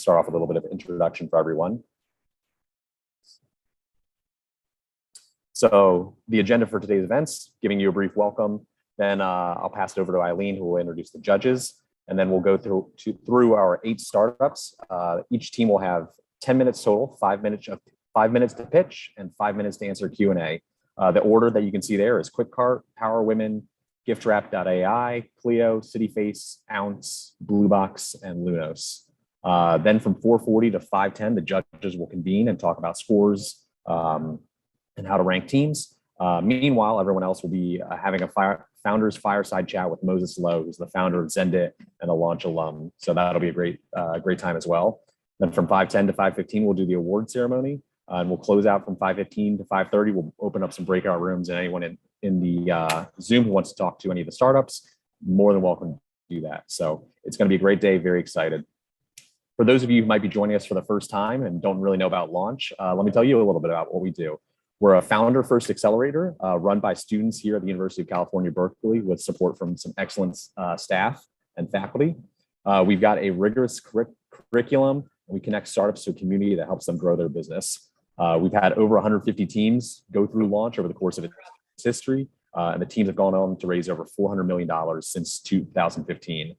start off with a little bit of introduction for everyone. So the agenda for today's events, giving you a brief welcome, then I'll pass it over to Eileen, who will introduce the judges, and then we'll go through our 8 startups. Each team will have 10 minutes total, 5 minutes to pitch and 5 minutes to answer Q&A. The order that you can see there is QuickCart, Power Women, GiftWrap.ai, Cleo, CityFace, Ounce, Bluebox, and Lunos. Then from 4:40 to 5:10, the judges will convene and talk about scores and how to rank teams. Meanwhile, everyone else will be having a founders fireside chat with Moses Lowe, who's the founder of Zendit and a Launch alum. So that'll be a great time as well. Then from 5:10 to 5:15, we'll do the award ceremony. And we'll close out from 5:15 to 5:30. We'll open up some breakout rooms, and anyone in the Zoom who wants to talk to any of the startups, more than welcome to do that. So it's going to be a great day. Very excited. For those of you who might be joining us for the first time and don't really know about Launch, let me tell you a little bit about what we do. We're a founder-first accelerator run by students here at the University of California, Berkeley, with support from some excellent staff and faculty. We've got a rigorous curriculum, and we connect startups to a community that helps them grow their business. We've had over 150 teams go through Launch over the course of its history, and the teams have gone on to raise over $400 million since 2015.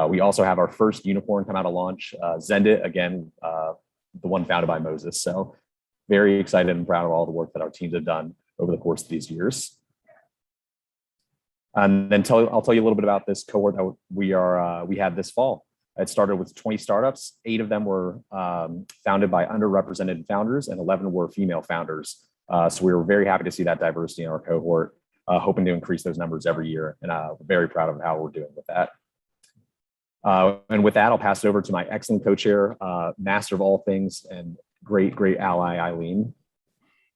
We also have our first unicorn come out of Launch, Zendit, again, the one founded by Moses. So very excited and proud of all the work that our teams have done over the course of these years. And then I'll tell you a little bit about this cohort that we had this fall. It started with 20 startups. 8 of them were founded by underrepresented founders, and 11 were female founders. So we were very happy to see that diversity in our cohort, hoping to increase those numbers every year. And very proud of how we're doing with that. And with that, I'll pass it over to my excellent co-chair, master of all things, and great ally, Eileen.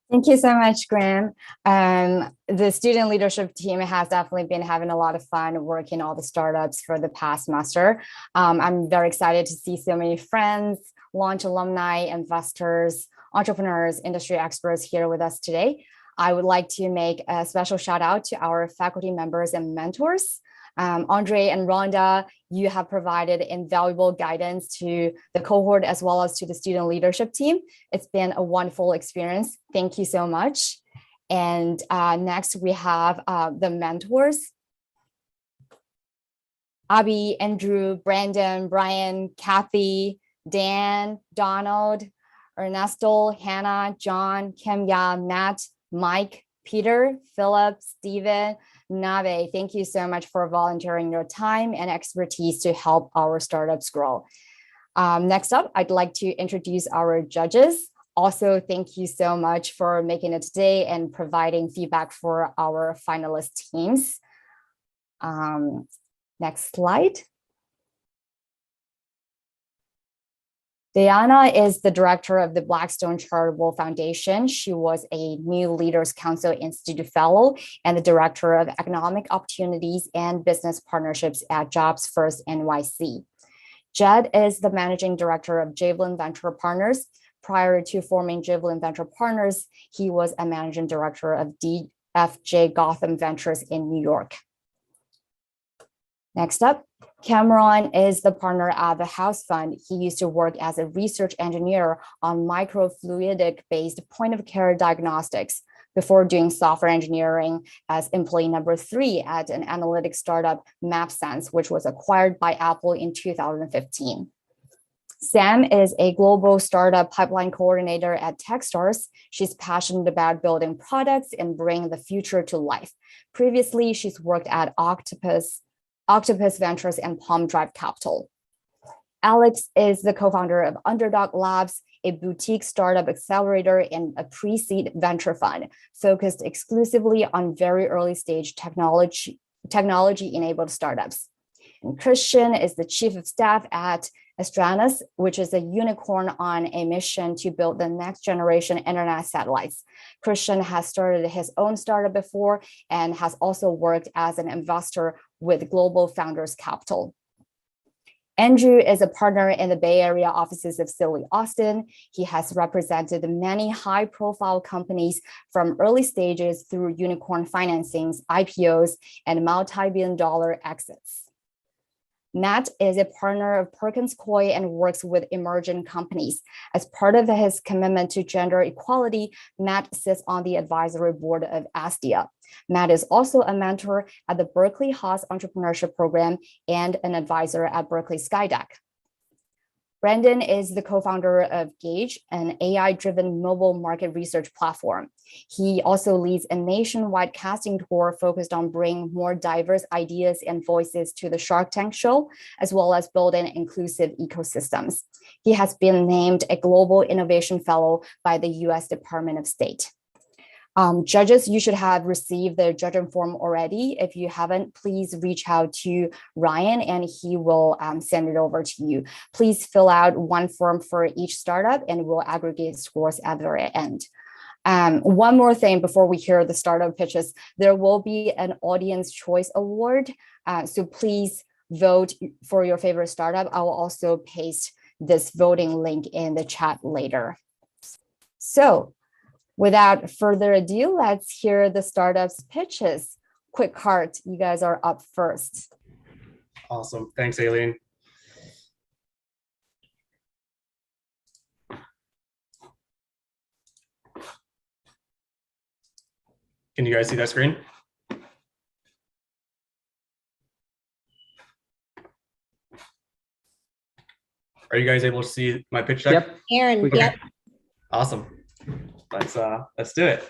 Thank you so much, Graham. The student leadership team has definitely been having a lot of fun working all the startups for the past semester. I'm very excited to see so many friends, Launch alumni, investors, entrepreneurs, industry experts here with us today. I would like to make a special shout out to our faculty members and mentors. Andre and Rhonda, you have provided invaluable guidance to the cohort as well as to the student leadership team. It's been a wonderful experience. Thank you so much. And next we have the mentors. Abby, Andrew, Brandon, Brian, Kathy, Dan, Donald, Ernesto, Hannah, John, Kimya, Matt, Mike, Peter, Philip, Steven, Nave, thank you so much for volunteering your time and expertise to help our startups grow. Next up, I'd like to introduce our judges. Also, thank you so much for making it today and providing feedback for our finalist teams. Next slide. Diana is the director of the Blackstone Charitable Foundation. She was a New Leaders Council Institute Fellow and the director of Economic Opportunities and Business Partnerships at Jobs First NYC. Jed is the managing director of Javelin Venture Partners. Prior to forming Javelin Venture Partners, he was a managing director of DFJ Gotham Ventures in New York. Next up, Cameron is the partner at the House Fund. He used to work as a research engineer on microfluidic-based point-of-care diagnostics before doing software engineering as employee number 3 at an analytics startup, MapSense, which was acquired by Apple in 2015. Sam is a global startup pipeline coordinator at Techstars. She's passionate about building products and bringing the future to life. Previously, she's worked at Octopus Ventures and Palm Drive Capital. Alex is the co-founder of Underdog Labs, a boutique startup accelerator and a pre-seed venture fund focused exclusively on very early stage technology-enabled startups. And Christian is the chief of staff at Astranis, which is a unicorn on a mission to build the next generation internet satellites. Christian has started his own startup before and has also worked as an investor with Global Founders Capital. Andrew is a partner in the Bay Area offices of Silly Austin. He has represented many high-profile companies from early stages through unicorn financings, IPOs, and multi-billion-dollar exits. Matt is a partner of Perkins Coie and works with emerging companies. As part of his commitment to gender equality, Matt sits on the advisory board of ASDIA. Matt is also a mentor at the Berkeley Haas Entrepreneurship Program and an advisor at Berkeley Skydeck. Brandon is the co-founder of Gauge, an AI-driven mobile market research platform. He also leads a nationwide casting tour focused on bringing more diverse ideas and voices to the Shark Tank show, as well as building inclusive ecosystems. He has been named a Global Innovation Fellow by the US Department of State. Judges, you should have received the judging form already. If you haven't, please reach out to Ryan and he will send it over to you. Please fill out one form for each startup and we'll aggregate scores at the very end. One more thing before we hear the startup pitches, there will be an audience choice award. So please vote for your favorite startup. I will also paste this voting link in the chat later. So, without further ado, let's hear the startups pitches. Cohort, you guys are up first. Awesome. Thanks, Aileen. Can you guys see that screen? Are you guys able to see my pitch deck? Yep. Aaron, Okay. yep. Awesome. Let's do it.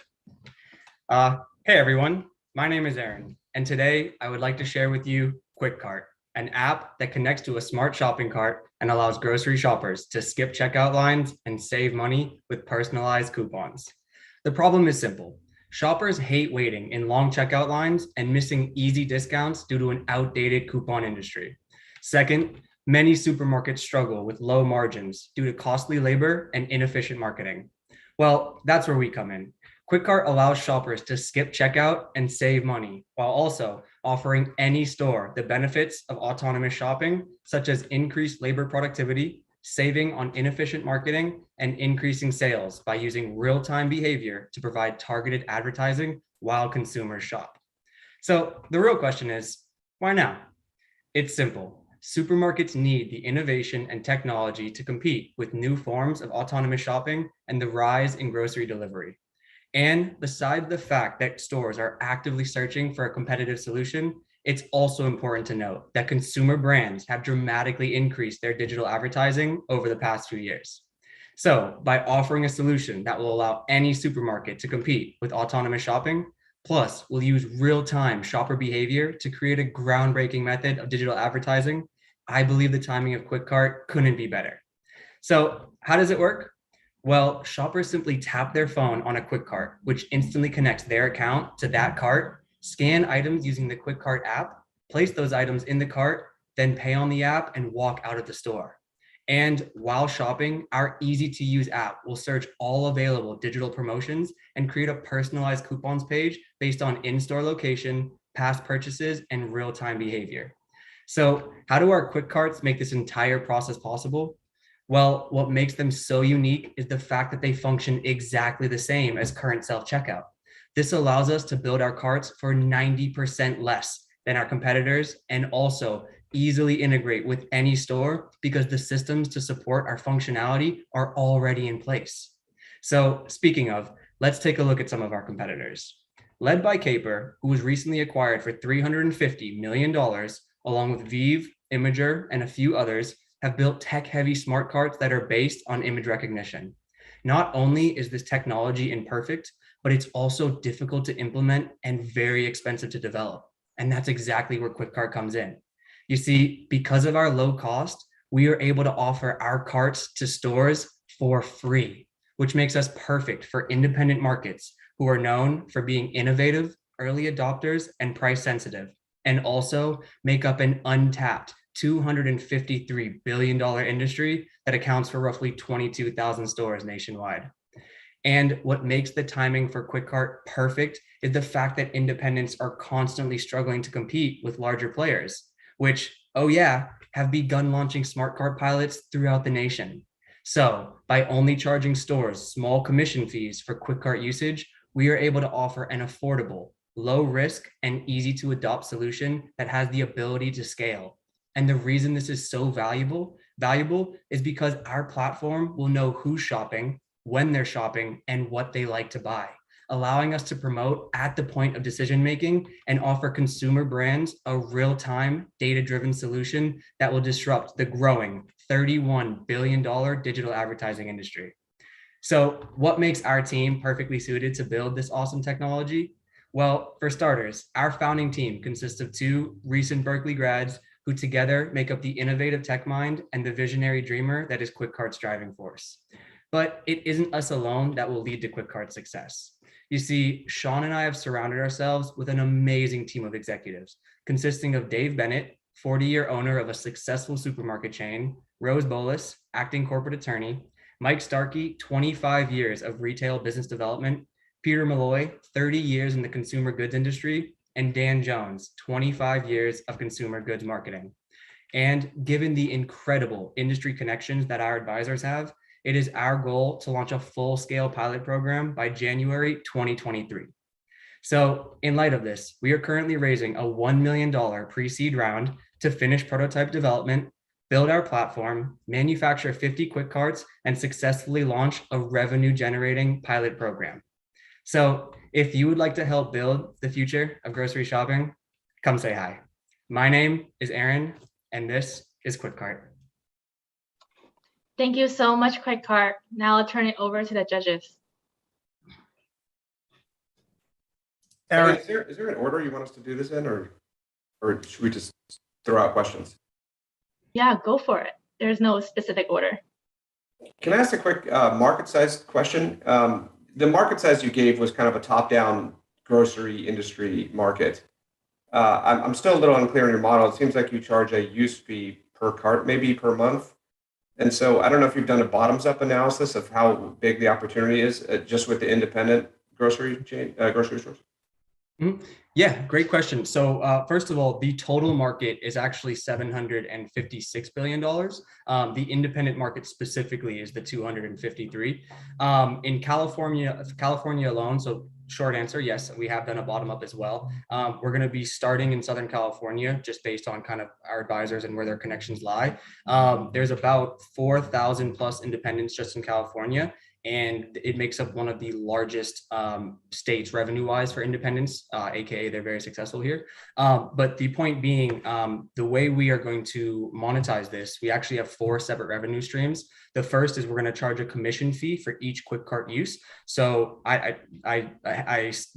Hey everyone, my name is Aaron, and today I would like to share with you Cohort, an app that connects to a smart shopping cart and allows grocery shoppers to skip checkout lines and save money with personalized coupons. The problem is simple. Shoppers hate waiting in long checkout lines and missing easy discounts due to an outdated coupon industry. Second, many supermarkets struggle with low margins due to costly labor and inefficient marketing. Well, that's where we come in. Cohort allows shoppers to skip checkout and save money while also offering any store the benefits of autonomous shopping, such as increased labor productivity, saving on inefficient marketing, and increasing sales by using real-time behavior to provide targeted advertising while consumers shop. So the real question is, why now? It's simple. Supermarkets need the innovation and technology to compete with new forms of autonomous shopping and the rise in grocery delivery. And besides the fact that stores are actively searching for a competitive solution, it's also important to note that consumer brands have dramatically increased their digital advertising over the past few years. So by offering a solution that will allow any supermarket to compete with autonomous shopping, plus we'll use real-time shopper behavior to create a groundbreaking method of digital advertising, I believe the timing of Cohort couldn't be better. So how does it work? Well, shoppers simply tap their phone on a Cohort, which instantly connects their account to that cart, scan items using the Cohort app, place those items in the cart, then pay on the app and walk out of the store. And while shopping, our easy-to-use app will search all available digital promotions and create a personalized coupons page based on in-store location, past purchases, and real-time behavior. So how do our Cohorts make this entire process possible? Well, what makes them so unique is the fact that they function exactly the same as current self-checkout. This allows us to build our carts for 90% less than our competitors and also easily integrate with any store because the systems to support our functionality are already in place. So speaking of, let's take a look at some of our competitors. Led by Caper, who was recently acquired for $350 million, along with Vive, Imager, and a few others, have built tech-heavy smart carts that are based on image recognition. Not only is this technology imperfect, but it's also difficult to implement and very expensive to develop. And that's exactly where Cohort comes in. You see, because of our low cost, we are able to offer our carts to stores for free, which makes us perfect for independent markets who are known for being innovative, early adopters, and price sensitive, and also make up an untapped $253 billion industry that accounts for roughly 22,000 stores nationwide. And what makes the timing for Cohort perfect is the fact that independents are constantly struggling to compete with larger players, which, oh yeah, have begun launching smart cart pilots throughout the nation. So by only charging stores small commission fees for Cohort usage, we are able to offer an affordable, low risk, and easy to adopt solution that has the ability to scale. And the reason this is so valuable is because our platform will know who's shopping, when they're shopping, and what they like to buy, allowing us to promote at the point of decision making and offer consumer brands a real-time data-driven solution that will disrupt the growing $31 billion digital advertising industry. So what makes our team perfectly suited to build this awesome technology? Well, for starters, our founding team consists of 2 recent Berkeley grads who together make up the innovative tech mind and the visionary dreamer that is QuickCart's driving force. But it isn't us alone that will lead to QuickCart's success. You see, Sean and I have surrounded ourselves with an amazing team of executives, consisting of Dave Bennett, 40-year owner of a successful supermarket chain, Rose Bolus, acting corporate attorney, Mike Starkey, 25 years of retail business development, Peter Malloy, 30 years in the consumer goods industry, and Dan Jones, 25 years of consumer goods marketing. And given the incredible industry connections that our advisors have, it is our goal to launch a full-scale pilot program by January 2023. So in light of this, we are currently raising a $1 million pre-seed round to finish prototype development, build our platform, manufacture 50 quick carts, and successfully launch a revenue-generating pilot program. So if you would like to help build the future of grocery shopping, come say hi. My name is Aaron, and this is QuickCart. Thank you so much, QuickCart. Now I'll turn it over to the judges. Aaron, is there an order you want us to do this in, or should we just throw out questions? Yeah, go for it. There's no specific order. Can I ask a quick market size question? The market size you gave was kind of a top-down grocery industry market. I'm still a little unclear on your model. It seems like you charge a use fee per cart, maybe per month. And so I don't know if you've done a bottoms-up analysis of how big the opportunity is just with the independent grocery chain, grocery stores. Mm-hmm. Yeah, great question. So first of all, the total market is actually $756 billion. The independent market specifically is the 253. In California alone, so short answer, yes, we have done a bottom up as well. We're going to be starting in Southern California just based on kind of our advisors and where their connections lie. There's about 4,000 plus independents just in California. And it makes up one of the largest states revenue-wise for independents, aka they're very successful here. But the point being, the way we are going to monetize this, we actually have 4 separate revenue streams. The first is we're going to charge a commission fee for each quick cart use. So I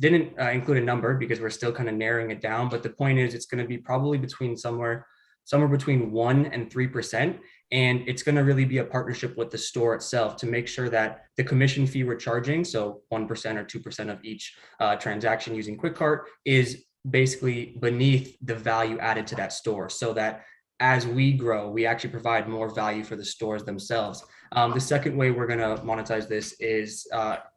didn't include a number because we're still kind of narrowing it down. But the point is, it's going to be probably between somewhere between 1% and 3%. And it's going to really be a partnership with the store itself to make sure that the commission fee we're charging, so 1% or 2% of each transaction using QuickCart, is basically beneath the value added to that store, so that as we grow, we actually provide more value for the stores themselves. The second way we're going to monetize this is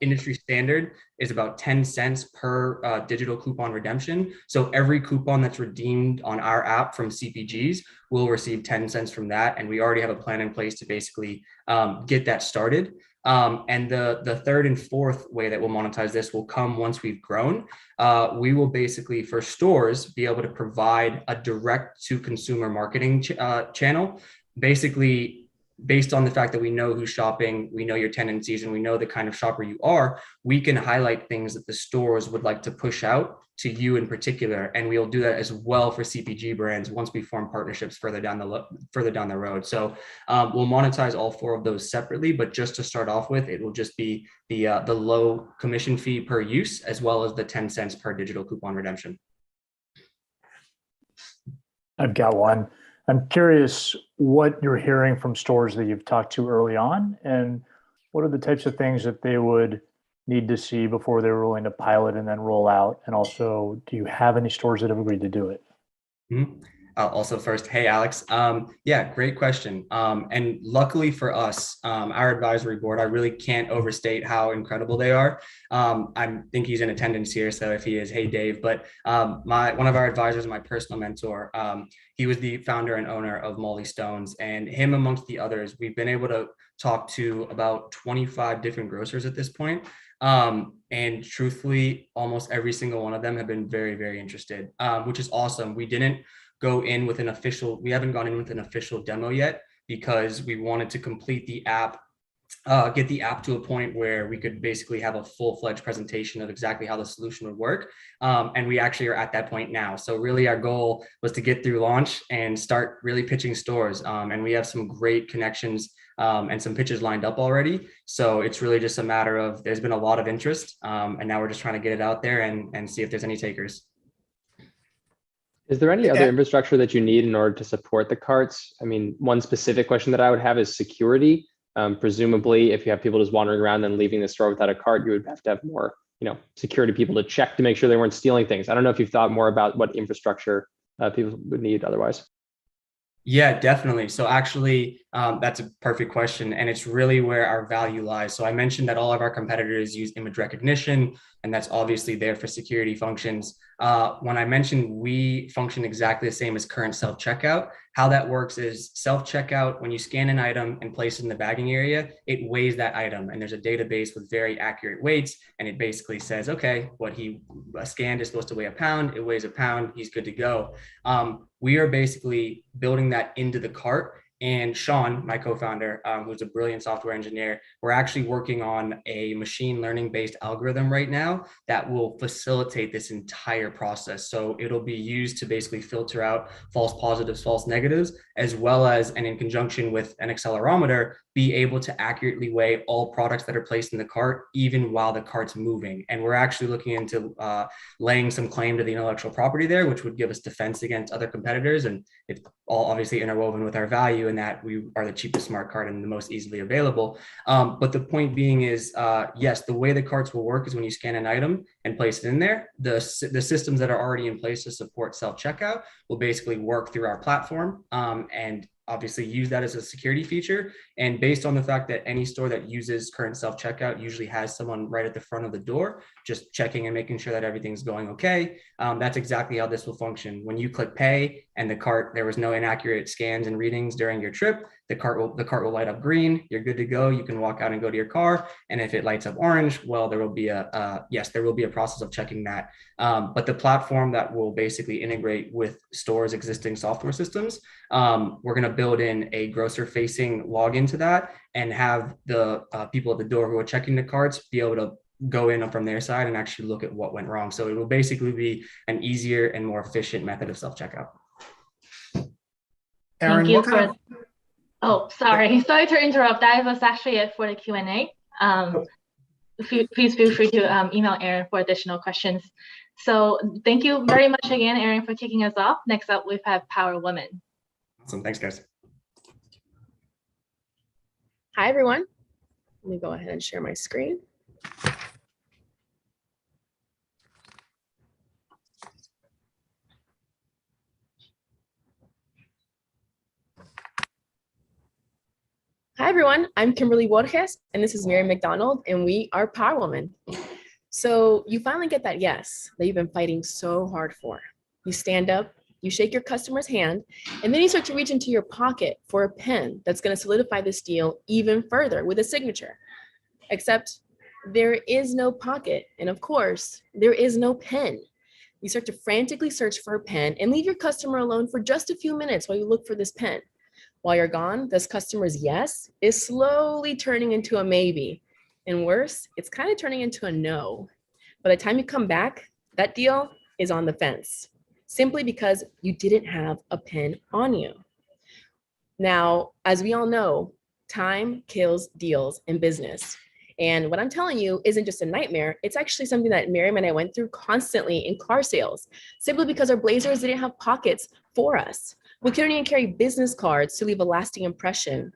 industry standard is about 10 cents per digital coupon redemption. So every coupon that's redeemed on our app from CPGs will receive 10 cents from that. And we already have a plan in place to basically get that started. And the third and fourth way that we'll monetize this will come once we've grown. We will basically, for stores, be able to provide a direct to consumer marketing channel, basically based on the fact that we know who's shopping, we know your tendencies, and we know the kind of shopper you are. We can highlight things that the stores would like to push out to you in particular, and we'll do that as well for CPG brands once we form partnerships further down the road. So we'll monetize all 4 of those separately, but just to start off with, it will just be the low commission fee per use, as well as the 10 cents per digital coupon redemption. I've got one. I'm curious what you're hearing from stores that you've talked to early on, and what are the types of things that they would need to see before they're willing to pilot and then roll out? And also, do you have any stores that have agreed to do it? Mm-hmm. Also first, hey, Alex. Yeah, great question. And luckily for us, our advisory board, I really can't overstate how incredible they are. I think he's in attendance here, so if he is, hey, Dave. But one of our advisors, my personal mentor, he was the founder and owner of Molly Stones, and him amongst the others, we've been able to talk to about 25 different grocers at this point. And truthfully, almost every single one of them have been very, very interested, which is awesome. We didn't go in with an official, we haven't gone in with an official demo yet because we wanted to complete the app, get the app to a point where we could basically have a full-fledged presentation of exactly how the solution would work. And we actually are at that point now. So really our goal was to get through launch and start really pitching stores. And we have some great connections and some pitches lined up already. So it's really just a matter of, there's been a lot of interest, and now we're just trying to get it out there and see if there's any takers. Is there any other infrastructure that you need in order to support the carts? I mean, one specific question that I would have is security. Presumably, if you have people just wandering around and leaving the store without a cart, you would have to have more, security people to check to make sure they weren't stealing things. I don't know if you've thought more about what infrastructure people would need otherwise. Yeah, definitely. So actually, that's a perfect question. And it's really where our value lies. So I mentioned that all of our competitors use image recognition, and that's obviously there for security functions. When I mentioned we function exactly the same as current self-checkout, how that works is self-checkout, when you scan an item and place it in the bagging area, it weighs that item. And there's a database with very accurate weights. And it basically says, okay, what he scanned is supposed to weigh a pound. It weighs a pound. He's good to go. We are basically building that into the cart. And Sean, my co-founder, who's a brilliant software engineer, we're actually working on a machine learning based algorithm right now that will facilitate this entire process. So it'll be used to basically filter out false positives, false negatives, as well as, and in conjunction with an accelerometer, be able to accurately weigh all products that are placed in the cart, even while the cart's moving. And we're actually looking into laying some claim to the intellectual property there, which would give us defense against other competitors. And it's all obviously interwoven with our value in that we are the cheapest smart card and the most easily available. But the point being is, yes, the way the carts will work is when you scan an item and place it in there, the systems that are already in place to support self-checkout will basically work through our platform and obviously use that as a security feature. And based on the fact that any store that uses current self-checkout usually has someone right at the front of the door, just checking and making sure that everything's going okay. That's exactly how this will function. When you click pay and the cart, there was no inaccurate scans and readings during your trip, the cart will light up green. You're good to go. You can walk out and go to your car. And if it lights up orange, well, there will be a process of checking that. But the platform that will basically integrate with stores' existing software systems, we're going to build in a grocer-facing login to that and have the people at the door who are checking the carts be able to go in from their side and actually look at what went wrong. So it will basically be an easier and more efficient method of self-checkout. Aaron, thank you for. Oh, sorry to interrupt. That was actually it for the Q&A. Please feel free to email Aaron for additional questions. So thank you very much again, Aaron, for kicking us off. Next up, we have Power Woman. Awesome. Thanks, guys. Hi, everyone. Let me go ahead and share my screen. Hi, everyone. I'm Kimberly Borges, and this is Mary McDonald, and we are Power Woman. So you finally get that yes that you've been fighting so hard for. You stand up, you shake your customer's hand, and then you start to reach into your pocket for a pen that's going to solidify this deal even further with a signature. Except there is no pocket, and of course, there is no pen. You start to frantically search for a pen and leave your customer alone for just a few minutes while you look for this pen. While you're gone, this customer's yes is slowly turning into a maybe. And worse, it's kind of turning into a no. By the time you come back, that deal is on the fence, simply because you didn't have a pen on you. Now, as we all know, time kills deals in business. And what I'm telling you isn't just a nightmare. It's actually something that Miriam and I went through constantly in car sales, simply because our blazers didn't have pockets for us. We couldn't even carry business cards to leave a lasting impression.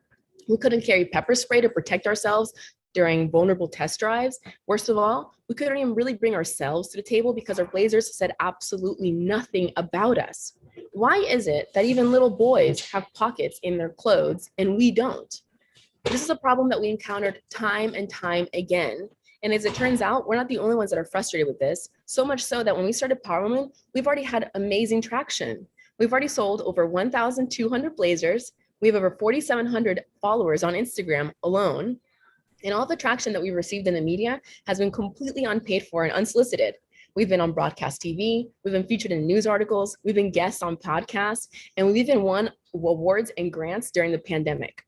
We couldn't carry pepper spray to protect ourselves during vulnerable test drives. Worst of all, we couldn't even really bring ourselves to the table because our blazers said absolutely nothing about us. Why is it that even little boys have pockets in their clothes and we don't? This is a problem that we encountered time and time again. And as it turns out, we're not the only ones that are frustrated with this, so much so that when we started Power Woman, we've already had amazing traction. We've already sold over 1,200 blazers. We have over 4,700 followers on Instagram alone. And all the traction that we've received in the media has been completely unpaid for and unsolicited. We've been on broadcast TV, we've been featured in news articles, we've been guests on podcasts, and we've even won awards and grants during the pandemic.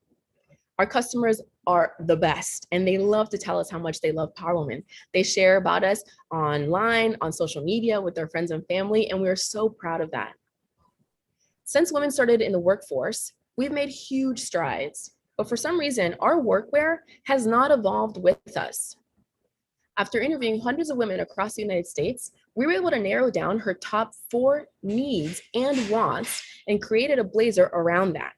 Our customers are the best, and they love to tell us how much they love Power Woman. They share about us online, on social media, with their friends and family, and we're so proud of that. Since women started in the workforce, we've made huge strides, but for some reason, our workwear has not evolved with us. After interviewing hundreds of women across the United States, we were able to narrow down her top 4 needs and wants and created a blazer around that.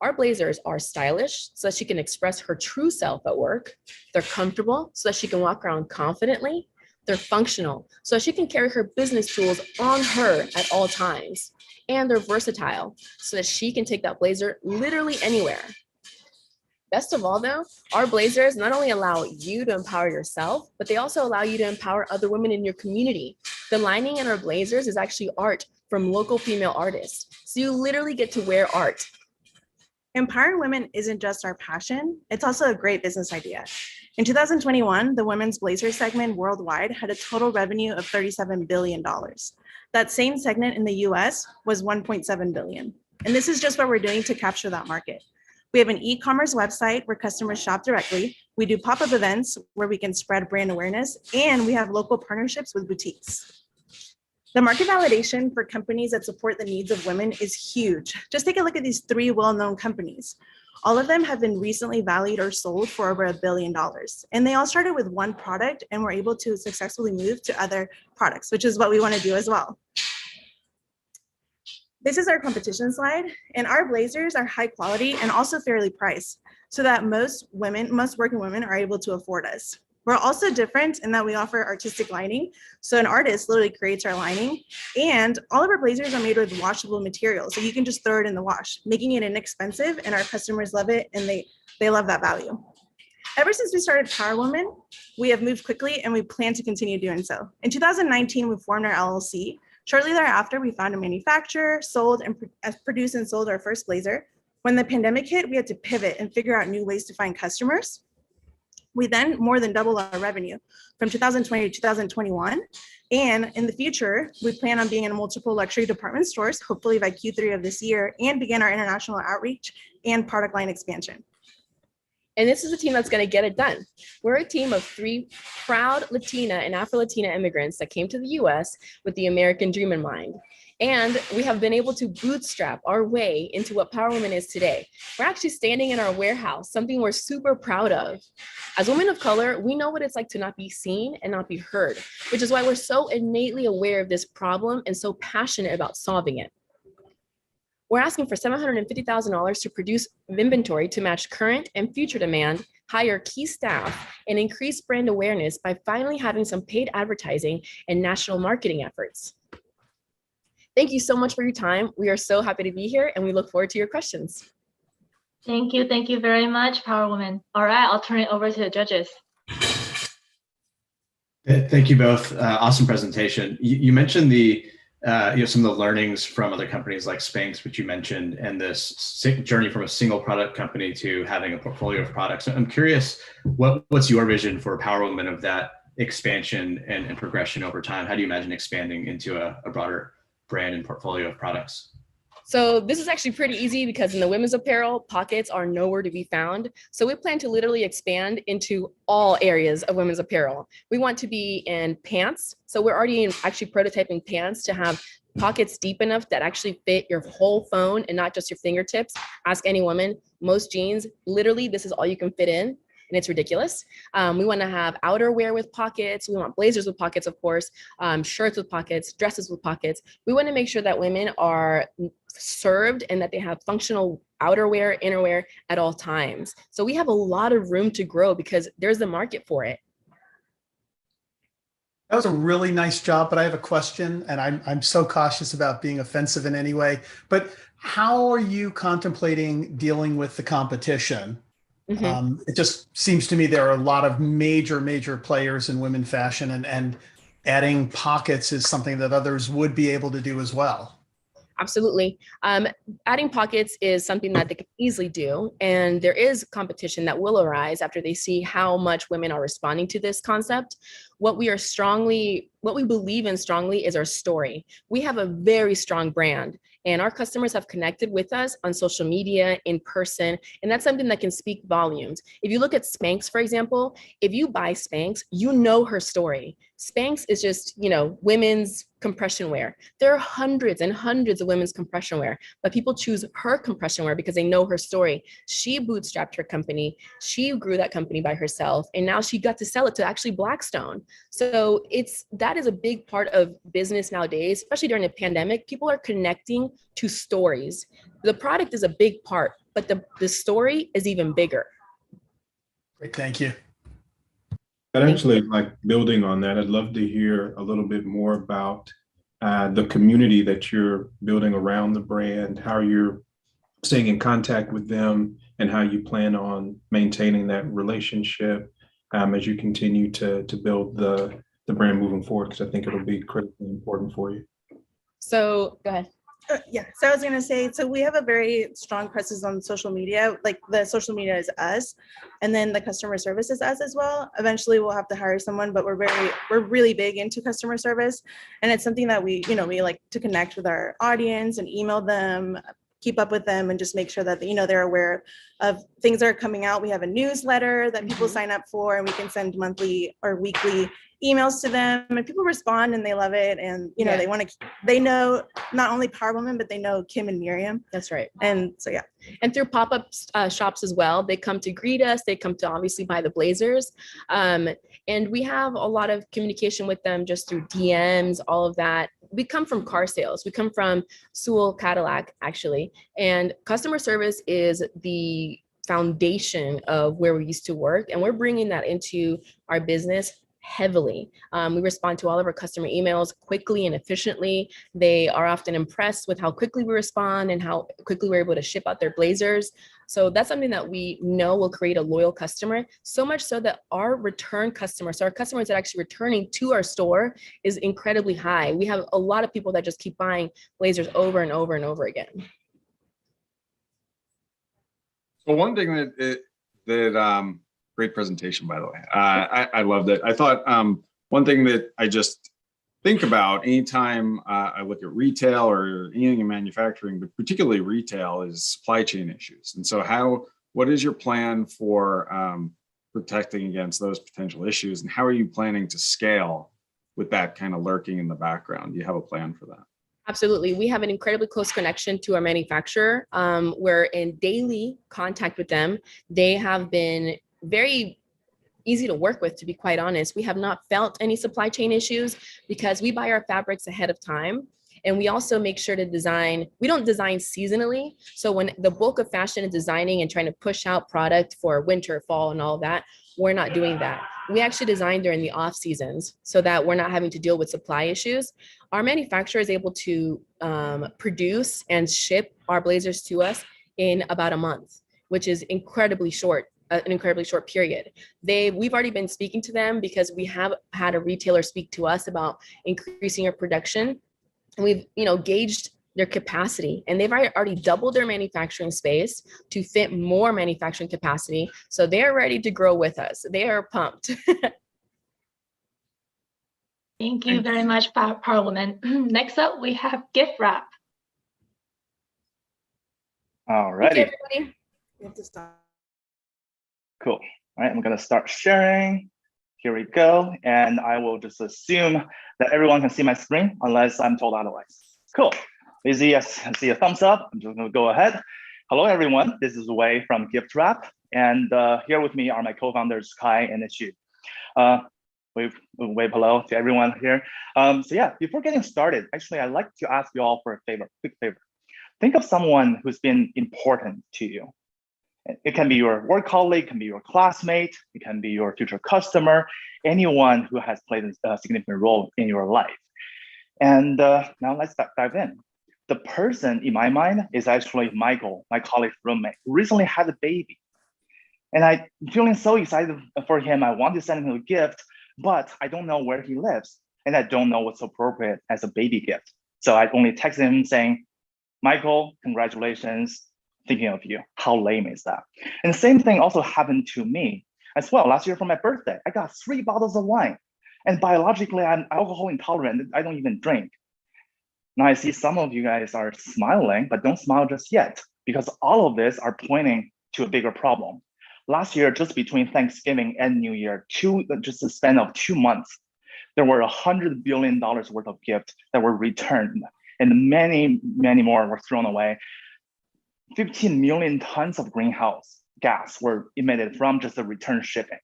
Our blazers are stylish so that she can express her true self at work. They're comfortable so that she can walk around confidently. They're functional so that she can carry her business tools on her at all times. And they're versatile so that she can take that blazer literally anywhere. Best of all though, our blazers not only allow you to empower yourself, but they also allow you to empower other women in your community. The lining in our blazers is actually art from local female artists. So you literally get to wear art. Empowering women isn't just our passion, it's also a great business idea. In 2021, the women's blazer segment worldwide had a total revenue of $37 billion. That same segment in the US was $1.7 billion. And this is just what we're doing to capture that market. We have an e-commerce website where customers shop directly. We do pop-up events where we can spread brand awareness, and we have local partnerships with boutiques. The market validation for companies that support the needs of women is huge. Just take a look at these 3 well-known companies. All of them have been recently valued or sold for over $1 billion. And they all started with one product and were able to successfully move to other products, which is what we want to do as well. This is our competition slide, and our blazers are high quality and also fairly priced so that most working women are able to afford us. We're also different in that we offer artistic lining. So an artist literally creates our lining, and all of our blazers are made with washable materials. So you can just throw it in the wash, making it inexpensive, and our customers love it, and they love that value. Ever since we started Power Woman, we have moved quickly, and we plan to continue doing so. In 2019, we formed our LLC. Shortly thereafter, we found a manufacturer, produced and sold our first blazer. When the pandemic hit, we had to pivot and figure out new ways to find customers. We then more than doubled our revenue from 2020 to 2021. And in the future, we plan on being in multiple luxury department stores, hopefully by Q3 of this year, and begin our international outreach and product line expansion. And this is a team that's going to get it done. We're a team of 3 proud Latina and Afro-Latina immigrants that came to the US with the American dream in mind. And we have been able to bootstrap our way into what Power Woman is today. We're actually standing in our warehouse, something we're super proud of. As women of color, we know what it's like to not be seen and not be heard, which is why we're so innately aware of this problem and so passionate about solving it. We're asking for $750,000 to produce inventory to match current and future demand, hire key staff, and increase brand awareness by finally having some paid advertising and national marketing efforts. Thank you so much for your time. We are so happy to be here, and we look forward to your questions. Thank you very much, Power Woman. All right, I'll turn it over to the judges. Thank you both. Awesome presentation. You mentioned some of the learnings from other companies like Spanx, which you mentioned, and this journey from a single product company to having a portfolio of products. I'm curious, what's your vision for Power Woman of that expansion and progression over time? How do you imagine expanding into a broader brand and portfolio of products? So this is actually pretty easy because in the women's apparel, pockets are nowhere to be found. So we plan to literally expand into all areas of women's apparel. We want to be in pants. So we're already actually prototyping pants to have pockets deep enough that actually fit your whole phone and not just your fingertips. Ask any woman, most jeans, literally this is all you can fit in. And it's ridiculous. We want to have outerwear with pockets. We want blazers with pockets, of course, shirts with pockets, dresses with pockets. We want to make sure that women are served and that they have functional outerwear, innerwear at all times. So we have a lot of room to grow because there's the market for it. That was a really nice job, but I have a question, and I'm so cautious about being offensive in any way, but how are you contemplating dealing with the competition? Mm-hmm. It just seems to me there are a lot of major players in women fashion, and adding pockets is something that others would be able to do as well. Absolutely. Adding pockets is something that they can easily do. And there is competition that will arise after they see how much women are responding to this concept. What we believe in strongly is our story. We have a very strong brand, and our customers have connected with us on social media, in person, and that's something that can speak volumes. If you look at Spanx, for example, if you buy Spanx, you know her story. Spanx is just, women's compression wear. There are hundreds and hundreds of women's compression wear, but people choose her compression wear because they know her story. She bootstrapped her company. She grew that company by herself, and now she got to sell it to actually Blackstone. So that is a big part of business nowadays, especially during the pandemic. People are connecting to stories. The product is a big part, but the story is even bigger. Great, thank you. I'd actually like building on that. I'd love to hear a little bit more about the community that you're building around the brand, how you're staying in contact with them, and how you plan on maintaining that relationship as you continue to build the brand moving forward, because I think it'll be critically important for you. So go ahead. Yeah, so I was gonna say, so we have a very strong presence on social media. Like the social media is us, and then the customer service is us as well. Eventually, we'll have to hire someone, but we're really big into customer service, and it's something that we like to connect with our audience and email them, keep up with them, and just make sure that they're aware of things that are coming out. We have a newsletter that people sign up for, and we can send monthly or weekly emails to them, and people respond and they love it. And they know not only Power Woman, but they know Kim and Miriam. That's right. And so yeah. And through pop-up shops as well, they come to greet us. They come to obviously buy the blazers. And we have a lot of communication with them just through DMs, all of that. We come from car sales. We come from Sewell Cadillac, actually. And customer service is the foundation of where we used to work. And we're bringing that into our business heavily. We respond to all of our customer emails quickly and efficiently. They are often impressed with how quickly we respond and how quickly we're able to ship out their blazers. So that's something that we know will create a loyal customer, so much so that our return customers, so our customers that are actually returning to our store, is incredibly high. We have a lot of people that just keep buying blazers over and over and over again. So one thing that great presentation, by the way. I loved it. I thought one thing that I just think about anytime I look at retail or anything in manufacturing, but particularly retail, is supply chain issues. And so what is your plan for protecting against those potential issues? And how are you planning to scale with that kind of lurking in the background? Do you have a plan for that? Absolutely. We have an incredibly close connection to our manufacturer. We're in daily contact with them. They have been very easy to work with, to be quite honest. We have not felt any supply chain issues because we buy our fabrics ahead of time. And we also make sure to design, we don't design seasonally. So when the bulk of fashion is designing and trying to push out product for winter, fall, and all that, we're not doing that. We actually design during the off seasons so that we're not having to deal with supply issues. Our manufacturer is able to produce and ship our blazers to us in about a month, which is incredibly short. An incredibly short period. We've already been speaking to them because we have had a retailer speak to us about increasing our production. And we've, gauged their capacity, and they've already doubled their manufacturing space to fit more manufacturing capacity. So they're ready to grow with us. They are pumped. Thank you very much, Power Woman. Next up, we have gift wrap. All righty. Everybody. You have to stop. Cool. All right, I'm gonna start sharing. Here we go. And I will just assume that everyone can see my screen unless I'm told otherwise. Cool. Easy, yes, I see a thumbs up. I'm just gonna go ahead. Hello, everyone. This is Wei from Gift Wrap. And here with me are my co-founders, Kai and Xu. Wave hello to everyone here. So yeah, before getting started, actually, I'd like to ask you all for a favor, quick favor. Think of someone who's been important to you. It can be your work colleague, it can be your classmate, it can be your future customer, anyone who has played a significant role in your life. And now let's dive in. The person in my mind is actually Michael, my colleague's roommate, who recently had a baby. And I'm feeling so excited for him. I want to send him a gift, but I don't know where he lives. And I don't know what's appropriate as a baby gift. So I only texted him saying, Michael, congratulations, thinking of you. How lame is that? And the same thing also happened to me as well. Last year for my birthday, I got 3 bottles of wine. And biologically, I'm alcohol intolerant. I don't even drink. Now I see some of you guys are smiling, but don't smile just yet, because all of this are pointing to a bigger problem. Last year, just between Thanksgiving and New Year, just a span of 2 months, there were $100 billion worth of gifts that were returned, and many, many more were thrown away. 15 million tons of greenhouse gas were emitted from just the return shipping.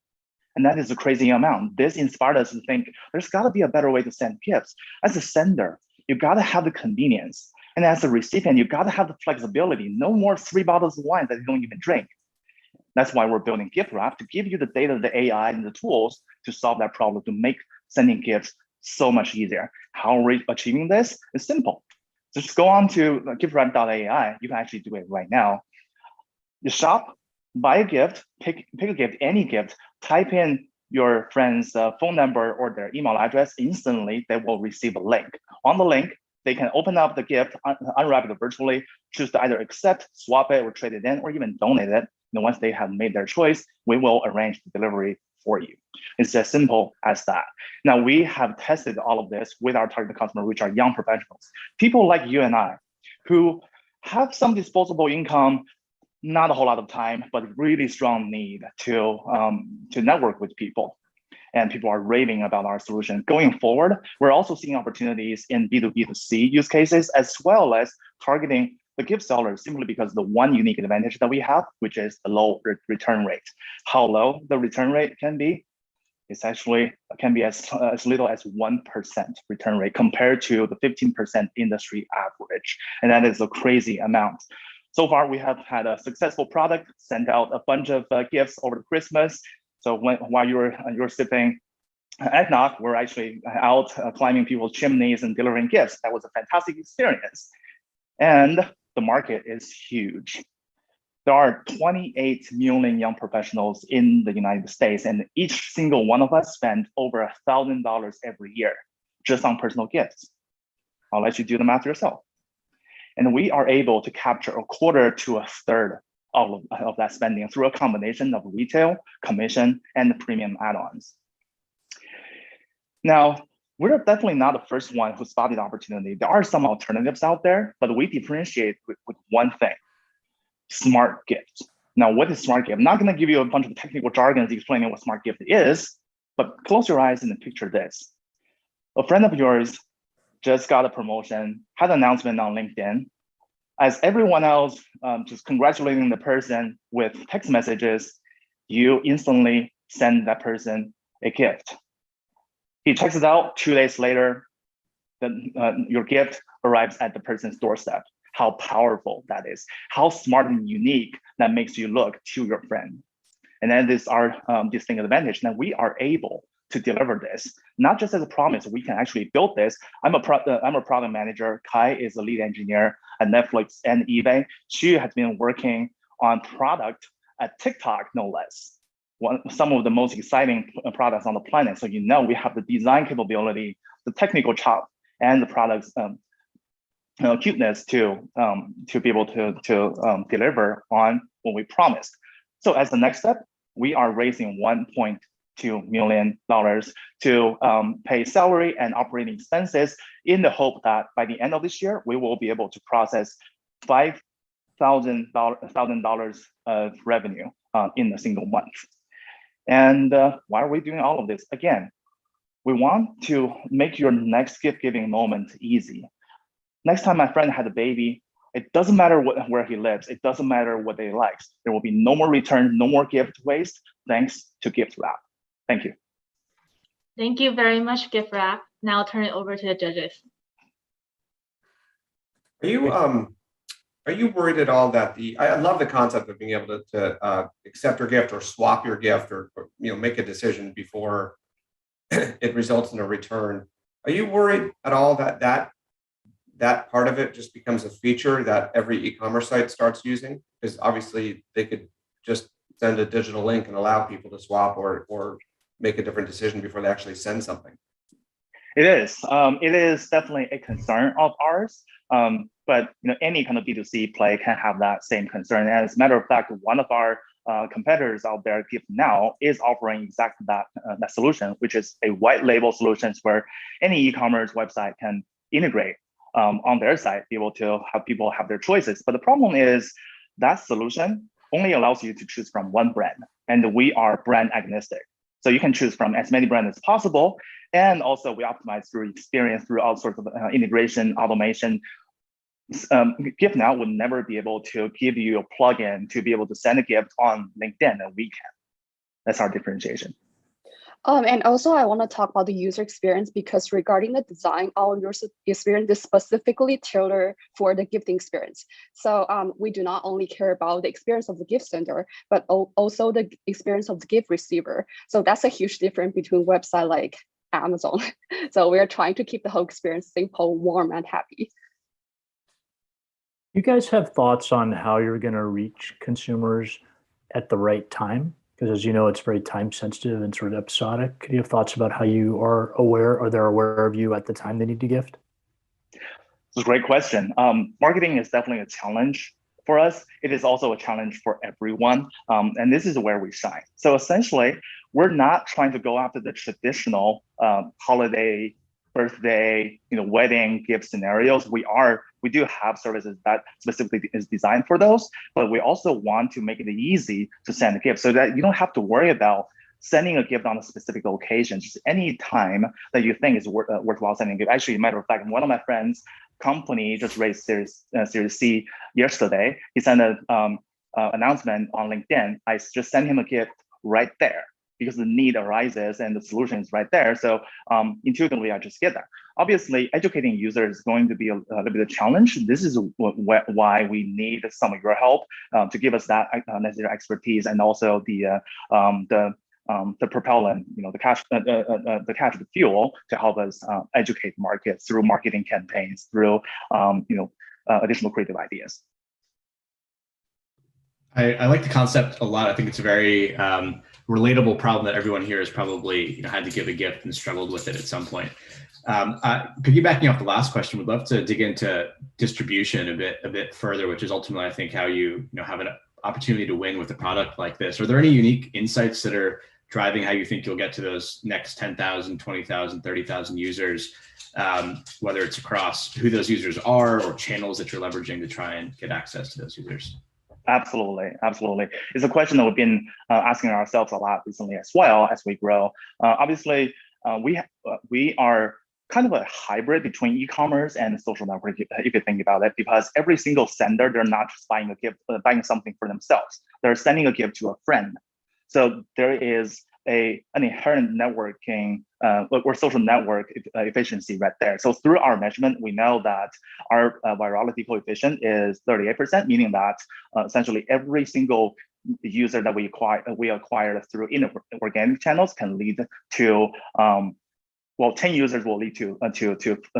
And that is a crazy amount. This inspired us to think there's got to be a better way to send gifts. As a sender, you got to have the convenience. And as a recipient, you got to have the flexibility. No more 3 bottles of wine that you don't even drink. That's why we're building gift wrap, to give you the data, the AI, and the tools to solve that problem, to make sending gifts so much easier. How are we achieving this? It's simple. Just go on to giftwrap.ai. You can actually do it right now. You shop, buy a gift, pick a gift, any gift, type in your friend's phone number or their email address. Instantly, they will receive a link. On the link, they can open up the gift, unwrap it virtually, choose to either accept, swap it, or trade it in, or even donate it. And once they have made their choice, we will arrange the delivery for you. It's as simple as that. Now, we have tested all of this with our target customer, which are young professionals, people like you and I, who have some disposable income, not a whole lot of time, but really strong need to network with people. And people are raving about our solution. Going forward, we're also seeing opportunities in B2B2C use cases, as well as targeting the gift sellers, simply because the one unique advantage that we have, which is the low return rate. How low the return rate can be, it's actually can be as little as 1% return rate compared to the 15% industry average. And that is a crazy amount. So far, we have had a successful product, sent out a bunch of gifts over Christmas. So while you're sipping eggnog, we're actually out climbing people's chimneys and delivering gifts. That was a fantastic experience. And the market is huge. There are 28 million young professionals in the United States, and each single one of us spend over $1,000 every year just on personal gifts. I'll let you do the math yourself. And we are able to capture 1/4 to 1/3 of that spending through a combination of retail, commission, and premium add-ons. Now, we're definitely not the first one who spotted the opportunity. There are some alternatives out there, but we differentiate with one thing: smart gift. Now, what is smart gift? I'm not going to give you a bunch of technical jargons explaining what smart gift is, but close your eyes and picture this. A friend of yours just got a promotion, had an announcement on LinkedIn. As everyone else just congratulating the person with text messages, you instantly send that person a gift. He checks it out 2 days later, your gift arrives at the person's doorstep. How powerful that is, how smart and unique that makes you look to your friend. And that is our distinct advantage. Now we are able to deliver this, not just as a promise, we can actually build this. I'm a product manager. Kai is a lead engineer at Netflix and eBay. She has been working on product at TikTok, no less. Some of the most exciting products on the planet. So we have the design capability, the technical chop, and the product's cuteness to be able to deliver on what we promised. So as the next step, we are raising $1.2 million to pay salary and operating expenses, in the hope that by the end of this year, we will be able to process $5,000 of revenue in a single month. And why are we doing all of this? Again, we want to make your next gift giving moment easy. Next time my friend had a baby, it doesn't matter where he lives. It doesn't matter what they like. There will be no more return, no more gift waste, thanks to Gift Wrap. Thank you. Thank you very much, Gift Wrap. Now I'll turn it over to the judges. Are you worried at all that I love the concept of being able to accept your gift or swap your gift or make a decision before it results in a return. Are you worried at all that part of it just becomes a feature that every e-commerce site starts using? Because obviously they could just send a digital link and allow people to swap or make a different decision before they actually send something. It is definitely a concern of ours. But any kind of B2C play can have that same concern. And as a matter of fact, one of our competitors out there, Gift Now, is offering exactly that solution, which is a white label solutions where any e-commerce website can integrate on their site, be able to have people have their choices. But the problem is that solution only allows you to choose from one brand, and we are brand agnostic. So you can choose from as many brands as possible. And also we optimize through experience, through all sorts of integration, automation. Gift Now would never be able to give you a plugin to be able to send a gift on LinkedIn, and we can. That's our differentiation. And also I want to talk about the user experience, because regarding the design, our user experience is specifically tailored for the gifting experience. So we do not only care about the experience of the gift sender, but also the experience of the gift receiver. So that's a huge difference between website like Amazon. So we're trying to keep the whole experience simple, warm, and happy. You guys have thoughts on how you're going to reach consumers at the right time? Because as you know, it's very time sensitive and sort of episodic. Do you have thoughts about how you are aware, or they're aware of you at the time they need to gift? It's a great question. Marketing is definitely a challenge for us. It is also a challenge for everyone. And this is where we shine. So essentially, we're not trying to go after the traditional holiday, birthday, wedding gift scenarios. We do have services that specifically is designed for those, but we also want to make it easy to send a gift so that you don't have to worry about sending a gift on a specific occasion. Just any time that you think is worthwhile sending a gift. Actually, matter of fact, one of my friends' company just raised Series C yesterday. He sent an announcement on LinkedIn. I just sent him a gift right there, because the need arises and the solution is right there. So intuitively, I just get that. Obviously, educating users is going to be a little bit of a challenge. This is why we need some of your help to give us that necessary expertise, and also the propellant, the cash, the fuel to help us educate markets through marketing campaigns, through additional creative ideas. I like the concept a lot. I think it's a very relatable problem that everyone here has probably had to give a gift and struggled with it at some point. Piggybacking off the last question, we'd love to dig into distribution a bit further, which is ultimately, I think, how you have an opportunity to win with a product like this. Are there any unique insights that are driving how you think you'll get to those next 10,000, 20,000, 30,000 users, whether it's across who those users are or channels that you're leveraging to try and get access to those users? Absolutely. It's a question that we've been asking ourselves a lot recently as well as we grow. Obviously, we are kind of a hybrid between e-commerce and social network, if you think about it, because every single sender, they're not just buying a gift, buying something for themselves. They're sending a gift to a friend. So there is an inherent networking or social network efficiency right there. So through our measurement, we know that our virality coefficient is 38%, meaning that essentially every single user that we acquire through organic channels can lead to 10 users will lead to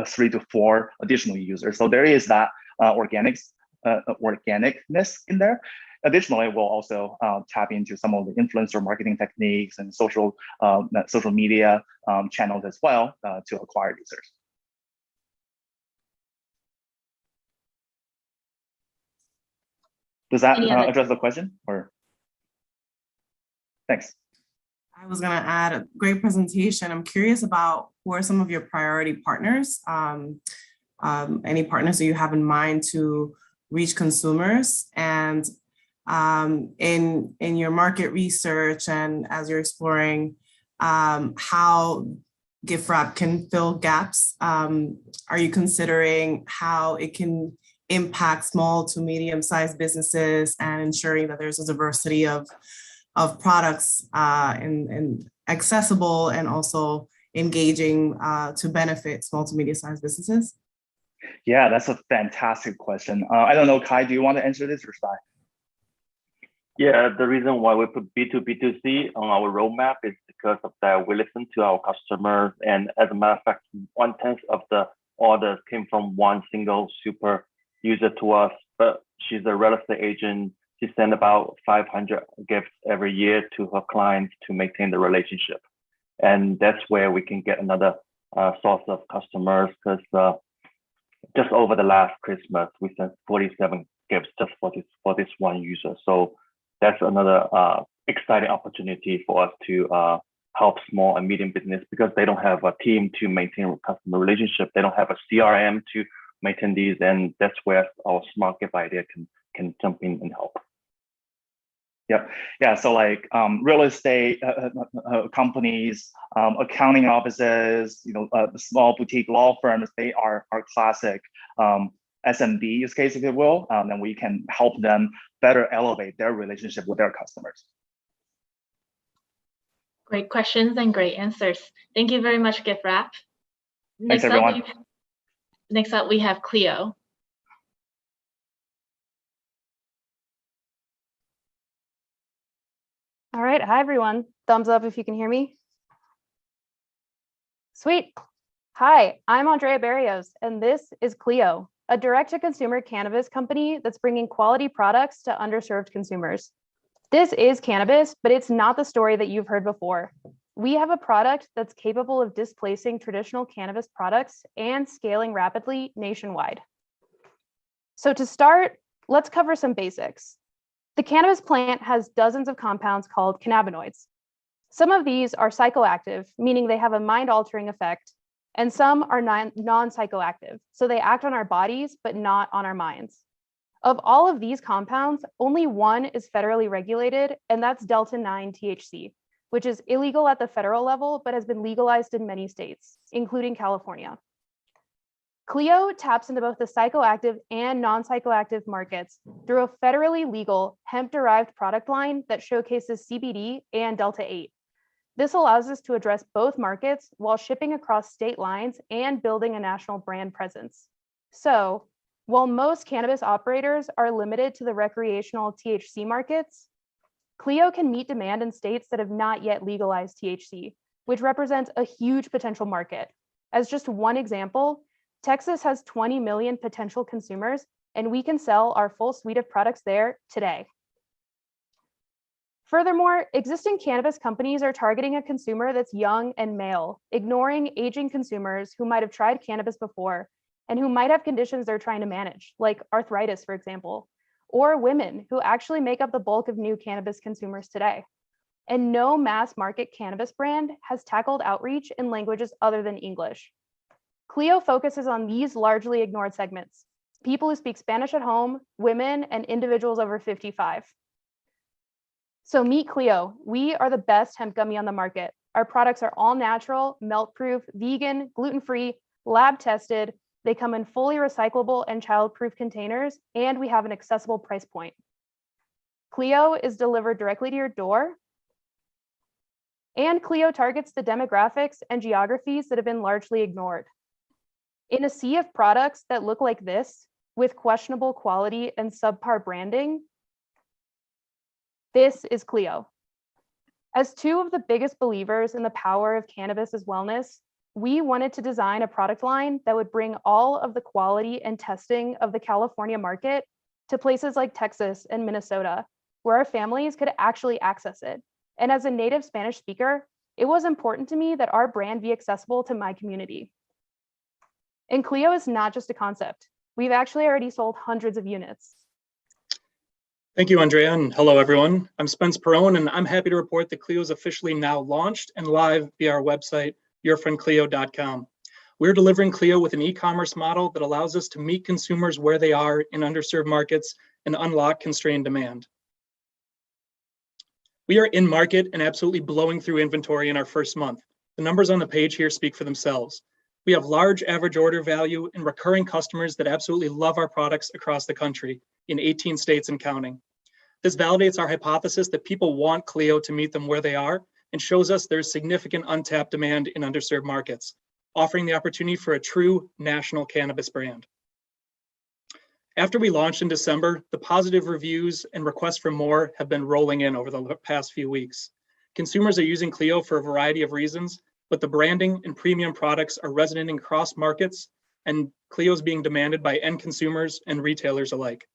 3 to 4 additional users. So there is that organicness in there. Additionally, we'll also tap into some of the influencer marketing techniques and social media channels as well to acquire users. Does that address the question? Or thanks. I was going to add a great presentation. I'm curious about who are some of your priority partners, any partners that you have in mind to reach consumers, and in your market research and as you're exploring how gift wrap can fill gaps, are you considering how it can impact small to medium-sized businesses and ensuring that there's a diversity of products and accessible and also engaging to benefit small to medium-sized businesses? Yeah, that's a fantastic question. I don't know, Kai, do you want to answer this or Sai? Yeah, the reason why we put B2B2C on our roadmap is because of that. We listen to our customers, and as a matter of fact, 1/10 of the orders came from one single super user to us. But she's a real estate agent. She sends about 500 gifts every year to her clients to maintain the relationship, and that's where we can get another source of customers, because just over the last Christmas, we sent 47 gifts just for this one user. So that's another exciting opportunity for us to help small and medium business because they don't have a team to maintain a customer relationship. They don't have a CRM to maintain these, and that's where our smart gift idea can jump in and help. Yep. Yeah. So like real estate companies, accounting offices, small boutique law firms, they are classic SMB use case, if you will, and we can help them better elevate their relationship with their customers. Great questions and great answers. Thank you very much, Gift Wrap. Thanks, everyone. Next up, we have Cleo. All right, hi everyone. Thumbs up if you can hear me. Sweet. Hi, I'm Andrea Barrios, and this is Cleo, a direct-to-consumer cannabis company that's bringing quality products to underserved consumers. This is cannabis, but it's not the story that you've heard before. We have a product that's capable of displacing traditional cannabis products and scaling rapidly nationwide. So to start, let's cover some basics. The cannabis plant has dozens of compounds called cannabinoids. Some of these are psychoactive, meaning they have a mind-altering effect, and some are non-psychoactive, so they act on our bodies, but not on our minds. Of all of these compounds, only one is federally regulated, and that's Delta-9 THC, which is illegal at the federal level, but has been legalized in many states, including California. Cleo taps into both the psychoactive and non-psychoactive markets through a federally legal hemp-derived product line that showcases CBD and Delta-8. This allows us to address both markets while shipping across state lines and building a national brand presence. So, while most cannabis operators are limited to the recreational THC markets, Cleo can meet demand in states that have not yet legalized THC, which represents a huge potential market. As just one example, Texas has 20 million potential consumers, and we can sell our full suite of products there today. Furthermore, existing cannabis companies are targeting a consumer that's young and male, ignoring aging consumers who might have tried cannabis before and who might have conditions they're trying to manage, like arthritis, for example, or women who actually make up the bulk of new cannabis consumers today. And no mass market cannabis brand has tackled outreach in languages other than English. Cleo focuses on these largely ignored segments: people who speak Spanish at home, women, and individuals over 55. So meet Cleo. We are the best hemp gummy on the market. Our products are all natural, melt-proof, vegan, gluten-free, lab tested. They come in fully recyclable and child-proof containers, and we have an accessible price point. Cleo is delivered directly to your door, and Cleo targets the demographics and geographies that have been largely ignored. In a sea of products that look like this, with questionable quality and subpar branding, this is Cleo. As two of the biggest believers in the power of cannabis as wellness, we wanted to design a product line that would bring all of the quality and testing of the California market to places like Texas and Minnesota, where our families could actually access it. And as a native Spanish speaker, it was important to me that our brand be accessible to my community. And Cleo is not just a concept. We've actually already sold hundreds of units. Thank you, Andrea, and hello, everyone. I'm Spence Perrone, and I'm happy to report that Cleo is officially now launched and live via our website, yourfriendcleo.com. We're delivering Cleo with an e-commerce model that allows us to meet consumers where they are in underserved markets and unlock constrained demand. We are in market and absolutely blowing through inventory in our first month. The numbers on the page here speak for themselves. We have large average order value and recurring customers that absolutely love our products across the country in 18 states and counting. This validates our hypothesis that people want Cleo to meet them where they are and shows us there's significant untapped demand in underserved markets, offering the opportunity for a true national cannabis brand. After we launched in December, the positive reviews and requests for more have been rolling in over the past few weeks. Consumers are using Cleo for a variety of reasons, but the branding and premium products are resonating across markets, and Cleo is being demanded by end consumers and retailers alike.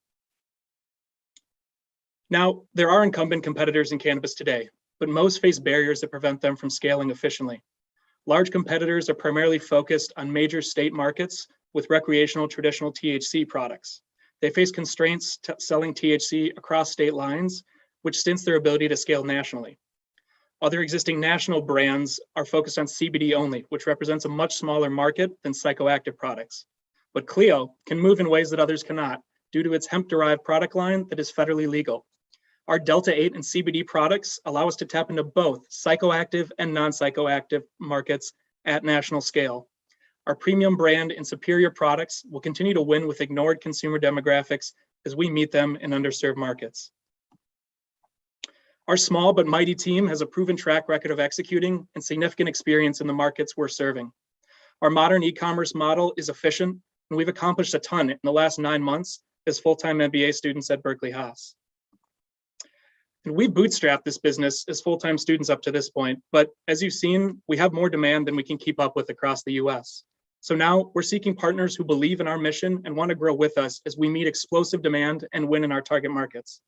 Now, there are incumbent competitors in cannabis today, but most face barriers that prevent them from scaling efficiently. Large competitors are primarily focused on major state markets, with recreational traditional THC products. They face constraints selling THC across state lines, which stints their ability to scale nationally. Other existing national brands are focused on CBD only, which represents a much smaller market than psychoactive products. But Cleo can move in ways that others cannot due to its hemp-derived product line that is federally legal. Our Delta-8 and CBD products allow us to tap into both psychoactive and non-psychoactive markets at national scale. Our premium brand and superior products will continue to win with ignored consumer demographics as we meet them in underserved markets. Our small but mighty team has a proven track record of executing and significant experience in the markets we're serving. Our modern e-commerce model is efficient, and we've accomplished a ton in the last 9 months as full-time MBA students at Berkeley Haas. And we bootstrapped this business as full-time students up to this point, but as you've seen, we have more demand than we can keep up with across the US. So now we're seeking partners who believe in our mission and want to grow with us as we meet explosive demand and win in our target markets.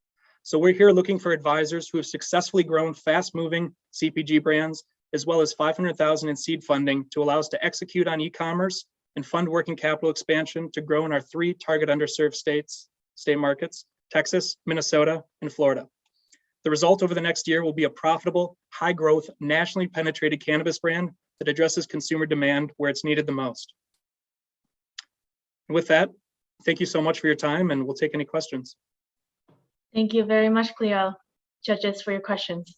So we're here looking for advisors who have successfully grown fast-moving CPG brands, as well as $500,000 in seed funding to allow us to execute on e-commerce and fund working capital expansion to grow in our 3 target underserved state markets, Texas, Minnesota, and Florida. The result over the next year will be a profitable, high-growth, nationally penetrated cannabis brand that addresses consumer demand where it's needed the most. And with that, thank you so much for your time, and we'll take any questions. Thank you very much, Cleo, judges, for your questions.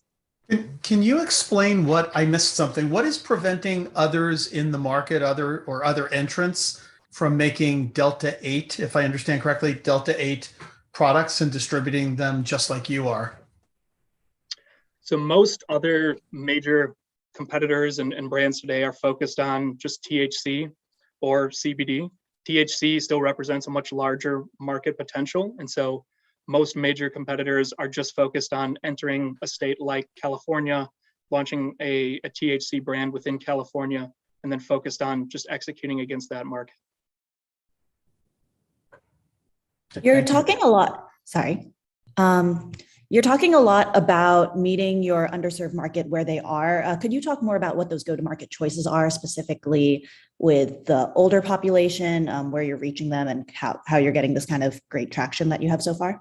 Can you explain I missed something? What is preventing others in the market, other entrants from making Delta-8, if I understand correctly, Delta-8 products and distributing them just like you are? So most other major competitors and brands today are focused on just THC or CBD. THC still represents a much larger market potential. And so most major competitors are just focused on entering a state like California, launching a THC brand within California, and then focused on just executing against that market. You're talking a lot, sorry. You're talking a lot about meeting your underserved market where they are. Could you talk more about what those go-to-market choices are, specifically with the older population, where you're reaching them, and how you're getting this kind of great traction that you have so far?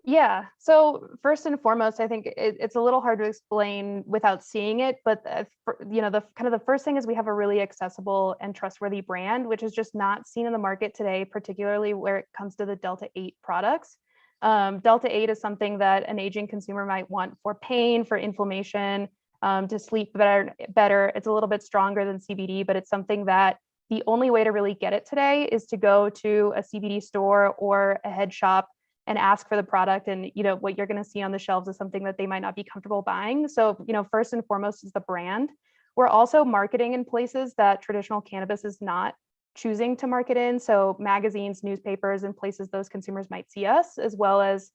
Yeah, so first and foremost, I think it's a little hard to explain without seeing it, but the first thing is we have a really accessible and trustworthy brand, which is just not seen in the market today, particularly where it comes to the Delta-8 products. Delta-8 is something that an aging consumer might want for pain, for inflammation, to sleep better. It's a little bit stronger than CBD, but it's something that the only way to really get it today is to go to a CBD store or a head shop and ask for the product. And what you're going to see on the shelves is something that they might not be comfortable buying. So first and foremost is the brand. We're also marketing in places that traditional cannabis is not choosing to market in. So magazines, newspapers, and places those consumers might see us, as well as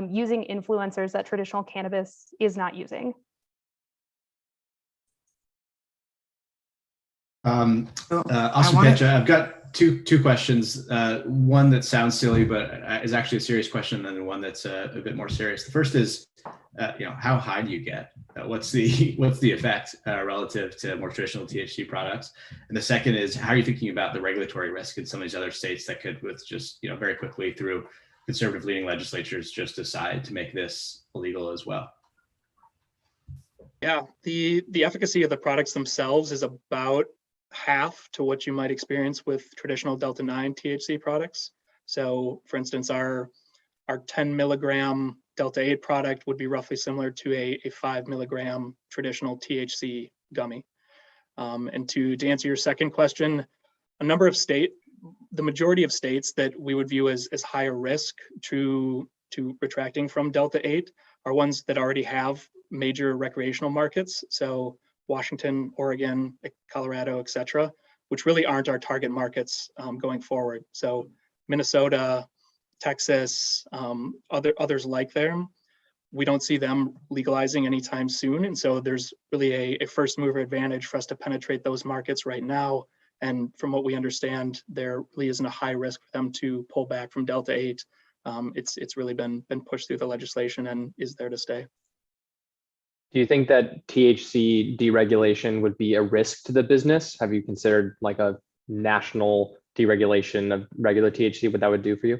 using influencers that traditional cannabis is not using. Awesome pitch. I've got two questions. One that sounds silly, but is actually a serious question, and one that's a bit more serious. The first is, how high do you get? What's the effect relative to more traditional THC products? And the second is, how are you thinking about the regulatory risk in some of these other states that could, with just very quickly through conservative leading legislatures, just decide to make this illegal as well? Yeah, the efficacy of the products themselves is about half to what you might experience with traditional Delta-9 THC products. So for instance, our 10 milligram Delta-8 product would be roughly similar to a 5 milligram traditional THC gummy. And to answer your second question, the majority of states that we would view as higher risk to retracting from Delta-8 are ones that already have major recreational markets. So Washington, Oregon, Colorado, et cetera, which really aren't our target markets going forward. So Minnesota, Texas, others like them, we don't see them legalizing anytime soon. And so there's really a first mover advantage for us to penetrate those markets right now. And from what we understand, there really isn't a high risk for them to pull back from Delta-8. It's really been pushed through the legislation and is there to stay. Do you think that THC deregulation would be a risk to the business? Have you considered like a national deregulation of regular THC, what that would do for you?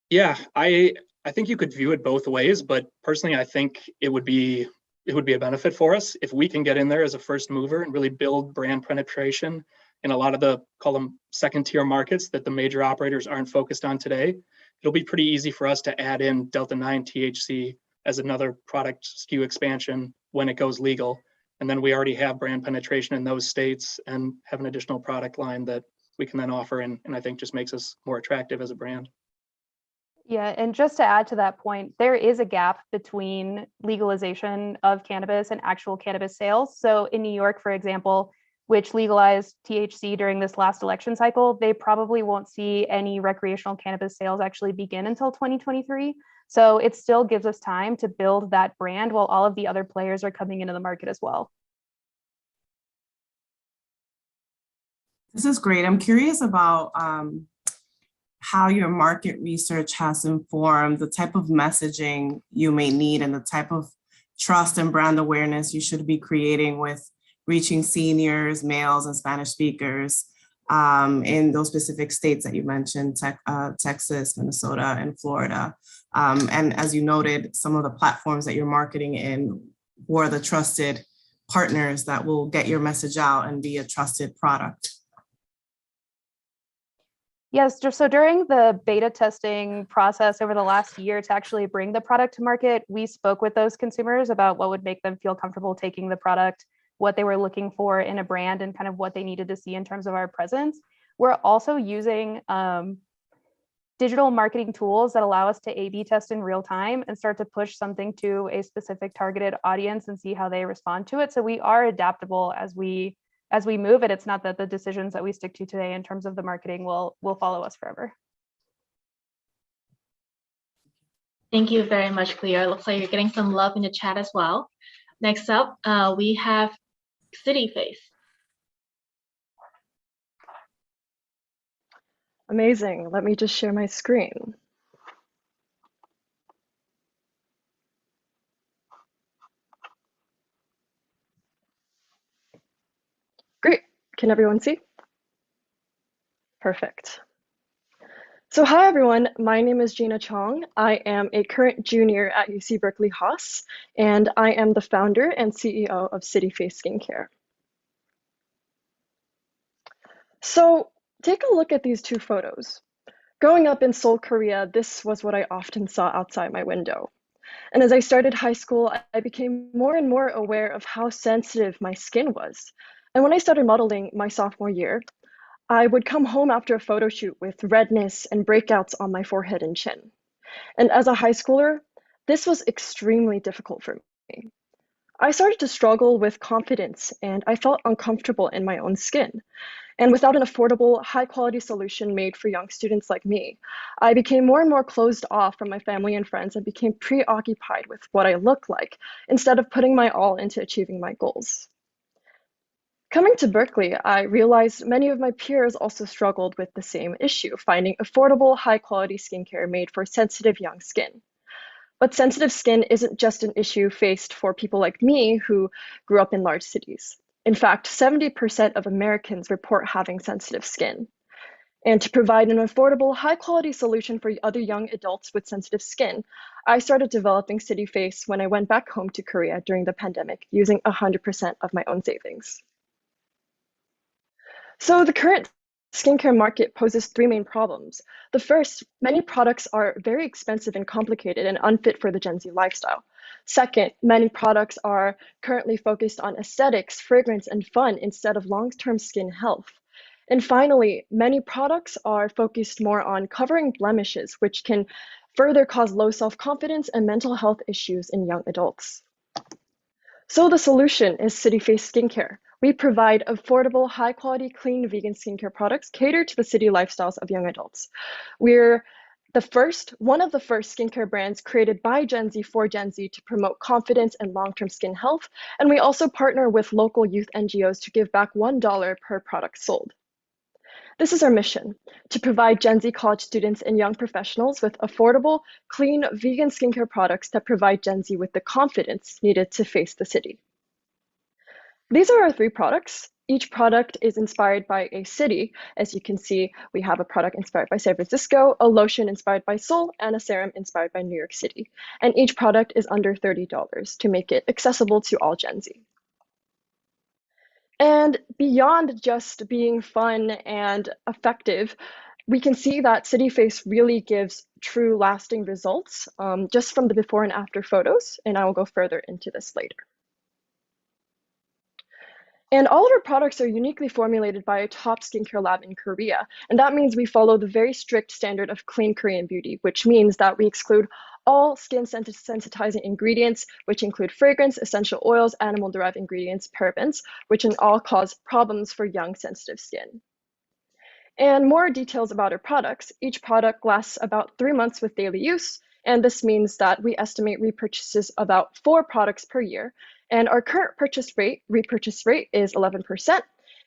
Yeah, I think you could view it both ways, but personally, I think it would be a benefit for us if we can get in there as a first mover and really build brand penetration in a lot of the, call them second tier markets that the major operators aren't focused on today. It'll be pretty easy for us to add in Delta 9 THC as another product SKU expansion when it goes legal. And then we already have brand penetration in those states and have an additional product line that we can then offer, and I think just makes us more attractive as a brand. Yeah, and just to add to that point, there is a gap between legalization of cannabis and actual cannabis sales. So in New York, for example, which legalized THC during this last election cycle, they probably won't see any recreational cannabis sales actually begin until 2023. So it still gives us time to build that brand while all of the other players are coming into the market as well. This is great. I'm curious about how your market research has informed the type of messaging you may need and the type of trust and brand awareness you should be creating with reaching seniors, males, and Spanish speakers in those specific states that you mentioned, Texas, Minnesota, and Florida. And as you noted, some of the platforms that you're marketing in were the trusted partners that will get your message out and be a trusted product. Yes, so during the beta testing process over the last year to actually bring the product to market, we spoke with those consumers about what would make them feel comfortable taking the product, what they were looking for in a brand, and kind of what they needed to see in terms of our presence. We're also using digital marketing tools that allow us to A/B test in real time and start to push something to a specific targeted audience and see how they respond to it. So we are adaptable as we move it. It's not that the decisions that we stick to today in terms of the marketing will follow us forever. Thank you very much, Cleo. It looks like you're getting some love in the chat as well. Next up, we have CityFace. Amazing. Let me just share my screen. Great. Can everyone see? Perfect. So hi, everyone. My name is Gina Chong. I am a current junior at UC Berkeley Haas, and I am the founder and CEO of CityFace Skincare. So take a look at these two photos. Growing up in Seoul, Korea, this was what I often saw outside my window. And as I started high school, I became more and more aware of how sensitive my skin was. And when I started modeling my sophomore year, I would come home after a photo shoot with redness and breakouts on my forehead and chin. And as a high schooler, this was extremely difficult for me. I started to struggle with confidence and I felt uncomfortable in my own skin. And without an affordable, high-quality solution made for young students like me, I became more and more closed off from my family and friends and became preoccupied with what I look like instead of putting my all into achieving my goals. Coming to Berkeley, I realized many of my peers also struggled with the same issue, finding affordable, high-quality skincare made for sensitive young skin. But sensitive skin isn't just an issue faced for people like me who grew up in large cities. In fact, 70% of Americans report having sensitive skin. And to provide an affordable, high-quality solution for other young adults with sensitive skin, I started developing CityFace when I went back home to Korea during the pandemic, using 100% of my own savings. So the current skincare market poses three main problems. The first, many products are very expensive and complicated and unfit for the Gen Z lifestyle. Second, many products are currently focused on aesthetics, fragrance, and fun instead of long-term skin health. And finally, many products are focused more on covering blemishes, which can further cause low self-confidence and mental health issues in young adults. So the solution is CityFace Skincare. We provide affordable, high-quality, clean, vegan skincare products catered to the city lifestyles of young adults. We're one of the first skincare brands created by Gen Z for Gen Z to promote confidence and long-term skin health. And we also partner with local youth NGOs to give back $1 per product sold. This is our mission, to provide Gen Z college students and young professionals with affordable, clean, vegan skincare products that provide Gen Z with the confidence needed to face the city. These are our three products. Each product is inspired by a city. As you can see, we have a product inspired by San Francisco, a lotion inspired by Seoul, and a serum inspired by New York City. And each product is under $30 to make it accessible to all Gen Z. And beyond just being fun and effective, we can see that CityFace really gives true lasting results just from the before and after photos, and I will go further into this later. And all of our products are uniquely formulated by a top skincare lab in Korea. And that means we follow the very strict standard of clean Korean beauty, which means that we exclude all skin sensitizing ingredients, which include fragrance, essential oils, animal-derived ingredients, parabens, which can all cause problems for young, sensitive skin. And more details about our products. Each product lasts about 3 months with daily use. And this means that we estimate repurchases about 4 products per year. And our current repurchase rate is 11%.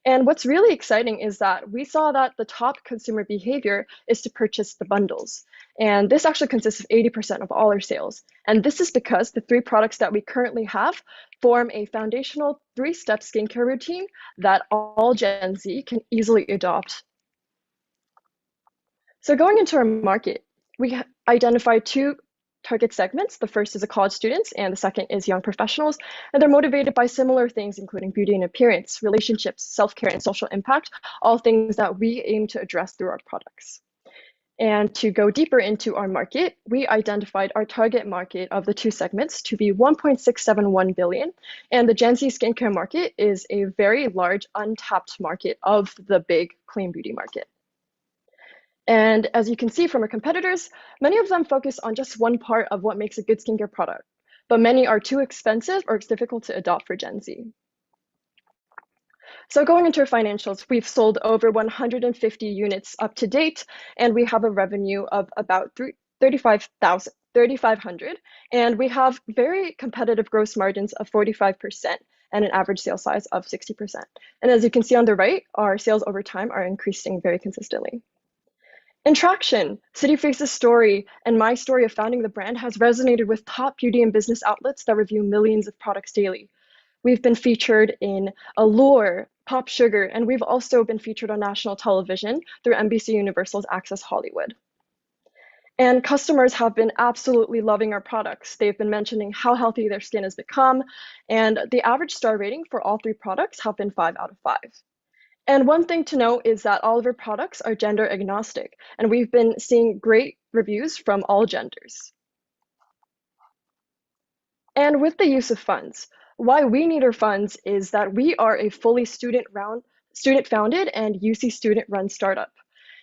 And what's really exciting is that we saw that the top consumer behavior is to purchase the bundles. And this actually consists of 80% of all our sales. And this is because the 3 products that we currently have form a foundational 3-step skincare routine that all Gen Z can easily adopt. So going into our market, we identified 2 target segments. The first is the college students, and the second is young professionals. And they're motivated by similar things, including beauty and appearance, relationships, self-care, and social impact, all things that we aim to address through our products. And to go deeper into our market, we identified our target market of the 2 segments to be 1.671 billion. And the Gen Z skincare market is a very large untapped market of the big clean beauty market. And as you can see from our competitors, many of them focus on just one part of what makes a good skincare product, but many are too expensive or it's difficult to adopt for Gen Z. So going into our financials, we've sold over 150 units up to date, and we have a revenue of about 3,500, and we have very competitive gross margins of 45% and an average sale size of 60%. And as you can see on the right, our sales over time are increasing very consistently. In traction, CityFace's story and my story of founding the brand has resonated with top beauty and business outlets that review millions of products daily. We've been featured in Allure, Pop Sugar, and we've also been featured on national television through NBC Universal's Access Hollywood. And customers have been absolutely loving our products. They've been mentioning how healthy their skin has become, and the average star rating for all 3 products have been 5 out of 5. And one thing to note is that all of our products are gender agnostic, and we've been seeing great reviews from all genders. And with the use of funds, why we need our funds is that we are a fully student-founded and UC student-run startup.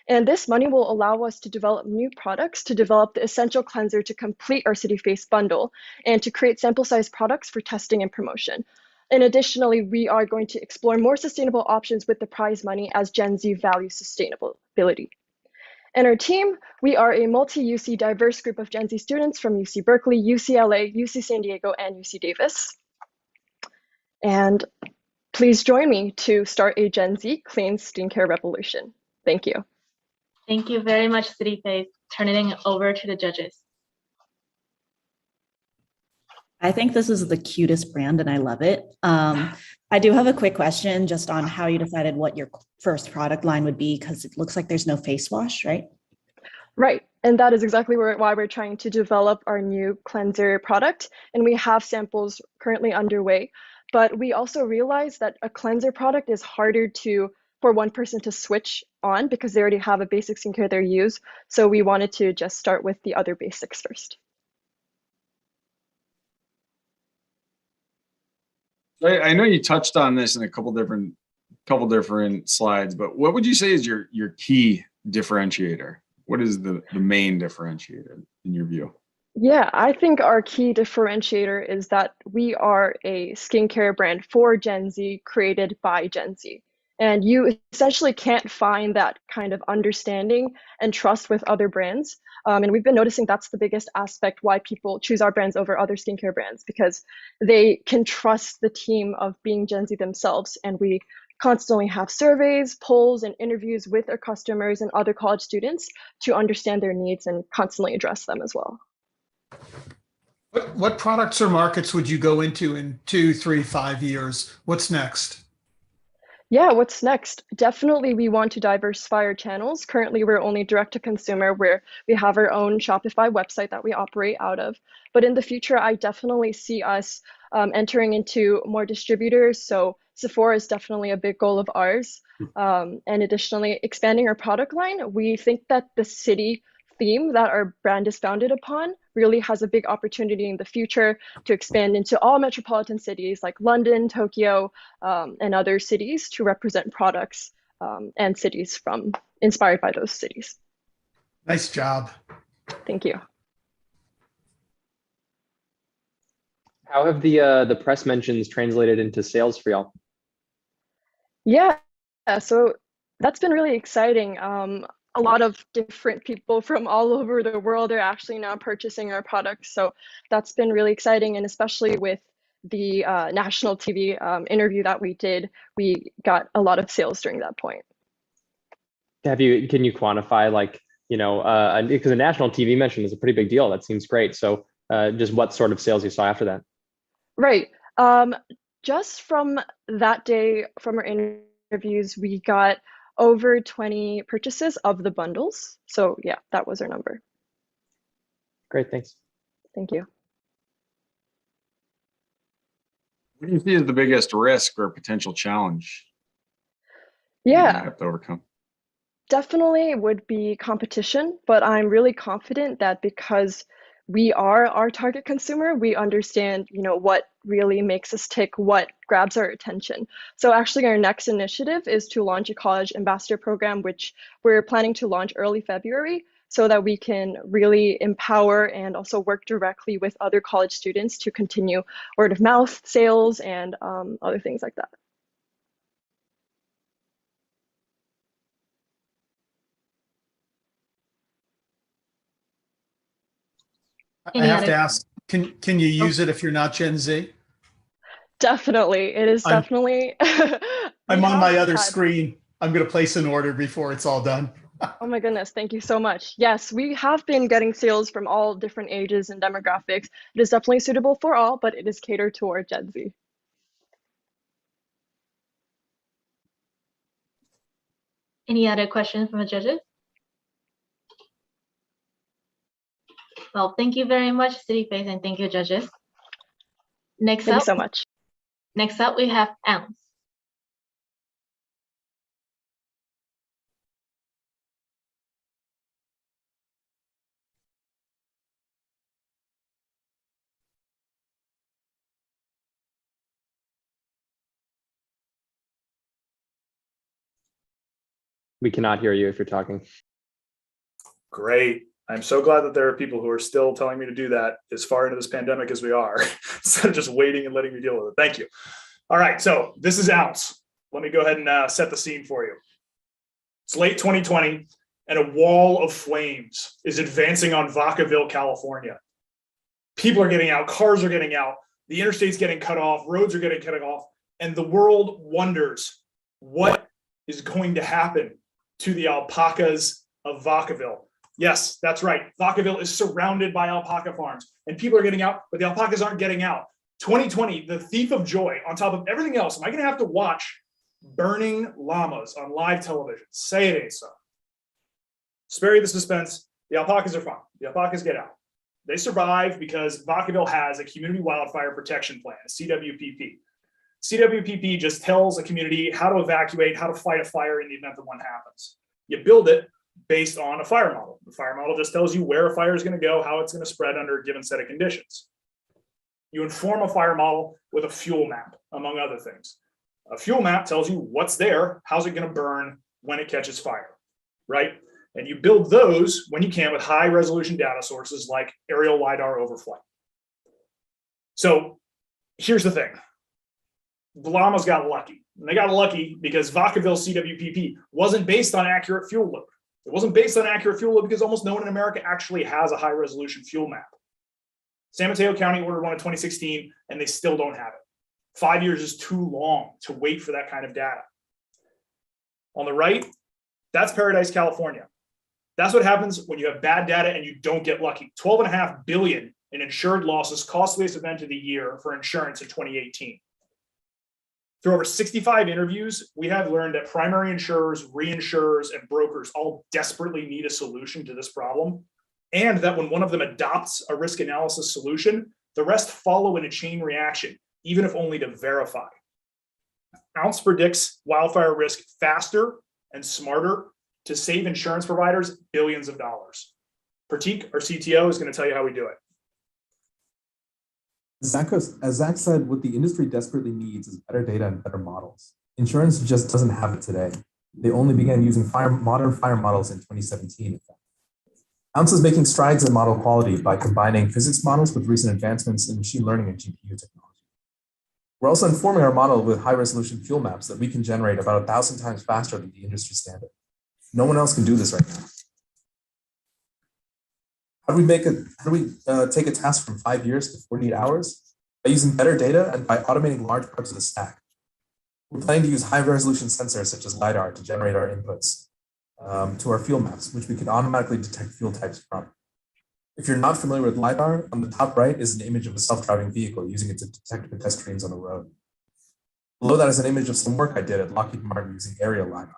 And this money will allow us to develop new products, to develop the essential cleanser to complete our CityFace bundle, and to create sample-sized products for testing and promotion. And additionally, we are going to explore more sustainable options with the prize money as Gen Z values sustainability. And our team, we are a multi-UC diverse group of Gen Z students from UC Berkeley, UCLA, UC San Diego, and UC Davis. And please join me to start a Gen Z clean skincare revolution. Thank you. Thank you very much, CityFace. Turning it over to the judges. I think this is the cutest brand and I love it. I do have a quick question just on how you decided what your first product line would be, because it looks like there's no face wash, right? Right. And that is exactly why we're trying to develop our new cleanser product. And we have samples currently underway. But we also realized that a cleanser product is harder for one person to switch on because they already have a basic skincare they use. So we wanted to just start with the other basics first. I know you touched on this in a couple different slides, but what would you say is your key differentiator? What is the main differentiator in your view? Yeah, I think our key differentiator is that we are a skincare brand for Gen Z, created by Gen Z. And you essentially can't find that kind of understanding and trust with other brands. And we've been noticing that's the biggest aspect why people choose our brands over other skincare brands, because they can trust the team of being Gen Z themselves. And we constantly have surveys, polls, and interviews with our customers and other college students to understand their needs and constantly address them as well. What products or markets would you go into in 2, 3, 5 years? What's next? Yeah, what's next? Definitely, we want to diversify our channels. Currently, we're only direct to consumer, where we have our own Shopify website that we operate out of. But in the future, I definitely see us entering into more distributors. So Sephora is definitely a big goal of ours. And additionally, expanding our product line. We think that the city theme that our brand is founded upon really has a big opportunity in the future to expand into all metropolitan cities like London, Tokyo, and other cities to represent products and cities from inspired by those cities. Nice job. Thank you. How have the press mentions translated into sales for y'all? Yeah, so that's been really exciting. A lot of different people from all over the world are actually now purchasing our products. So that's been really exciting. And especially with the national TV interview that we did, we got a lot of sales during that point. Can you quantify, like, because a national TV mention is a pretty big deal. That seems great. So just what sort of sales you saw after that? Right. Just from that day, from our interviews, we got over 20 purchases of the bundles. So yeah, that was our number. Great, thanks. Thank you. What do you see as the biggest risk or potential challenge Yeah, you have to overcome? definitely would be competition, but I'm really confident that because we are our target consumer, we understand, what really makes us tick, what grabs our attention. So actually our next initiative is to launch a college ambassador program, which we're planning to launch early February, so that we can really empower and also work directly with other college students to continue word of mouth sales and other things like that. I have to ask, can you use it if you're not Gen Z? Definitely. It is definitely. I'm on my other screen. I'm going to place an order before it's all done. Oh my goodness. Thank you so much. Yes, we have been getting sales from all different ages and demographics. It is definitely suitable for all, but it is catered toward Gen Z. Any other questions from the judges? Well, thank you very much, CityFace, and thank you, judges. Thank you so much. Next up, we have Ounce. We cannot hear you if you're talking. Great. I'm so glad that there are people who are still telling me to do that as far into this pandemic as we are, instead of just waiting and letting me deal with it. Thank you. All right, so this is Ounce. Let me go ahead and set the scene for you. It's late 2020, and a wall of flames is advancing on Vacaville, California. People are getting out, cars are getting out, the interstate's getting cut off, roads are getting cut off, and the world wonders what is going to happen to the alpacas of Vacaville. Yes, that's right. Vacaville is surrounded by alpaca farms, and people are getting out, but the alpacas aren't getting out. 2020, the thief of joy, on top of everything else. Am I going to have to watch burning llamas on live television? Say it ain't so. Spare you the suspense. The alpacas are fine. The alpacas get out. They survive because Vacaville has a community wildfire protection plan, a CWPP. CWPP just tells a community how to evacuate, how to fight a fire in the event that one happens. You build it based on a fire model. The fire model just tells you where a fire is going to go, how it's going to spread under a given set of conditions. You inform a fire model with a fuel map, among other things. A fuel map tells you what's there, how's it going to burn when it catches fire, right? And you build those when you can with high resolution data sources like aerial LiDAR overflight. So here's the thing. The llamas got lucky. And they got lucky because Vacaville CWPP wasn't based on accurate fuel load. It wasn't based on accurate fuel load because almost no one in America actually has a high resolution fuel map. San Mateo County ordered one in 2016 and they still don't have it. 5 years is too long to wait for that kind of data. On the right, that's Paradise, California. That's what happens when you have bad data and you don't get lucky. 12.5 billion in insured losses, costliest event of the year for insurance in 2018. Through over 65 interviews, we have learned that primary insurers, reinsurers, and brokers all desperately need a solution to this problem, and that when one of them adopts a risk analysis solution, the rest follow in a chain reaction, even if only to verify. Ounce predicts wildfire risk faster and smarter to save insurance providers billions of dollars. Pratik, our CTO, is going to tell you how we do it. As Zach said, what the industry desperately needs is better data and better models. Insurance just doesn't have it today. They only began using modern fire models in 2017. In fact. Ounce is making strides in model quality by combining physics models with recent advancements in machine learning and GPU technology. We're also informing our model with high-resolution fuel maps that we can generate about 1,000 times faster than the industry standard. No one else can do this right now. How do we take a task from 5 years to 48 hours? By using better data and by automating large parts of the stack. We're planning to use high-resolution sensors such as LiDAR to generate our inputs to our fuel maps, which we can automatically detect fuel types from. If you're not familiar with LiDAR, on the top right is an image of a self-driving vehicle using it to detect pedestrians on the road. Below that is an image of some work I did at Lockheed Martin using aerial LiDAR.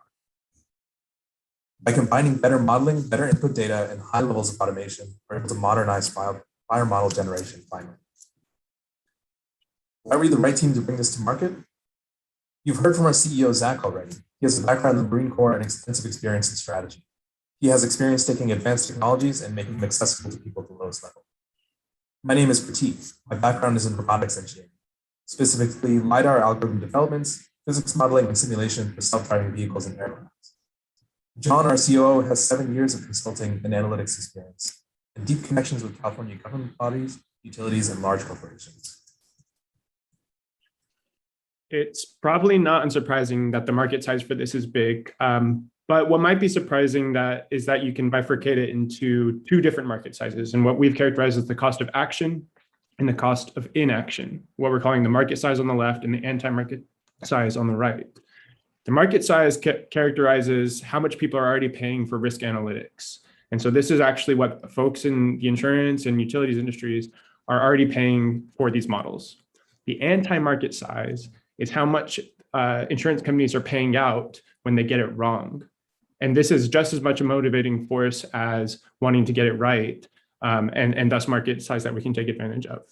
By combining better modeling, better input data, and high levels of automation, we're able to modernize fire model generation finally. Are we the right team to bring this to market? You've heard from our CEO, Zach, already. He has a background in the Marine Corps and extensive experience in strategy. He has experience taking advanced technologies and making them accessible to people at the lowest level. My name is Pratik. My background is in robotics engineering, specifically LiDAR algorithm developments, physics modeling, and simulation for self-driving vehicles and aircraft. John, our COO, has 7 years of consulting and analytics experience and deep connections with California government bodies, utilities, and large corporations. It's probably not unsurprising that the market size for this is big, but what might be surprising is that you can bifurcate it into 2 different market sizes, and what we've characterized as the cost of action and the cost of inaction, what we're calling the market size on the left and the anti-market size on the right. The market size characterizes how much people are already paying for risk analytics. And so this is actually what folks in the insurance and utilities industries are already paying for these models. The anti-market size is how much insurance companies are paying out when they get it wrong. And this is just as much a motivating force as wanting to get it right, and thus market size that we can take advantage of.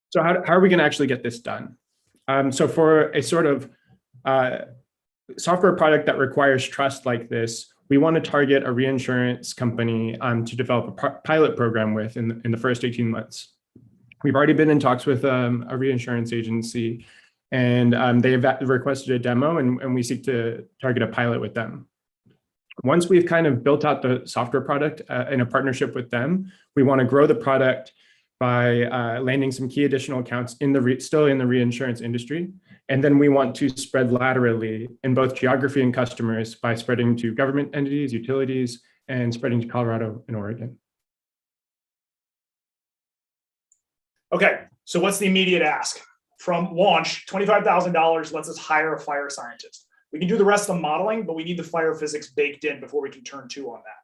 So how are we going to actually get this done? So for a sort of software product that requires trust like this, we want to target a reinsurance company to develop a pilot program with in the first 18 months. We've already been in talks with a reinsurance agency, and they've requested a demo, and we seek to target a pilot with them. Once we've kind of built out the software product in a partnership with them, we want to grow the product by landing some key additional accounts still in the reinsurance industry. And then we want to spread laterally in both geography and customers by spreading to government entities, utilities, and spreading to Colorado and Oregon. Okay, so what's the immediate ask? From launch, $25,000 lets us hire a fire scientist. We can do the rest of the modeling, but we need the fire physics baked in before we can turn 2 on that.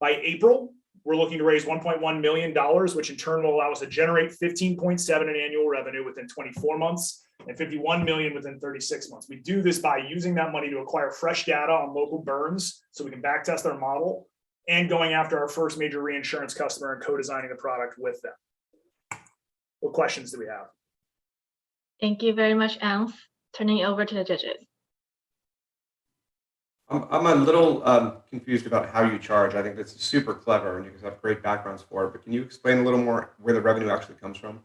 By April, we're looking to raise $1.1 million, which in turn will allow us to generate 15.7 in annual revenue within 24 months and 51 million within 36 months. We do this by using that money to acquire fresh data on local burns so we can backtest our model, and going after our first major reinsurance customer and co-designing the product with them. What questions do we have? Thank you very much, Ounce. Turning it over to the judges. I'm a little confused about how you charge. I think that's super clever and you guys have great backgrounds for it, but can you explain a little more where the revenue actually comes from?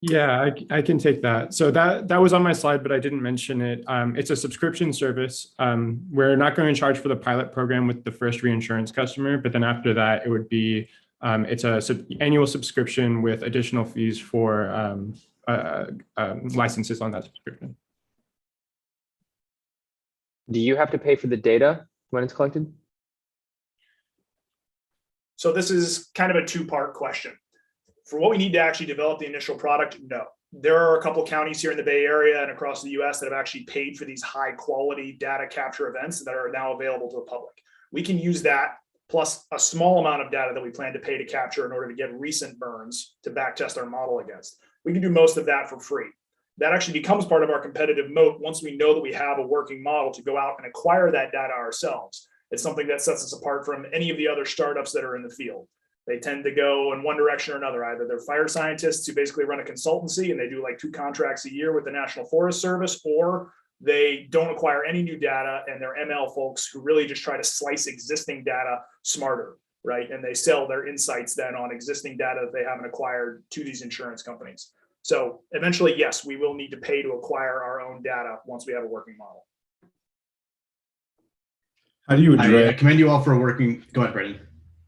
Yeah, I can take that. So that was on my slide, but I didn't mention it. It's a subscription service. We're not going to charge for the pilot program with the first reinsurance customer, but then after that, it would be, it's a annual subscription with additional fees for licenses on that subscription. Do you have to pay for the data when it's collected? So this is kind of a 2-part question. For what we need to actually develop the initial product, no. There are a couple of counties here in the Bay Area and across the US that have actually paid for these high quality data capture events that are now available to the public. We can use that plus a small amount of data that we plan to pay to capture in order to get recent burns to backtest our model against. We can do most of that for free. that actually becomes part of our competitive moat once we know that we have a working model to go out and acquire that data ourselves. It's something that sets us apart from any of the other startups that are in the field. They tend to go in one direction or another. Either they're fire scientists who basically run a consultancy and they do like 2 contracts a year with the National Forest Service, or they don't acquire any new data and they're ML folks who really just try to slice existing data smarter, right? And they sell their insights then on existing data that they haven't acquired to these insurance companies. So eventually, yes, we will need to pay to acquire our own data once we have a working model. How do you address? I commend you all for working. Go ahead, Brendan.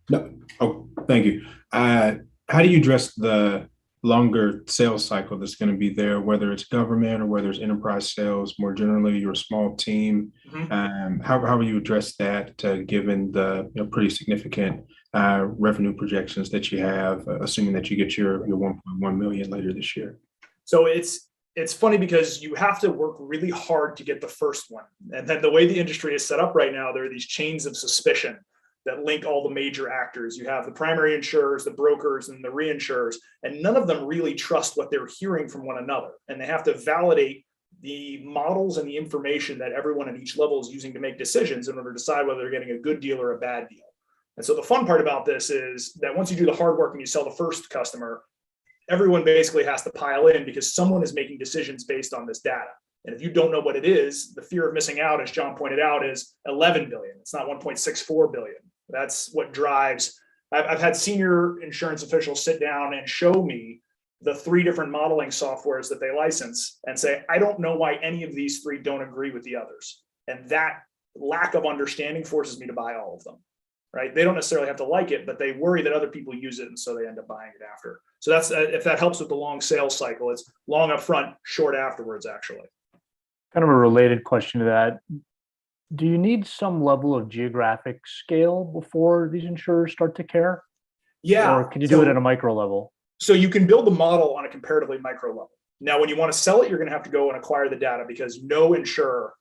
No. Oh, thank you. How do you address the longer sales cycle that's going to be there, whether it's government or whether it's enterprise sales, more generally, your small team? How will you address that given the pretty significant revenue projections that you have, assuming that you get your 1.1 million later this year? So it's funny because you have to work really hard to get the first one. And then the way the industry is set up right now, there are these chains of suspicion that link all the major actors. You have the primary insurers, the brokers, and the reinsurers, and none of them really trust what they're hearing from one another. And they have to validate the models and the information that everyone at each level is using to make decisions in order to decide whether they're getting a good deal or a bad deal. And so the fun part about this is that once you do the hard work and you sell the first customer, everyone basically has to pile in because someone is making decisions based on this data. And if you don't know what it is, the fear of missing out, as John pointed out, is 11 billion. It's not 1.64 billion. That's what drives. I've had senior insurance officials sit down and show me the 3 different modeling softwares that they license and say, I don't know why any of these 3 don't agree with the others. And that lack of understanding forces me to buy all of them, right? They don't necessarily have to like it, but they worry that other people use it. And so they end up buying it after. So that's, if that helps with the long sales cycle, it's long up front, short afterwards, actually. Kind of a related question to that. Do you need some level of geographic scale before these insurers start to care? Yeah. Or can you do it at a micro level? So you can build the model on a comparatively micro level. Now, when you want to sell it, you're going to have to go and acquire the data because no insurer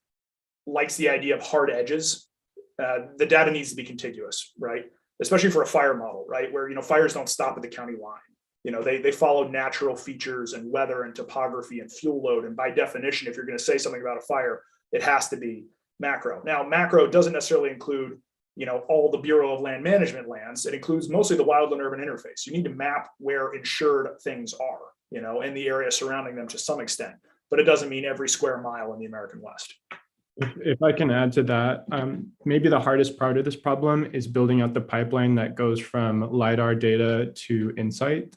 likes the idea of hard edges. The data needs to be contiguous, right? Especially for a fire model, right? Where, fires don't stop at the county line. They follow natural features and weather and topography and fuel load. And by definition, if you're going to say something about a fire, it has to be macro. Now, macro doesn't necessarily include, all the Bureau of Land Management lands. It includes mostly the wildland urban interface. You need to map where insured things are, in the area surrounding them to some extent, but it doesn't mean every square mile in the American West. If I can add to that, maybe the hardest part of this problem is building out the pipeline that goes from LiDAR data to insight.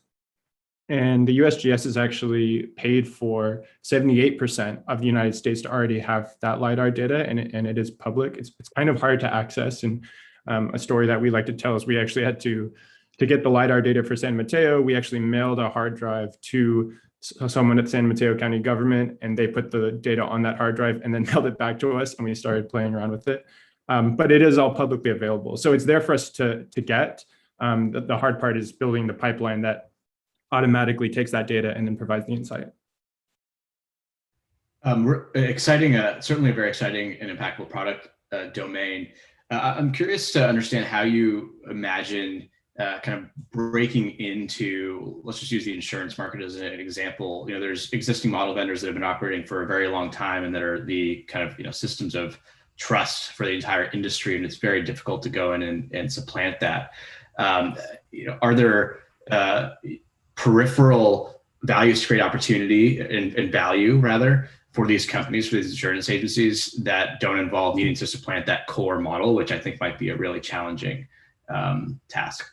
And the USGS is actually paid for 78% of the United States to already have that LiDAR data, and it is public. It's kind of hard to access. And a story that we like to tell is we actually had to get the LiDAR data for San Mateo, we actually mailed a hard drive to someone at San Mateo County government, and they put the data on that hard drive and then mailed it back to us, and we started playing around with it. But it is all publicly available. So it's there for us to get. The hard part is building the pipeline that automatically takes that data and then provides the insight. Exciting, certainly a very exciting and impactful product domain. I'm curious to understand how you imagine kind of breaking into, let's just use the insurance market as an example. There's existing model vendors that have been operating for a very long time and that are the kind of, systems of trust for the entire industry. And it's very difficult to go in and supplant that. Are there peripheral values to create opportunity and value rather for these companies, for these insurance agencies that don't involve needing to supplant that core model, which I think might be a really challenging task?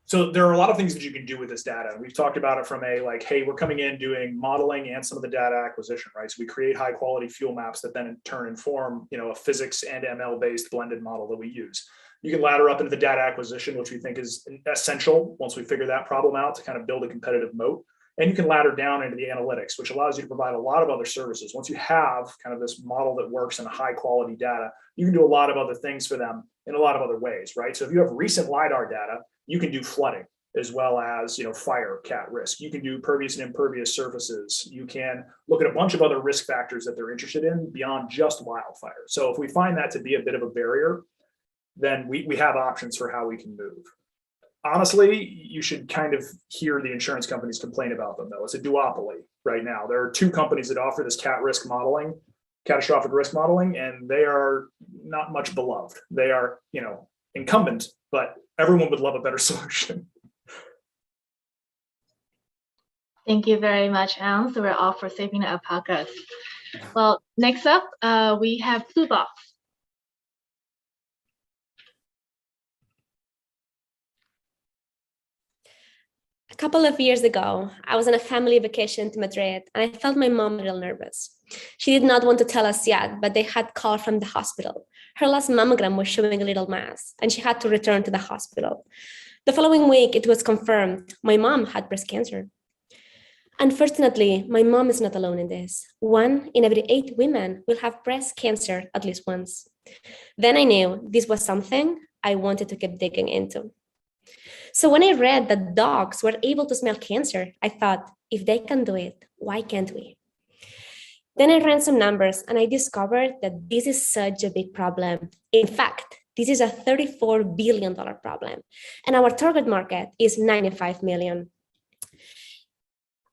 So there are a lot of things that you can do with this data. We've talked about it from hey, we're coming in doing modeling and some of the data acquisition, right? So we create high quality fuel maps that then in turn inform, a physics and ML based blended model that we use. You can ladder up into the data acquisition, which we think is essential once we figure that problem out to kind of build a competitive moat. And you can ladder down into the analytics, which allows you to provide a lot of other services. Once you have kind of this model that works in high quality data, you can do a lot of other things for them in a lot of other ways, right? So if you have recent LiDAR data, you can do flooding as well as, fire, cat risk. You can do pervious and impervious surfaces. You can look at a bunch of other risk factors that they're interested in beyond just wildfire. So if we find that to be a bit of a barrier, then we have options for how we can move. honestly, you should kind of hear the insurance companies complain about them, though. It's a duopoly right now. There are two companies that offer this catastrophic risk modeling, and they are not much beloved. They are, incumbent, but everyone would love a better solution. Thank you very much, Hans. We're all for saving the alpacas. Well, next up, we have Blue Box. A couple of years ago, I was on a family vacation to Madrid, and I felt my mom a little nervous. She did not want to tell us yet, but they had called from the hospital. Her last mammogram was showing a little mass, and she had to return to the hospital. The following week, it was confirmed my mom had breast cancer. Unfortunately, my mom is not alone in this. 1 in every 8 women will have breast cancer at least once. Then I knew this was something I wanted to keep digging into. So when I read that dogs were able to smell cancer, I thought, if they can do it, why can't we? Then I ran some numbers and I discovered that this is such a big problem. In fact, this is a $34 billion problem, and our target market is 95 million.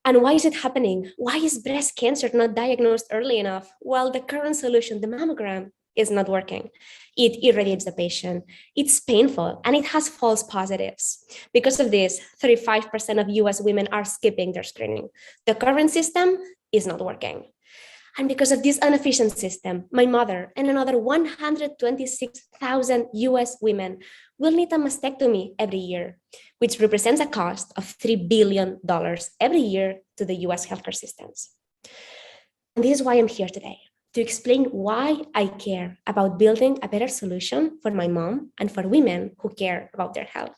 And why is it happening? Why is breast cancer not diagnosed early enough? Well, the current solution, the mammogram, is not working. It irradiates the patient. It's painful and it has false positives. Because of this, 35% of US women are skipping their screening. The current system is not working. And because of this inefficient system, my mother and another 126,000 US women will need a mastectomy every year, which represents a cost of $3 billion every year to the US healthcare systems. And this is why I'm here today, to explain why I care about building a better solution for my mom and for women who care about their health.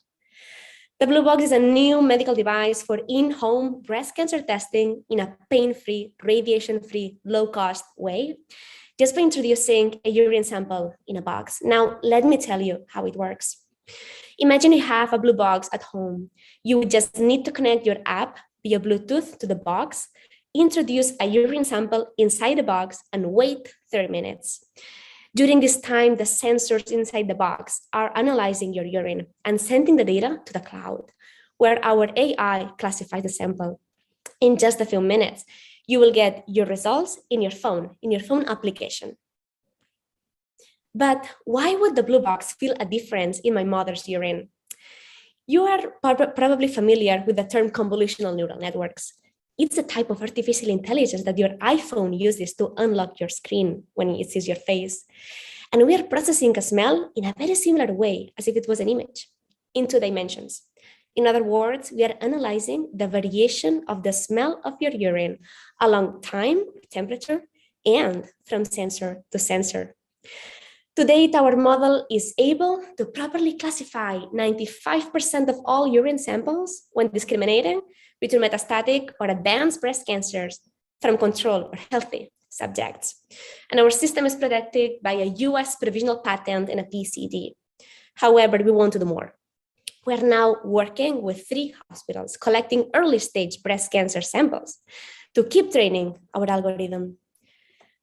The Blue Box is a new medical device for in-home breast cancer testing in a pain-free, radiation-free, low-cost way, just by introducing a urine sample in a box. Now, let me tell you how it works. Imagine you have a Blue Box at home. You would just need to connect your app via Bluetooth to the box, introduce a urine sample inside the box, and wait 30 minutes. During this time, the sensors inside the box are analyzing your urine and sending the data to the cloud, where our AI classifies the sample. In just a few minutes, you will get your results in your phone application. But why would the Blue Box feel a difference in my mother's urine? You are probably familiar with the term convolutional neural networks. It's a type of artificial intelligence that your iPhone uses to unlock your screen when it sees your face. And we are processing a smell in a very similar way as if it was an image, in 2 dimensions. In other words, we are analyzing the variation of the smell of your urine along time, temperature, and from sensor to sensor. To date, our model is able to properly classify 95% of all urine samples when discriminating between metastatic or advanced breast cancers from control or healthy subjects. And our system is protected by a US provisional patent and a PCT. However, we want to do more. We're now working with 3 hospitals collecting early stage breast cancer samples to keep training our algorithm.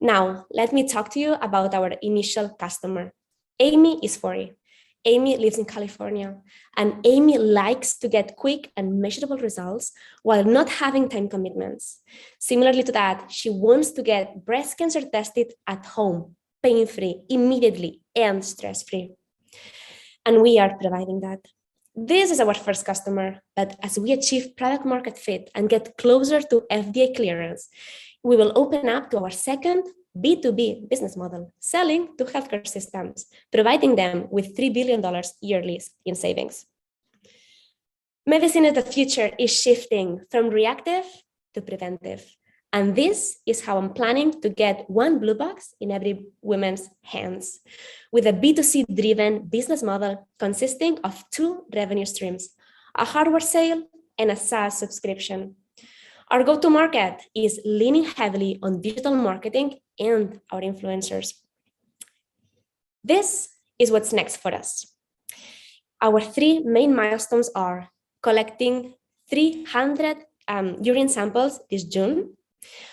Now, let me talk to you about our initial customer. Amy is 40. Amy lives in California, and Amy likes to get quick and measurable results while not having time commitments. Similarly to that, she wants to get breast cancer tested at home, pain-free, immediately, and stress-free. And we are providing that. This is our first customer, but as we achieve product market fit and get closer to FDA clearance, we will open up to our second B2B business model, selling to healthcare systems, providing them with $3 billion yearly in savings. Medicine of the future is shifting from reactive to preventive. And this is how I'm planning to get 1 Blue Box in every woman's hands, with a B2C-driven business model consisting of 2 revenue streams, a hardware sale and a SaaS subscription. Our go-to-market is leaning heavily on digital marketing and our influencers. This is what's next for us. Our 3 main milestones are collecting 300 urine samples this June,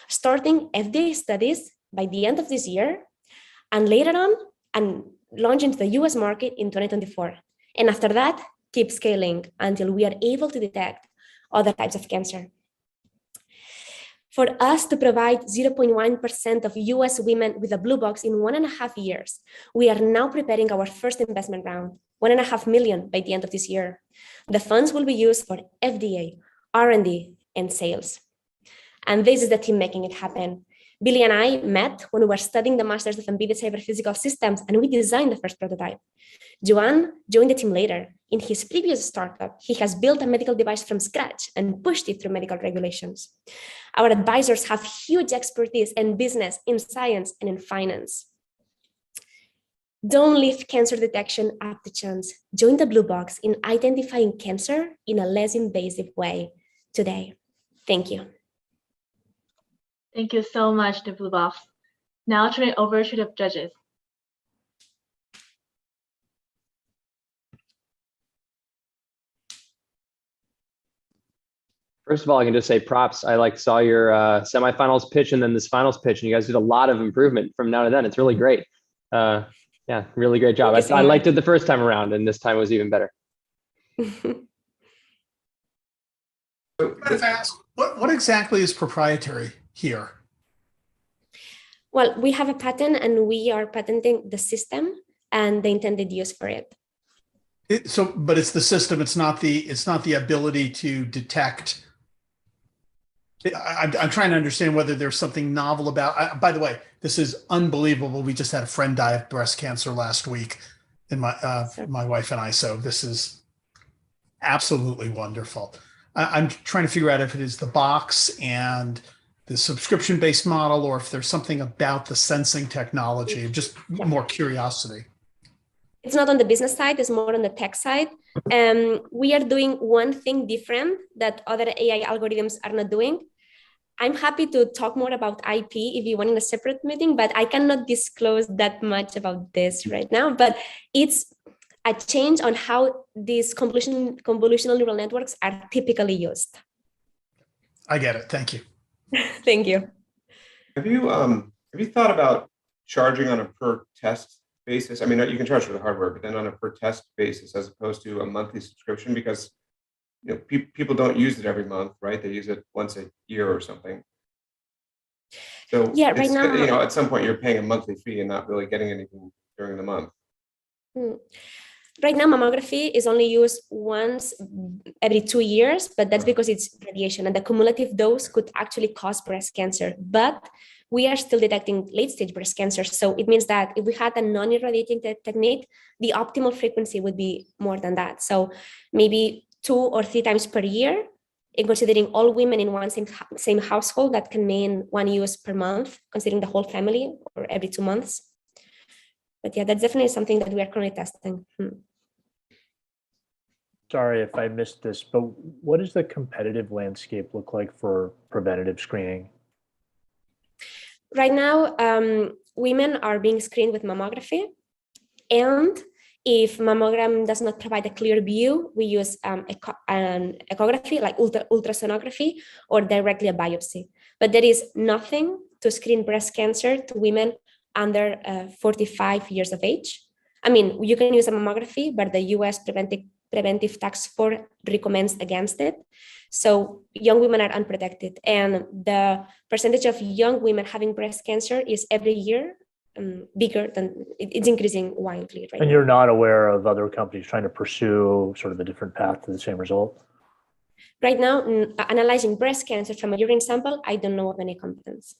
starting FDA studies by the end of this year, and later on, and launching to the US market in 2024. And after that, keep scaling until we are able to detect other types of cancer. For us to provide 0.1% of US women with a blue box in 1.5 years, we are now preparing our first investment round, 1.5 million by the end of this year. The funds will be used for FDA, R&D, and sales. And this is the team making it happen. Billy and I met when we were studying the Masters of Embedded Cyber Physical Systems, and we designed the first prototype. Joan joined the team later. In his previous startup, he has built a medical device from scratch and pushed it through medical regulations. Our advisors have huge expertise in business, in science, and in finance. Don't leave cancer detection up to chance. Join the Blue Box in identifying cancer in a less invasive way today. Thank you. Thank you so much, the Blue Box. Now I'll turn it over to the judges. First of all, I can just say props. I saw your semifinals pitch and then this finals pitch, and you guys did a lot of improvement from now to then. It's really great. Yeah, really great job. I liked it the first time around, and this time was even better. What exactly is proprietary here? Well, we have a patent, and we are patenting the system and the intended use for it. But it's the system. It's not the ability to detect. I'm trying to understand whether there's something novel about. By the way, this is unbelievable. We just had a friend die of breast cancer last week, and my wife and I. So this is absolutely wonderful. I'm trying to figure out if it is the box and the subscription-based model, or if there's something about the sensing technology. Just more curiosity. It's not on the business side, it's more on the tech side. We are doing one thing different that other AI algorithms are not doing. I'm happy to talk more about IP if you want in a separate meeting, but I cannot disclose that much about this right now. But it's a change on how these convolutional neural networks are typically used. I get it. Thank you. Thank you. Have you thought about charging on a per test basis? I mean, you can charge for the hardware, but then on a per test basis as opposed to a monthly subscription, because people don't use it every month, right? They use it once a year or something. So yeah, right now, at some point you're paying a monthly fee and not really getting anything during the month. Right now, mammography is only used once every 2 years, but that's because it's radiation, and the cumulative dose could actually cause breast cancer. But we are still detecting late-stage breast cancer. So it means that if we had a non-irradiating technique, the optimal frequency would be more than that. So maybe 2 or 3 times per year, in considering all women in one same household, that can mean 1 use per month, considering the whole family, or every 2 months. But yeah, that's definitely something that we are currently testing. Sorry if I missed this, but what does the competitive landscape look like for preventative screening? Right now, women are being screened with mammography, and if mammogram does not provide a clear view, we use an ecography, like ultrasonography, or directly a biopsy. But there is nothing to screen breast cancer to women under 45 years of age. I mean, you can use a mammography, but the US Preventive Task Force recommends against it. So young women are unprotected, and the percentage of young women having breast cancer is every year bigger than it's increasing wildly right And now. you're not aware of other companies trying to pursue sort of a different path to the same result? Right now, analyzing breast cancer from a urine sample, I don't know of any competence.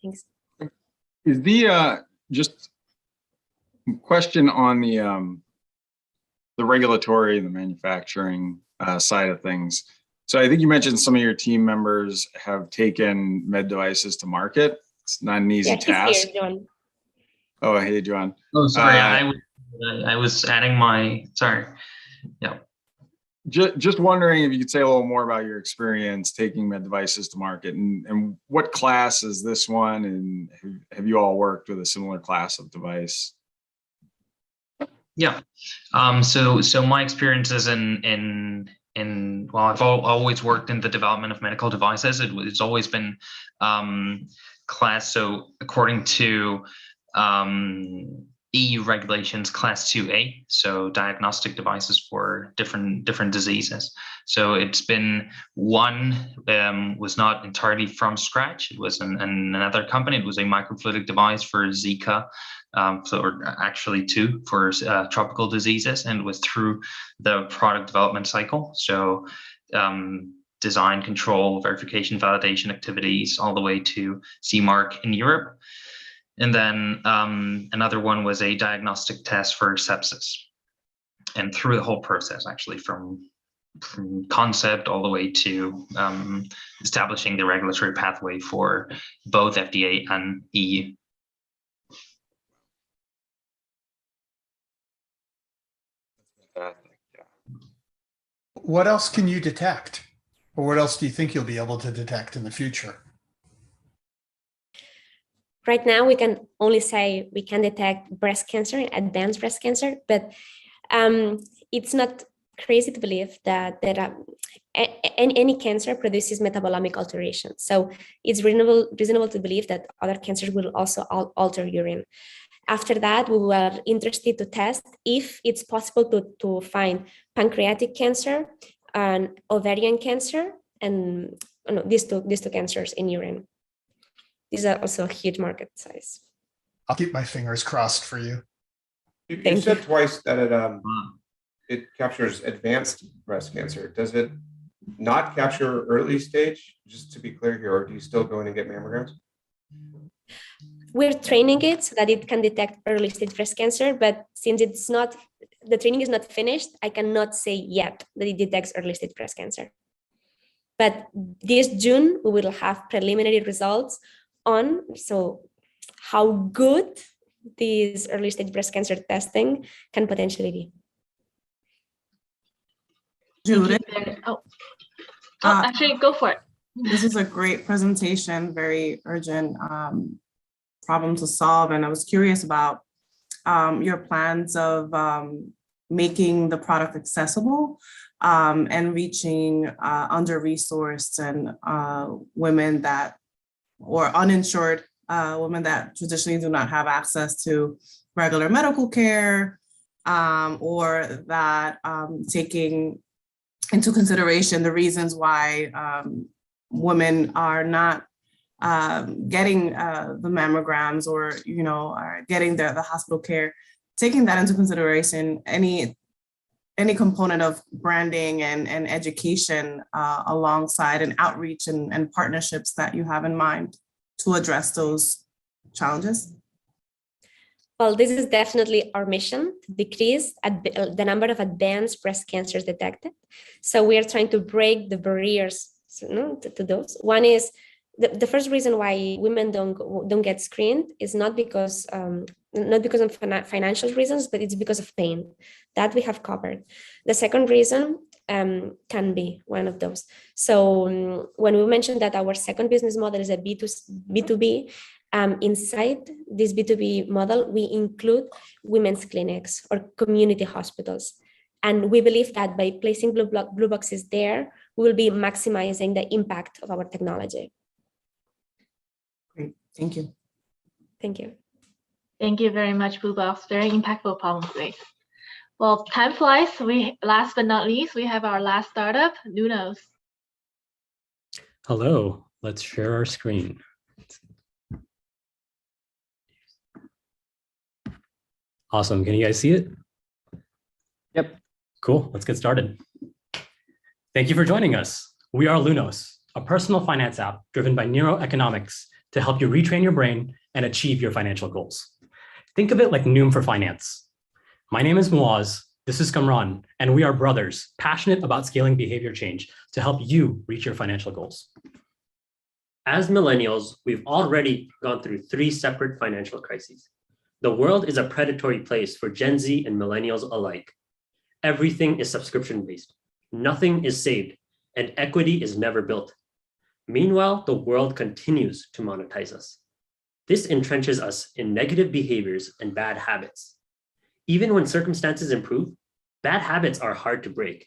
Thanks. Is the just question on the regulatory and the manufacturing side of things? So I think you mentioned some of your team members have taken med devices to market. It's not an easy task. Here, John. Oh, hey, John. Oh, sorry. I was adding my, sorry. Yeah. Just wondering if you could say a little more about your experience taking med devices to market, and what class is this one, and have you all worked with a similar class of device? Yeah. So my experience is well, I've always worked in the development of medical devices. It's always been class. So according to EU regulations class 2A, so diagnostic devices for different diseases. So it's been one was not entirely from scratch. It was another company. It was a microfluidic device for Zika, or actually two for tropical diseases, and it was through the product development cycle. So design, control, verification, validation activities, all the way to CE mark in Europe. And then another one was a diagnostic test for sepsis. And through the whole process, actually, from concept all the way to establishing the regulatory pathway for both FDA and EU. What else can you detect? Or what else do you think you'll be able to detect in the future? Right now, we can only say we can detect breast cancer, advanced breast cancer, but it's not crazy to believe that any cancer produces metabolomic alterations. So it's reasonable to believe that other cancers will also alter urine. After that, we were interested to test if it's possible to find pancreatic cancer and ovarian cancer, and these two cancers in urine. These are also a huge market size. I'll keep my fingers crossed for you. You said twice that it captures advanced breast cancer. Does it not capture early stage? Just to be clear here, or do you still go in and get mammograms? We're training it so that it can detect early stage breast cancer, but since the training is not finished, I cannot say yet that it detects early stage breast cancer. But this June, we will have preliminary results on how good this early stage breast cancer testing can potentially be. Judith? Actually, go for it. This is a great presentation, very urgent problem to solve. And I was curious about your plans of making the product accessible and reaching under-resourced and women or uninsured women that traditionally do not have access to regular medical care, or that taking into consideration the reasons why women are not getting the mammograms or are getting the hospital care. Taking that into consideration, any component of branding and education alongside and outreach and partnerships that you have in mind to address those challenges? Well, this is definitely our mission, to decrease the number of advanced breast cancers detected. So we are trying to break the barriers to those. One is the first reason why women don't get screened is not because of financial reasons, but it's because of pain. That we have covered. The second reason can be one of those. So when we mentioned that our second business model is a B2B, inside this B2B model, we include women's clinics or community hospitals. And we believe that by placing blue boxes there, we will be maximizing the impact of our technology. Great, thank you. Thank you. Thank you very much, Blue Box. Very impactful problem space. Well, time flies. Last but not least, we have our last startup, Lunos. Hello, let's share our screen. Awesome, can you guys see it? Yep. Cool, let's get started. Thank you for joining us. We are Lunos, a personal finance app driven by neuroeconomics to help you retrain your brain and achieve your financial goals. Think of it like Noom for finance. My name is Muaz, this is Kamran, and we are brothers passionate about scaling behavior change to help you reach your financial goals. As millennials, we've already gone through 3 separate financial crises. The world is a predatory place for Gen Z and millennials alike. Everything is subscription-based, nothing is saved, and equity is never built. Meanwhile, the world continues to monetize us. This entrenches us in negative behaviors and bad habits. Even when circumstances improve, bad habits are hard to break.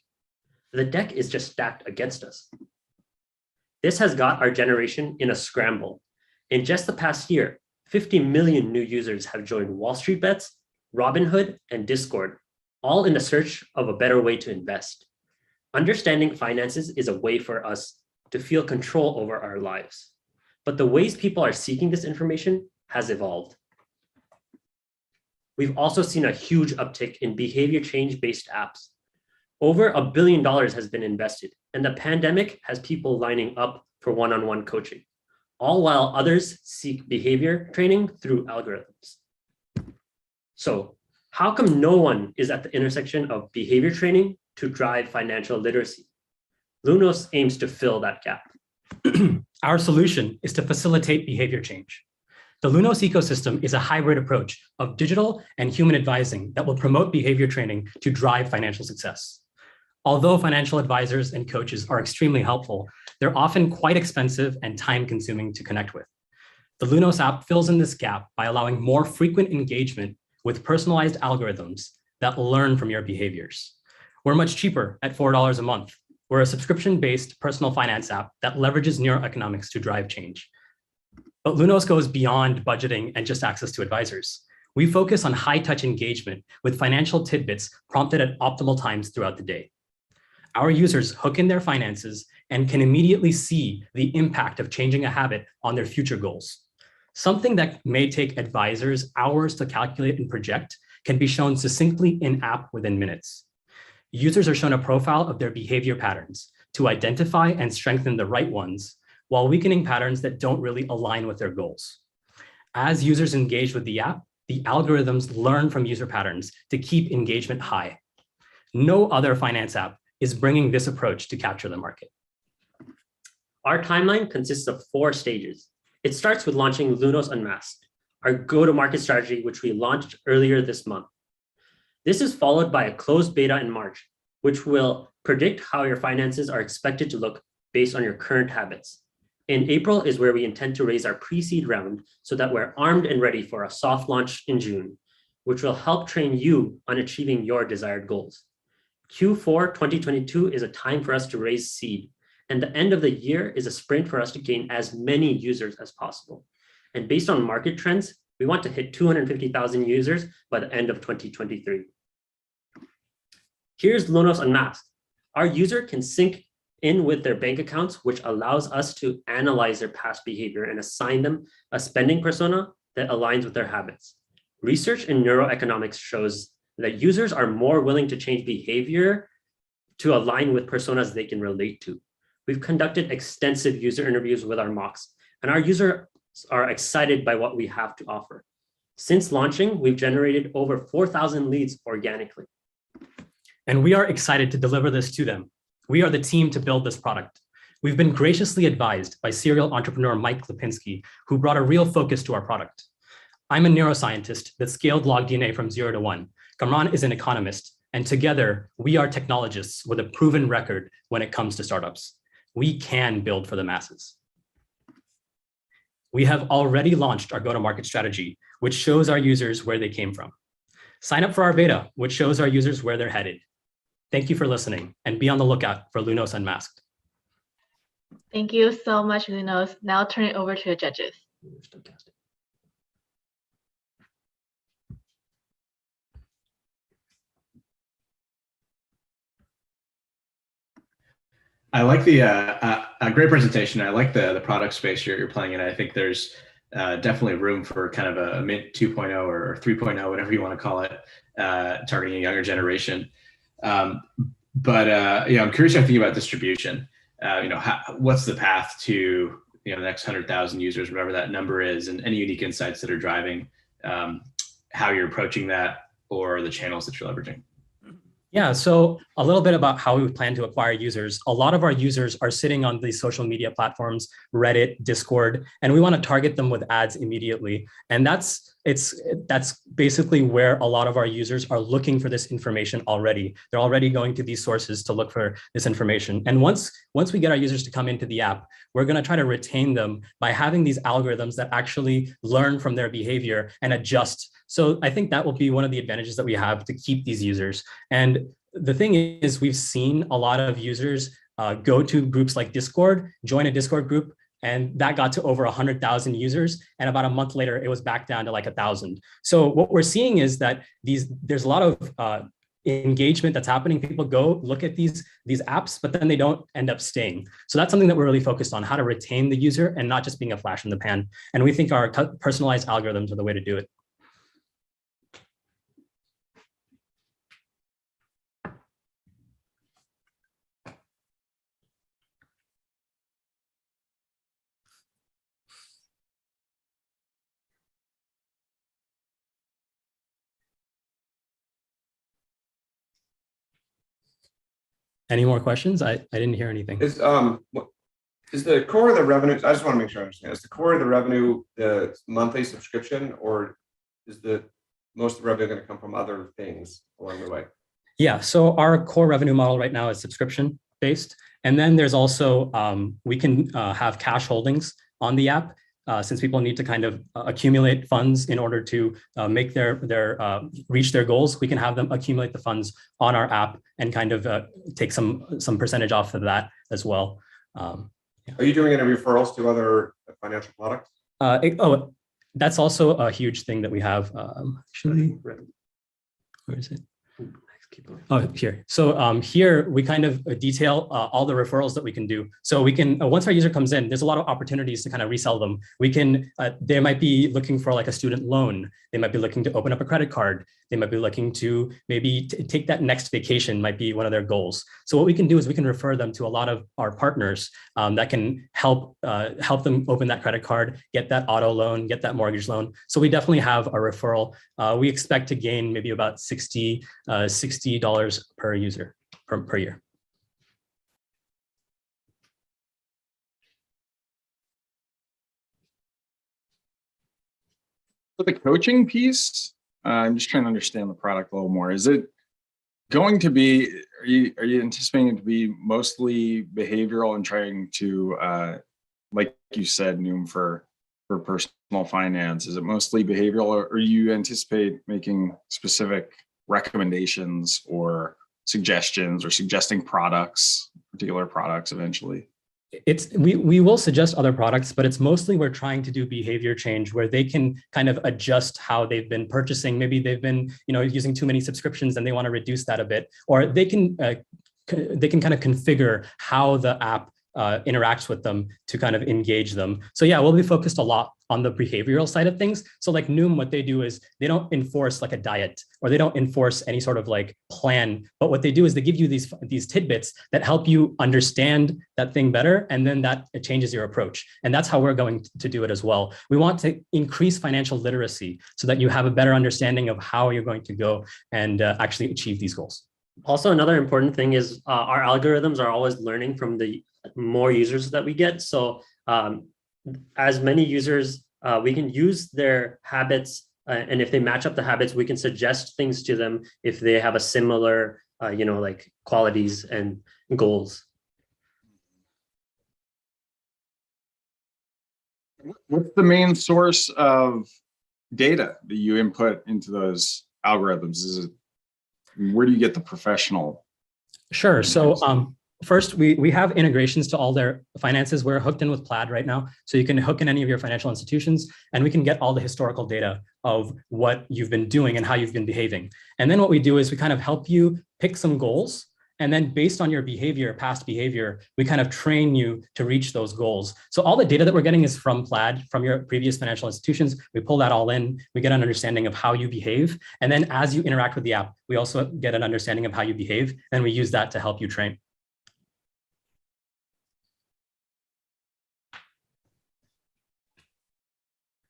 The deck is just stacked against us. This has got our generation in a scramble. In just the past year, 50 million new users have joined Wall Street bets Robinhood, and Discord, all in the search of a better way to invest. Understanding finances is a way for us to feel control over our lives. But the ways people are seeking this information has evolved. We've also seen a huge uptick in behavior change-based apps. Over $1 billion has been invested, and the pandemic has people lining up for one-on-one coaching, all while others seek behavior training through algorithms. So how come no one is at the intersection of behavior training to drive financial literacy? Lunos aims to fill that gap. Our solution is to facilitate behavior change. The Lunos ecosystem is a hybrid approach of digital and human advising that will promote behavior training to drive financial success. Although financial advisors and coaches are extremely helpful, they're often quite expensive and time-consuming to connect with. The Lunos app fills in this gap by allowing more frequent engagement with personalized algorithms that learn from your behaviors. We're much cheaper at $4 a month. We're a subscription-based personal finance app that leverages neuroeconomics to drive change. But Lunos goes beyond budgeting and just access to advisors. We focus on high-touch engagement with financial tidbits prompted at optimal times throughout the day. Our users hook in their finances and can immediately see the impact of changing a habit on their future goals. Something that may take advisors hours to calculate and project can be shown succinctly in-app within minutes. Users are shown a profile of their behavior patterns to identify and strengthen the right ones, while weakening patterns that don't really align with their goals. As users engage with the app, the algorithms learn from user patterns to keep engagement high. No other finance app is bringing this approach to capture the market. Our timeline consists of 4 stages. It starts with launching Lunos Unmasked, our go-to-market strategy, which we launched earlier this month. This is followed by a closed beta in March, which will predict how your finances are expected to look based on your current habits. In April is where we intend to raise our pre-seed round so that we're armed and ready for a soft launch in June, which will help train you on achieving your desired goals. Q4 2022 is a time for us to raise seed, and the end of the year is a sprint for us to gain as many users as possible. And based on market trends, we want to hit 250,000 users by the end of 2023. Here's Lunos Unmasked. Our user can sync in with their bank accounts, which allows us to analyze their past behavior and assign them a spending persona that aligns with their habits. Research in neuroeconomics shows that users are more willing to change behavior to align with personas they can relate to. We've conducted extensive user interviews with our mocks, and our users are excited by what we have to offer. Since launching, we've generated over 4,000 leads organically. And we are excited to deliver this to them. We are the team to build this product. We've been graciously advised by serial entrepreneur Mike Lipinski, who brought a real focus to our product. I'm a neuroscientist that scaled LogDNA from 0 to 1. Kamran is an economist, and together we are technologists with a proven record when it comes to startups. We can build for the masses. We have already launched our go-to-market strategy, which shows our users where they came from. Sign up for our beta, which shows our users where they're headed. Thank you for listening, and be on the lookout for Lunos Unmasked. Thank you so much, Lunos. Now I'll turn it over to the judges. I like the a great presentation. I like the product space you're playing in. I think there's definitely room for kind of a Mint 2.0 or 3.0, whatever you want to call it, targeting a younger generation. Yeah, I'm curious how you think about distribution. What's the path to the next 100,000 users, whatever that number is, and any unique insights that are driving how you're approaching that or the channels that you're leveraging? Yeah, so a little bit about how we plan to acquire users. A lot of our users are sitting on these social media platforms, Reddit, Discord, and we want to target them with ads immediately. And that's basically where a lot of our users are looking for this information already. They're already going to these sources to look for this information. And once we get our users to come into the app, we're going to try to retain them by having these algorithms that actually learn from their behavior and adjust. So I think that will be one of the advantages that we have to keep these users. And the thing is, we've seen a lot of users go to groups like Discord, join a Discord group, and that got to over 100,000 users. And about a month later, it was back down to like 1,000. So what we're seeing is that there's a lot of engagement that's happening. People go look at these apps, but then they don't end up staying. So that's something that we're really focused on, how to retain the user and not just being a flash in the pan. And we think our personalized algorithms are the way to do it. Any more questions? I didn't hear anything. Is the core of the revenue, I just want to make sure I understand, is the core of the revenue the monthly subscription, or is most of the revenue going to come from other things along the way? Yeah, so our core revenue model right now is subscription based. And then there's also, we can have cash holdings on the app since people need to kind of accumulate funds in order to make reach their goals. We can have them accumulate the funds on our app and kind of take some percentage off of that as well. Yeah. Are you doing any referrals to other financial products? That's also a huge thing that we have. Actually, where is it? Oh, here. So here we kind of detail all the referrals that we can do. So we can, once our user comes in, there's a lot of opportunities to kind of resell them. We can, they might be looking for like a student loan. They might be looking to open up a credit card. They might be looking to maybe take that next vacation, might be one of their goals. So what we can do is we can refer them to a lot of our partners that can help them open that credit card, get that auto loan, get that mortgage loan. So we definitely have a referral. We expect to gain maybe about $60 per user per year. For the coaching piece, I'm just trying to understand the product a little more. Is it going to be, are you anticipating it to be mostly behavioral and trying to, like you said, Noom, for personal finance? Is it mostly behavioral, or you anticipate making specific recommendations or suggestions or suggesting particular products eventually? We will suggest other products, but it's mostly we're trying to do behavior change where they can kind of adjust how they've been purchasing. Maybe they've been, using too many subscriptions and they want to reduce that a bit, or they can kind of configure how the app interacts with them to kind of engage them. So yeah, we'll be focused a lot on the behavioral side of things. So like Noom, what they do is they don't enforce like a diet, or they don't enforce any sort of like plan, but what they do is they give you these tidbits that help you understand that thing better, and then that it changes your approach. And that's how we're going to do it as well. We want to increase financial literacy so that you have a better understanding of how you're going to go and actually achieve these goals. Also, another important thing is our algorithms are always learning from the more users that we get. So as many users, we can use their habits, and if they match up the habits, we can suggest things to them if they have a similar, like qualities and goals. What's the main source of data that you input into those algorithms? Where do you get the professional? Sure. So first, we have integrations to all their finances. We're hooked in with Plaid right now. So you can hook in any of your financial institutions, and we can get all the historical data of what you've been doing and how you've been behaving. And then what we do is we kind of help you pick some goals. And then based on your behavior, past behavior, we kind of train you to reach those goals. So all the data that we're getting is from Plaid, from your previous financial institutions. We pull that all in. We get an understanding of how you behave. And then as you interact with the app, we also get an understanding of how you behave. And we use that to help you train.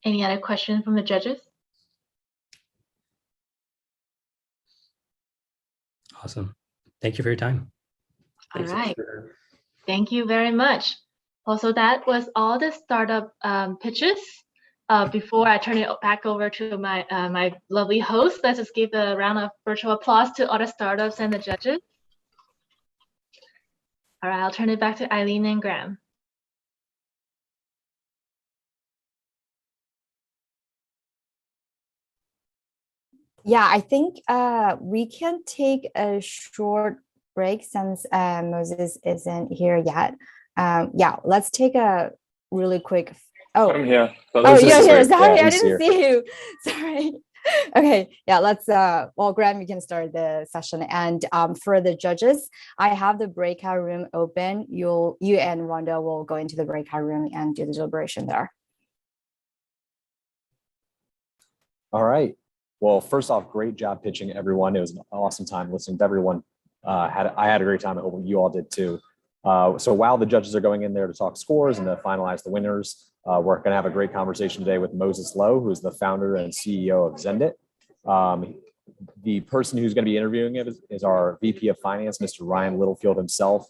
Any other questions from the judges? Awesome. Thank you for your time. All right. Thank you very much. Also, that was all the startup pitches. Before I turn it back over to my my lovely host, let's just give a round of virtual applause to all the startups and the judges. All right, I'll turn it back to Eileen and Graham. Yeah, I think we can take a short break since Moses isn't here yet. Yeah, let's take a really quick. Oh, I'm here. Oh, you're here. Sorry, I he's didn't here. see you. Sorry. Okay, yeah, let's well, Graham, you can start the session. And for the judges, I have the breakout room open. You and Rhonda will go into the breakout room and do the deliberation there. All right. Well, first off, great job pitching, everyone. It was an awesome time listening to everyone. I had a great time. I hope you all did too. So while the judges are going in there to talk scores and to finalize the winners, we're going to have a great conversation today with Moses Lowe, who is the founder and CEO of Zendit. The person who's going to be interviewing him is our VP of Finance, Mr. Ryan Littlefield himself.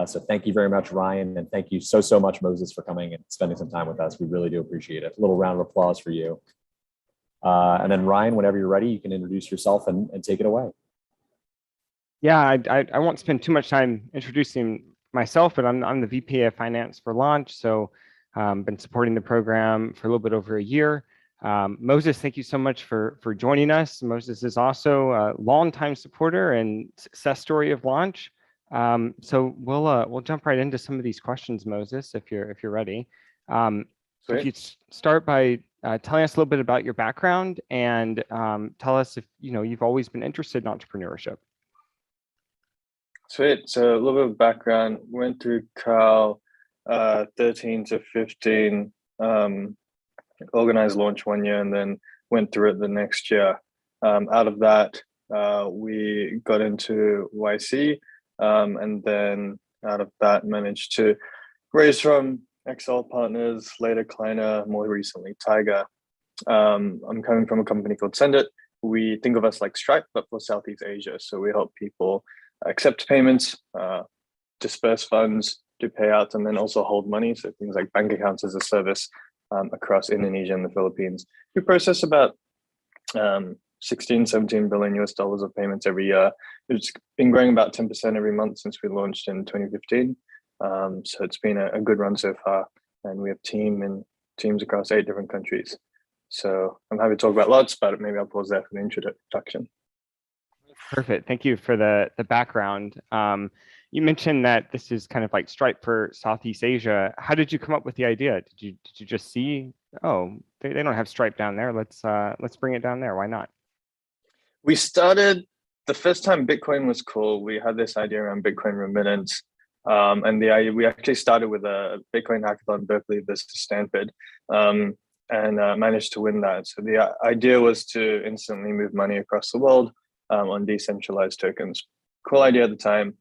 So thank you very much, Ryan, and thank you so much, Moses, for coming and spending some time with us. We really do appreciate it. A little round of applause for you. And then Ryan, whenever you're ready, you can introduce yourself and take it away. Yeah, I won't spend too much time introducing myself, but I'm the VP of Finance for Launch. So been supporting the program for a little bit over a year. Moses, thank you so much for joining us. Moses is also a longtime supporter and success story of Launch. So we'll jump right into some of these questions, Moses, if you're ready. So if you start by telling us a little bit about your background and tell us if you've always been interested in entrepreneurship. Sweet. So a little bit of background. Went through Cal 13 to 15, organized launch 1 year, and then went through it the next year. Out of that, we got into YC, and then out of that managed to raise from Excel Partners, later Kleiner, more recently Tiger. I'm coming from a company called Zendit. We think of us like Stripe, but for Southeast Asia. So we help people accept payments, disperse funds, do payouts, and then also hold money. So things like bank accounts as a service across Indonesia and the Philippines. We process about 16-17 billion US dollars of payments every year. It's been growing about 10% every month since we launched in 2015. So it's been a good run so far, and we have teams across 8 different countries. So I'm happy to talk about lots, but maybe I'll pause there for the introduction. Perfect. Thank you for the background. You mentioned that this is kind of like Stripe for Southeast Asia. How did you come up with the idea? Did you just see, oh, they don't have Stripe down there. Let's bring it down there. Why not? We started the first time Bitcoin was cool. We had this idea around Bitcoin remittance. And we actually started with a Bitcoin hackathon, Berkeley versus Stanford, and managed to win that. So the idea was to instantly move money across the world on decentralized tokens. Cool idea at the time.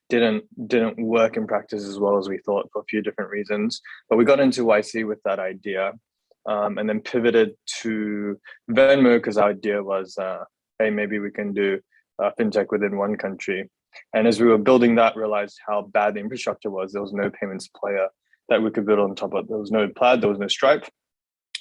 Didn't work in practice as well as we thought for a few different reasons. But we got into YC with that idea, and then pivoted to Venmo because our idea was, hey, maybe we can do fintech within one country. And as we were building that, realized how bad the infrastructure was. There was no payments player that we could build on top of. There was no Plaid, there was no Stripe.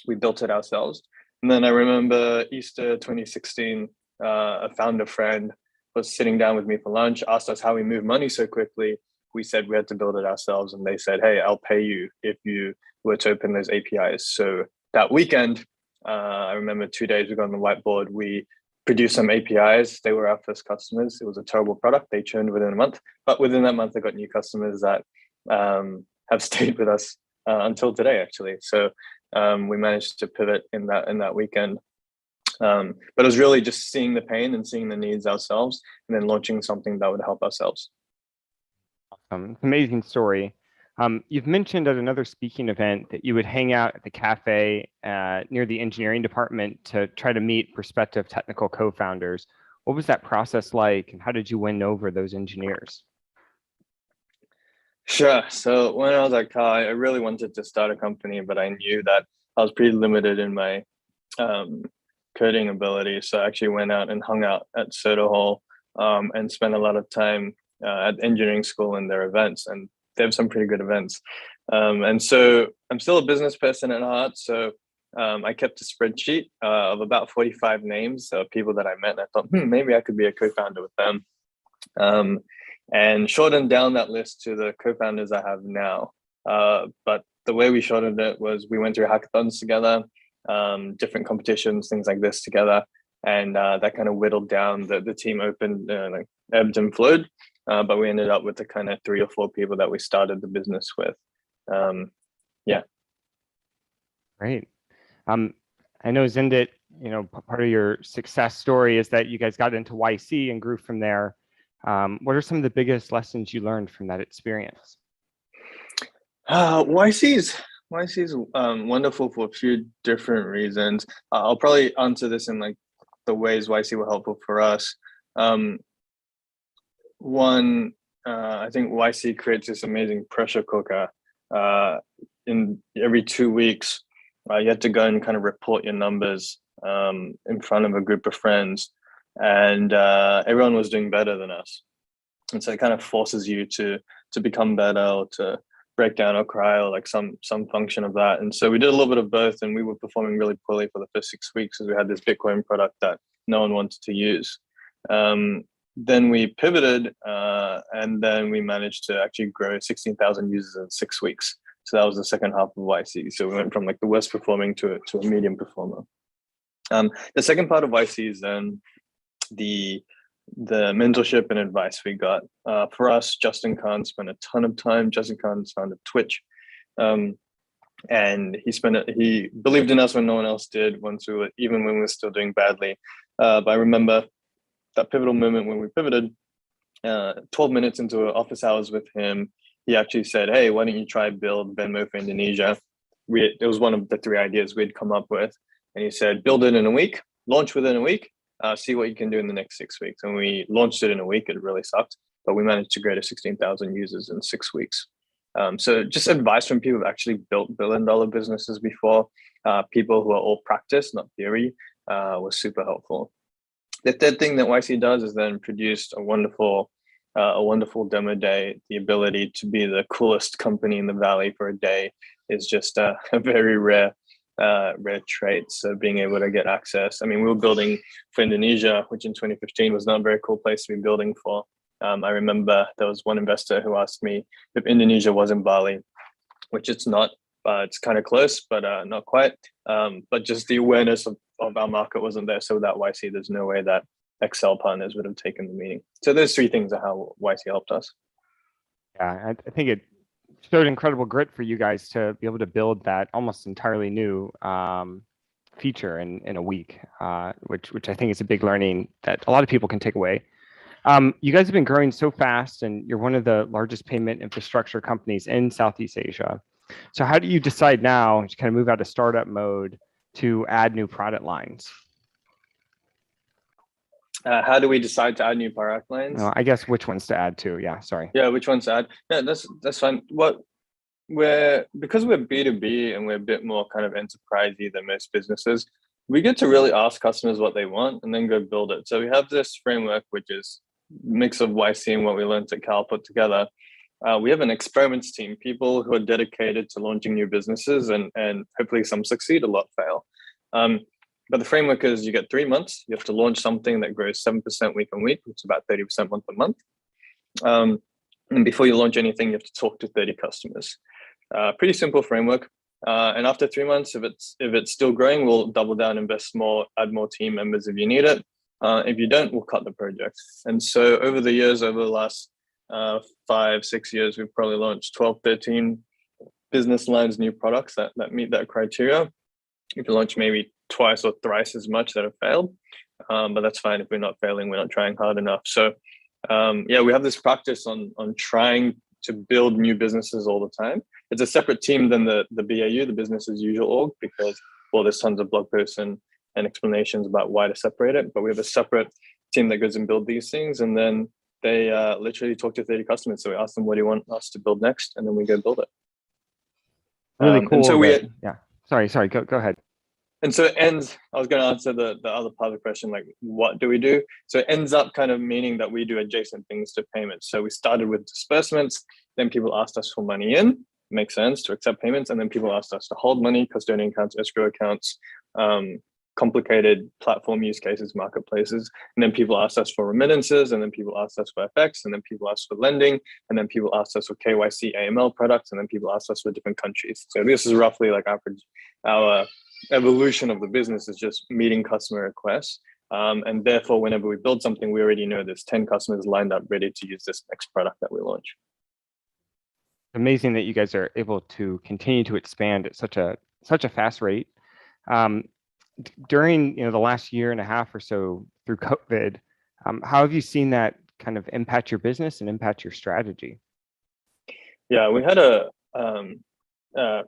We built it ourselves. And then I remember Easter 2016, a founder friend was sitting down with me for lunch, asked us how we move money so quickly. We said we had to build it ourselves. And they said, hey, I'll pay you if you were to open those APIs. So that weekend, I remember 2 days we got on the whiteboard, we produced some APIs. They were our first customers. It was a terrible product. They churned within a month, but within that month, they got new customers that have stayed with us until today, actually. So we managed to pivot in that weekend. But it was really just seeing the pain and seeing the needs ourselves, and then launching something that would help ourselves. Awesome. Amazing story. You've mentioned at another speaking event that you would hang out at the cafe near the engineering department to try to meet prospective technical co-founders. What was that process like, and how did you win over those engineers? Sure. So when I was at Cal, I really wanted to start a company, but I knew that I was pretty limited in my coding ability. So I actually went out and hung out at Soda Hall and spent a lot of time at engineering school and their events. And they have some pretty good events. And so I'm still a business person at heart. So I kept a spreadsheet of about 45 names of people that I met. And I thought, maybe I could be a co-founder with them. And shortened down that list to the co-founders I have now. But the way we shortened it was we went through hackathons together, different competitions, things like this together. And that kind of whittled down the team like ebbed and flowed. But we ended up with the kind of 3 or 4 people that we started the business with. Yeah. Great. I know Zindit, part of your success story is that you guys got into YC and grew from there. What are some of the biggest lessons you learned from that experience? YC's wonderful for a few different reasons. I'll probably answer this in like the ways YC were helpful for us. One, I think YC creates this amazing pressure cooker. In every 2 weeks, you had to go and kind of report your numbers in front of a group of friends, and everyone was doing better than us. And so it kind of forces you to become better, or to break down or cry, or like some function of that. And so we did a little bit of both, and we were performing really poorly for the first 6 weeks because we had this Bitcoin product that no one wanted to use. Then we pivoted, and then we managed to actually grow 16,000 users in 6 weeks. So that was the second half of YC. So we went from like the worst performing to a medium performer. The second part of YC is then the mentorship and advice we got. For us, Justin Khan spent a ton of time. Justin Khan's founded Twitch. And he believed in us when no one else did, even when we were still doing badly. But I remember that pivotal moment when we pivoted, 12 minutes into office hours with him, he actually said, "Hey, why don't you try build Venmo for Indonesia?" It was one of the 3 ideas we'd come up with. And he said, "Build it in a week, launch within a week, see what you can do in the next 6 weeks." And we launched it in a week. It really sucked, but we managed to grow to 16,000 users in 6 weeks. So just advice from people who've actually built billion-dollar businesses before, people who are all practice, not theory, was super helpful. The third thing that YC does is then produced a wonderful demo day. The ability to be the coolest company in the Valley for a day is just a very rare trait. So being able to get access. I mean, we were building for Indonesia, which in 2015 was not a very cool place to be building for. I remember there was one investor who asked me if Indonesia was in Bali, which it's not. It's kind of close, but not quite. But just the awareness of our market wasn't there. So without YC, there's no way that Excel partners would have taken the meeting. So those 3 things are how YC helped us. Yeah, I think it showed incredible grit for you guys to be able to build that almost entirely new feature in a week, which I think is a big learning that a lot of people can take away. You guys have been growing so fast, and you're one of the largest payment infrastructure companies in Southeast Asia. So how do you decide now to kind of move out of startup mode to add new product lines? How do we decide to add new product lines? I guess which ones to add to. Yeah, sorry. Yeah, which ones to add? Yeah, that's fine. Because we're B2B and we're a bit more kind of enterprisey than most businesses, we get to really ask customers what they want and then go build it. So we have this framework, which is a mix of YC and what we learned at Cal put together. We have an experiments team, people who are dedicated to launching new businesses, and hopefully some succeed, a lot fail. But the framework is you get 3 months. You have to launch something that grows 7% week on week, which is about 30% month on month. And before you launch anything, you have to talk to 30 customers. Pretty simple framework. And after 3 months, if it's still growing, we'll double down, invest more, add more team members if you need it. If you don't, we'll cut the project. And so over the last 5-6 years, we've probably launched 12, 13 business lines, new products that meet that criteria. If you launch maybe twice or thrice as much that have failed, but that's fine. If we're not failing, we're not trying hard enough. So we have this practice on trying to build new businesses all the time. It's a separate team than the BAU, the business as usual org, because there's tons of blog posts and explanations about why to separate it. But we have a separate team that goes and build these things, and then they literally talk to 30 customers. So we ask them, what do you want us to build next? And then we go build it. Really cool. And so Sorry, go ahead. And so it ends, I was going to answer the other part of the question, like, what do we do? So it ends up kind of meaning that we do adjacent things to payments. So we started with disbursements, then people asked us for money in, makes sense to accept payments. And then people asked us to hold money, custodian accounts, escrow accounts, complicated platform use cases, marketplaces. And then people asked us for remittances, and then people asked us for FX, and then people asked for lending, and then people asked us for KYC, AML products, and then people asked us for different countries. So this is roughly like our evolution of the business is just meeting customer requests. And therefore, whenever we build something, we already know there's 10 customers lined up ready to use this next product that we launch. amazing that you guys are able to continue to expand at such a fast rate. During the last year and a half or so through COVID, how have you seen that kind of impact your business and impact your strategy? Yeah, we had a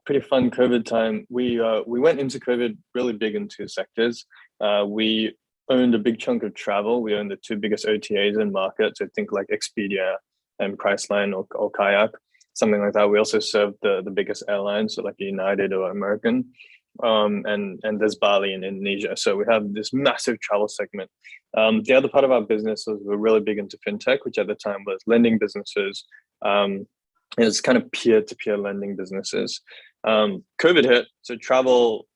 pretty fun COVID time. We went into COVID really big in two sectors. We owned a big chunk of travel. We owned the two biggest OTAs in market. So think like Expedia and Priceline or Kayak, something like that. We also served the biggest airlines, so like United or American. And there's Bali in Indonesia. So we have this massive travel segment. The other part of our business was we're really big into fintech, which at the time was lending businesses. It's kind of peer-to-peer lending businesses. COVID hit, so travel,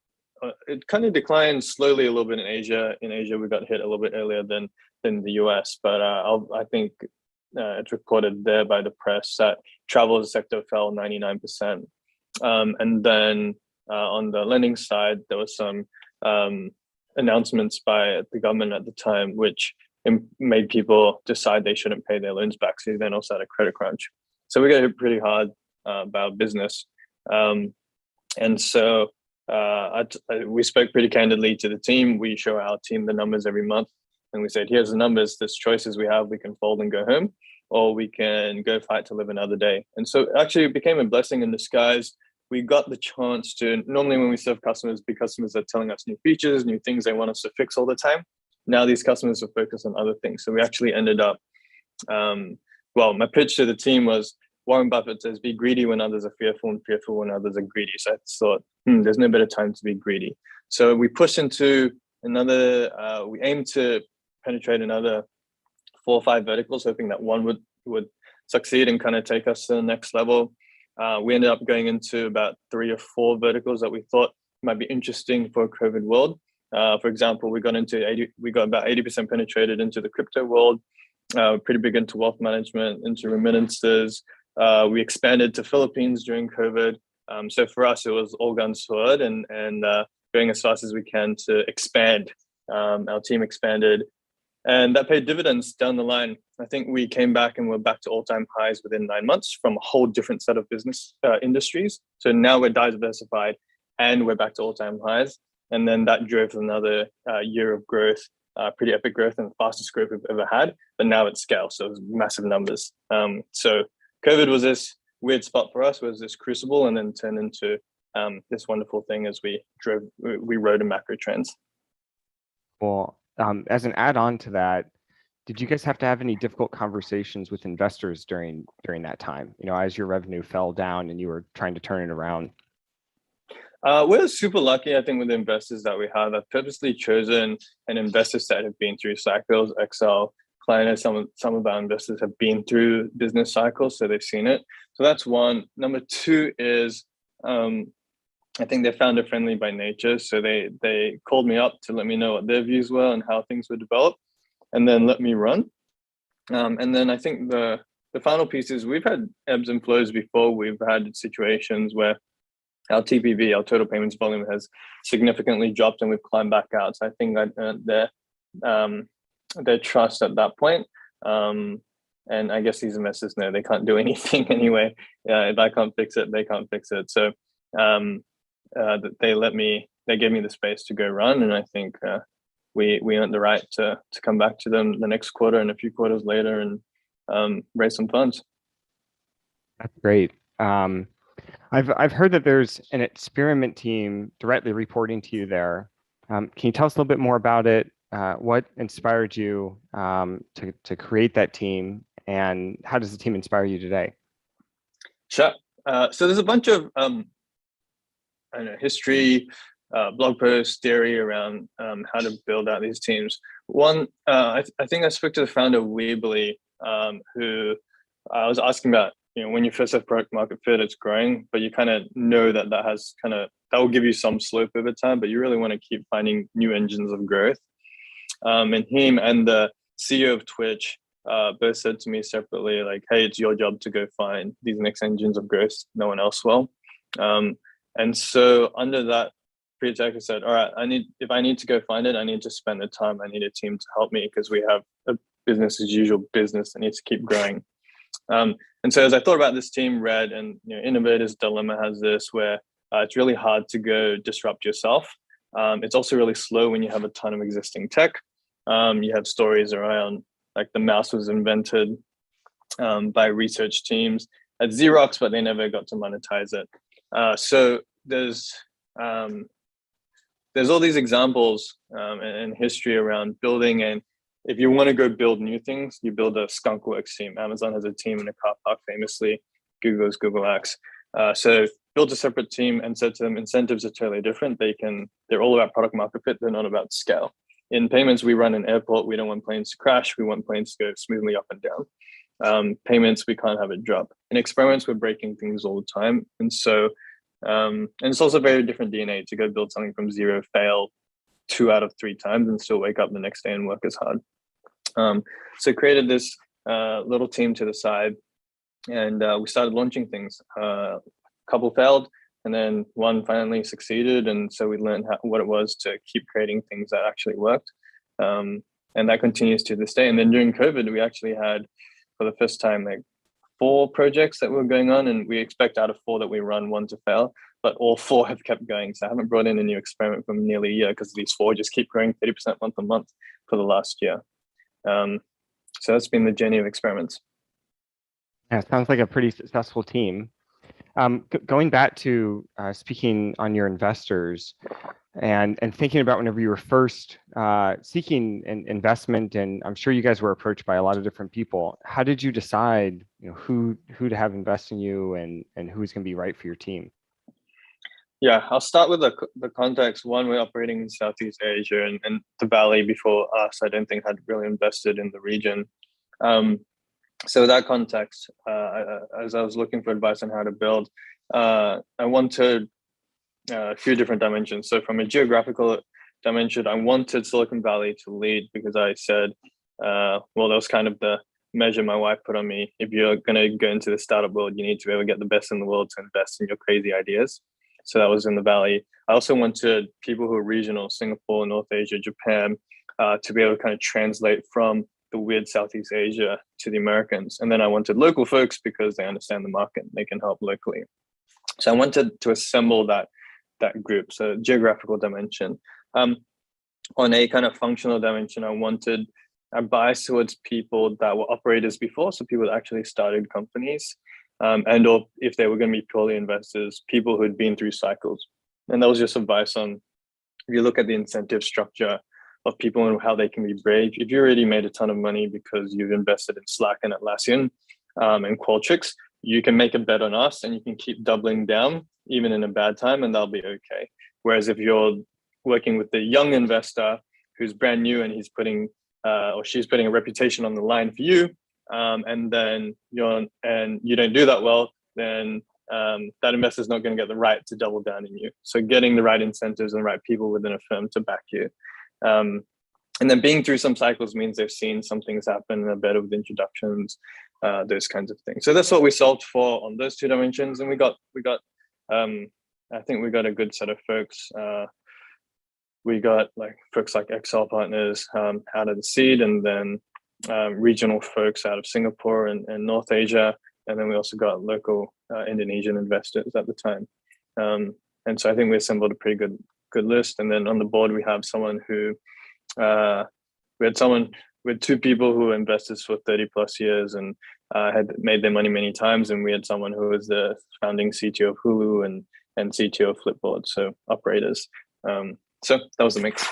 it kind of declined slowly a little bit in Asia. In Asia, we got hit a little bit earlier than the US, but I think it's reported there by the press that travel sector fell 99%. And then on the lending side, there was some announcements by the government at the time, which made people decide they shouldn't pay their loans back. So then also had a credit crunch. So we got hit pretty hard by our business. And so we spoke pretty candidly to the team. We show our team the numbers every month. And we said, here's the numbers, there's choices we have. We can fold and go home, or we can go fight to live another day. And so actually it became a blessing in disguise. We got the chance to, normally when we serve customers, big customers are telling us new features, new things they want us to fix all the time. Now these customers are focused on other things. So we actually ended up, well, my pitch to the team was, Warren Buffett says, be greedy when others are fearful and fearful when others are greedy. So I thought, there's no better time to be greedy. So we pushed into another, we aimed to penetrate another 4 or 5 verticals, hoping that one would succeed and kind of take us to the next level. We ended up going into about 3 or 4 verticals that we thought might be interesting for a COVID world. For example, we got about 80% penetrated into the crypto world, pretty big into wealth management, into remittances. We expanded to Philippines during COVID. So for us, it was all guns forward and going as fast as we can to expand. Our team expanded, and that paid dividends down the line. I think we came back and we're back to all-time highs within 9 months from a whole different set of business industries. So now we're diversified and we're back to all-time highs. And then that drove another year of growth, pretty epic growth, and the fastest growth we've ever had. But now it's scale, so it's massive numbers. So COVID was this weird spot for us, was this crucible, and then turned into this wonderful thing as we rode in macro trends. Well, as an add-on to that, did you guys have to have any difficult conversations with investors during that time? As your revenue fell down and you were trying to turn it around. We're super lucky, I think, with the investors that we have. I've purposely chosen an investor set have been through cycles. Excel, Cleo, some of our investors have been through business cycles, so they've seen it. So that's one. Number 2 is, I think they're founder friendly by nature. So they called me up to let me know what their views were and how things would develop, and then let me run. And then I think the final piece is we've had ebbs and flows before. We've had situations where our TPV, our total payments volume, has significantly dropped and we've climbed back out. So I think I earned their trust at that point. And I guess these investors know they can't do anything anyway. If I can't fix it, they can't fix it. So they gave me the space to go run. And I think we earned the right to come back to them the next quarter and a few quarters later and raise some funds. That's great. I've heard that there's an experiment team directly reporting to you there. Can you tell us a little bit more about it? What inspired you to create that team, and how does the team inspire you today? Sure. So there's a bunch of history, blog posts, theory around how to build out these teams. One, I think I spoke to the founder of Weebly, who I was asking about, when you first have product market fit, it's growing, but you kind of know that that will give you some slope over time, but you really want to keep finding new engines of growth. And him and the CEO of Twitch both said to me separately, like, hey, it's your job to go find these next engines of growth. No one else will. And so under that pretext, I said, all right, if I need to go find it, I need to spend the time. I need a team to help me because we have a business as usual business that needs to keep growing. And so as I thought about this team, Red and Innovator's Dilemma has this where it's really hard to go disrupt yourself. It's also really slow when you have a ton of existing tech. You have stories around like the mouse was invented by research teams at Xerox, but they never got to monetize it. So there's all these examples in history around building, and if you want to go build new things, you build a skunkworks team. Amazon has a team in a car park, famously. Google's Google X. So build a separate team and said to them, incentives are totally different. They're all about product market fit. They're not about scale. In payments, we run an airport. We don't want planes to crash. We want planes to go smoothly up and down. Payments, we can't have it drop. In experiments, we're breaking things all the time. And so, and it's also very different DNA to go build something from zero, fail 2 out of 3 times and still wake up the next day and work as hard. So created this little team to the side, and we started launching things. A couple failed, and then one finally succeeded. And so we learned what it was to keep creating things that actually worked. And that continues to this day. And then during COVID, we actually had, for the first time, like 4 projects that were going on, and we expect out of 4 that we run 1 to fail, but all 4 have kept going. So I haven't brought in a new experiment for nearly a year because these 4 just keep growing 30% month on month for the last year. So that's been the journey of experiments. Yeah, it sounds like a pretty successful team. Going back to speaking on your investors and thinking about whenever you were first seeking an investment, and I'm sure you guys were approached by a lot of different people. How did you decide, who to have invest in you and who's going to be right for your team? Yeah, I'll start with the context. One, we're operating in Southeast Asia, and the Valley before us, I don't think had really invested in the region. So with that context, as I was looking for advice on how to build, I wanted a few different dimensions. So from a geographical dimension, I wanted Silicon Valley to lead because I said, well, that was kind of the measure my wife put on me. If you're going to go into the startup world, you need to be able to get the best in the world to invest in your crazy ideas. So that was in the Valley. I also wanted people who are regional, Singapore, North Asia, Japan, to be able to kind of translate from the weird Southeast Asia to the Americans. And then I wanted local folks because they understand the market and they can help locally. So I wanted to assemble that group, so geographical dimension. On a kind of functional dimension, I wanted a bias towards people that were operators before, so people that actually started companies, and or if they were going to be purely investors, people who had been through cycles. And that was just advice on, if you look at the incentive structure of people and how they can be brave. If you already made a ton of money because you've invested in Slack and Atlassian and Qualtrics, you can make a bet on us and you can keep doubling down even in a bad time, and that'll be okay. Whereas if you're working with the young investor who's brand new and he's putting or she's putting a reputation on the line for you, and then you don't do that well, then that investor is not going to get the right to double down in you. So getting the right incentives and the right people within a firm to back you. And then being through some cycles means they've seen some things happen, a better with introductions, those kinds of things. So that's what we solved for on those 2 dimensions. And we got I think we got a good set of folks. We got folks like Excel partners out of the seed, and then regional folks out of Singapore and North Asia. And then we also got local Indonesian investors at the time. And so I think we assembled a pretty good list. And then on the board, we have someone who, we had 2 people who were investors for 30 plus years and had made their money many times. And we had someone who was the founding CTO of Hulu and CTO of Flipboard, so operators. So that was the mix.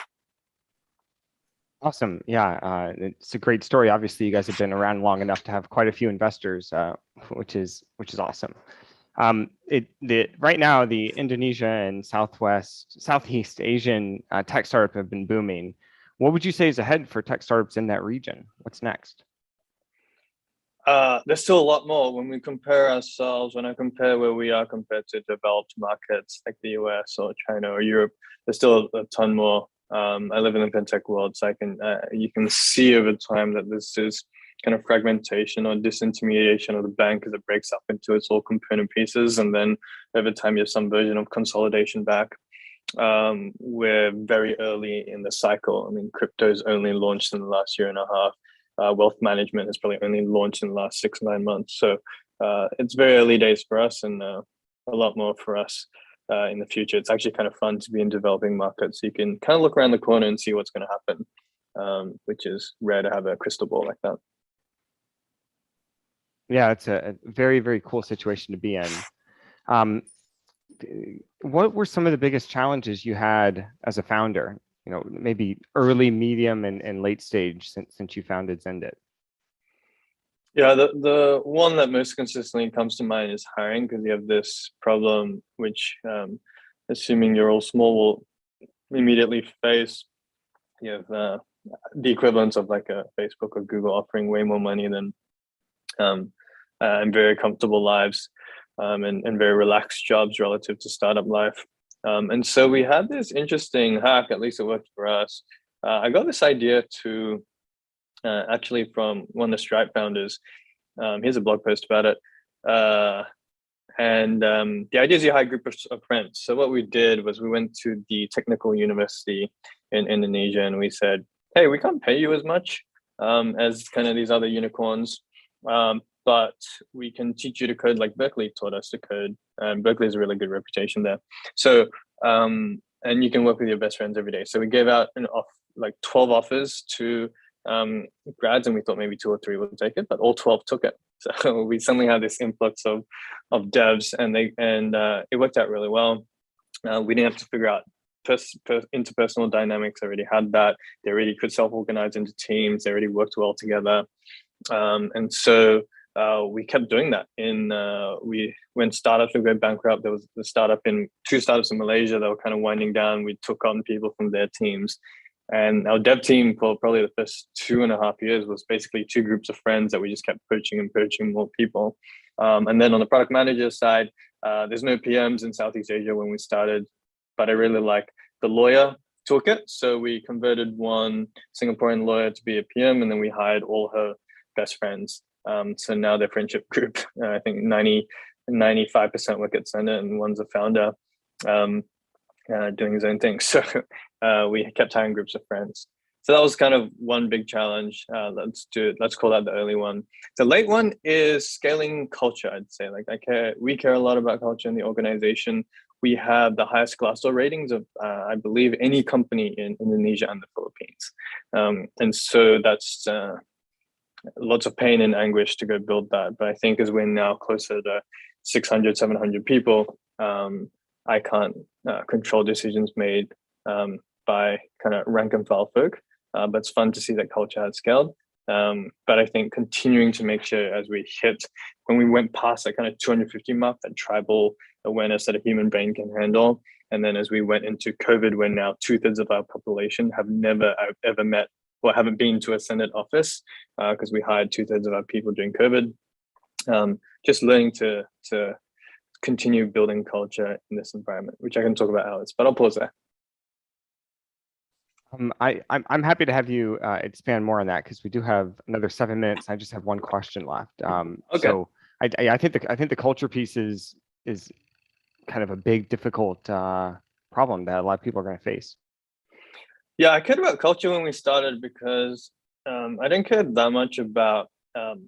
Awesome. Yeah, it's a great story. Obviously, you guys have been around long enough to have quite a few investors, which is awesome. Right now, the Indonesia and Southeast Asian tech startup have been booming. What would you say is ahead for tech startups in that region? What's next? There's still a lot more. When we compare ourselves, when I compare where we are compared to developed markets like the US or China or Europe, there's still a ton more. I live in the fintech world, so you can see over time that this is kind of fragmentation or disintermediation of the bank as it breaks up into its all component pieces. And then over time, you have some version of consolidation back. We're very early in the cycle. I mean, crypto's only launched in the last year and a half. wealth management has probably only launched in the last 6-9 months. So it's very early days for us, and a lot more for us in the future. It's actually kind of fun to be in developing markets. You can kind of look around the corner and see what's going to happen, which is rare to have a crystal ball like that. Yeah, it's a very, very cool situation to be in. What were some of the biggest challenges you had as a founder? You know, maybe early, medium, and late stage since you founded Zendit. Yeah, the one that most consistently comes to mind is hiring, because you have this problem which, assuming you're all small, will immediately face. You have the equivalence of like a Facebook or Google offering way more money than and very comfortable lives, and very relaxed jobs relative to startup life. And so we had this interesting hack, at least it worked for us. I got this idea to actually from one of the Stripe founders. Here's a blog post about it. And the idea is you hire a group of friends. So what we did was we went to the technical university in Indonesia, and we said, hey, we can't pay you as much as kind of these other unicorns, but we can teach you to code like Berkeley taught us to code. And Berkeley has a really good reputation there. So, and you can work with your best friends every day. So we gave out like 12 offers to grads, and we thought maybe 2 or 3 would take it, but all 12 took it. So we suddenly had this influx of devs, and it worked out really well. We didn't have to figure out interpersonal dynamics. They already had that. They already could self-organize into teams. They already worked well together. And so we kept doing that. When startups would go bankrupt, there was the two startups in Malaysia that were kind of winding down. We took on people from their teams. And our dev team for probably the first 2.5 years was basically 2 groups of friends that we just kept poaching more people. And then on the product manager side, there's no PMs in Southeast Asia when we started, but I really like the lawyer toolkit. So we converted one Singaporean lawyer to be a PM, and then we hired all her best friends. So now their friendship group, I think 95% work at Senate, and one's a founder doing his own thing. So we kept hiring groups of friends. So that was kind of one big challenge. Let's call that the early one. The late one is scaling culture, I'd say. We care a lot about culture in the organization. We have the highest Glassdoor ratings of, I believe, any company in Indonesia and the Philippines. And so that's lots of pain and anguish to go build that. But I think as we're now closer to 600, 700 people, I can't control decisions made by kind of rank and file folk. But it's fun to see that culture has scaled. But I think continuing to make sure as when we went past that kind of 250 mark, that tribal awareness that a human brain can handle. And then as we went into COVID, when now 2/3 of our population have never ever met or haven't been to a Senate office, because we hired 2/3 of our people during COVID. Just learning to continue building culture in this environment, which I can talk about hours, but I'll pause there. I'm happy to have you expand more on that, because we do have another 7 minutes. I just have one question left. Okay. So I think the culture piece is kind of a big, difficult problem that a lot of people are going to face. Yeah, I cared about culture when we started because I didn't care that much about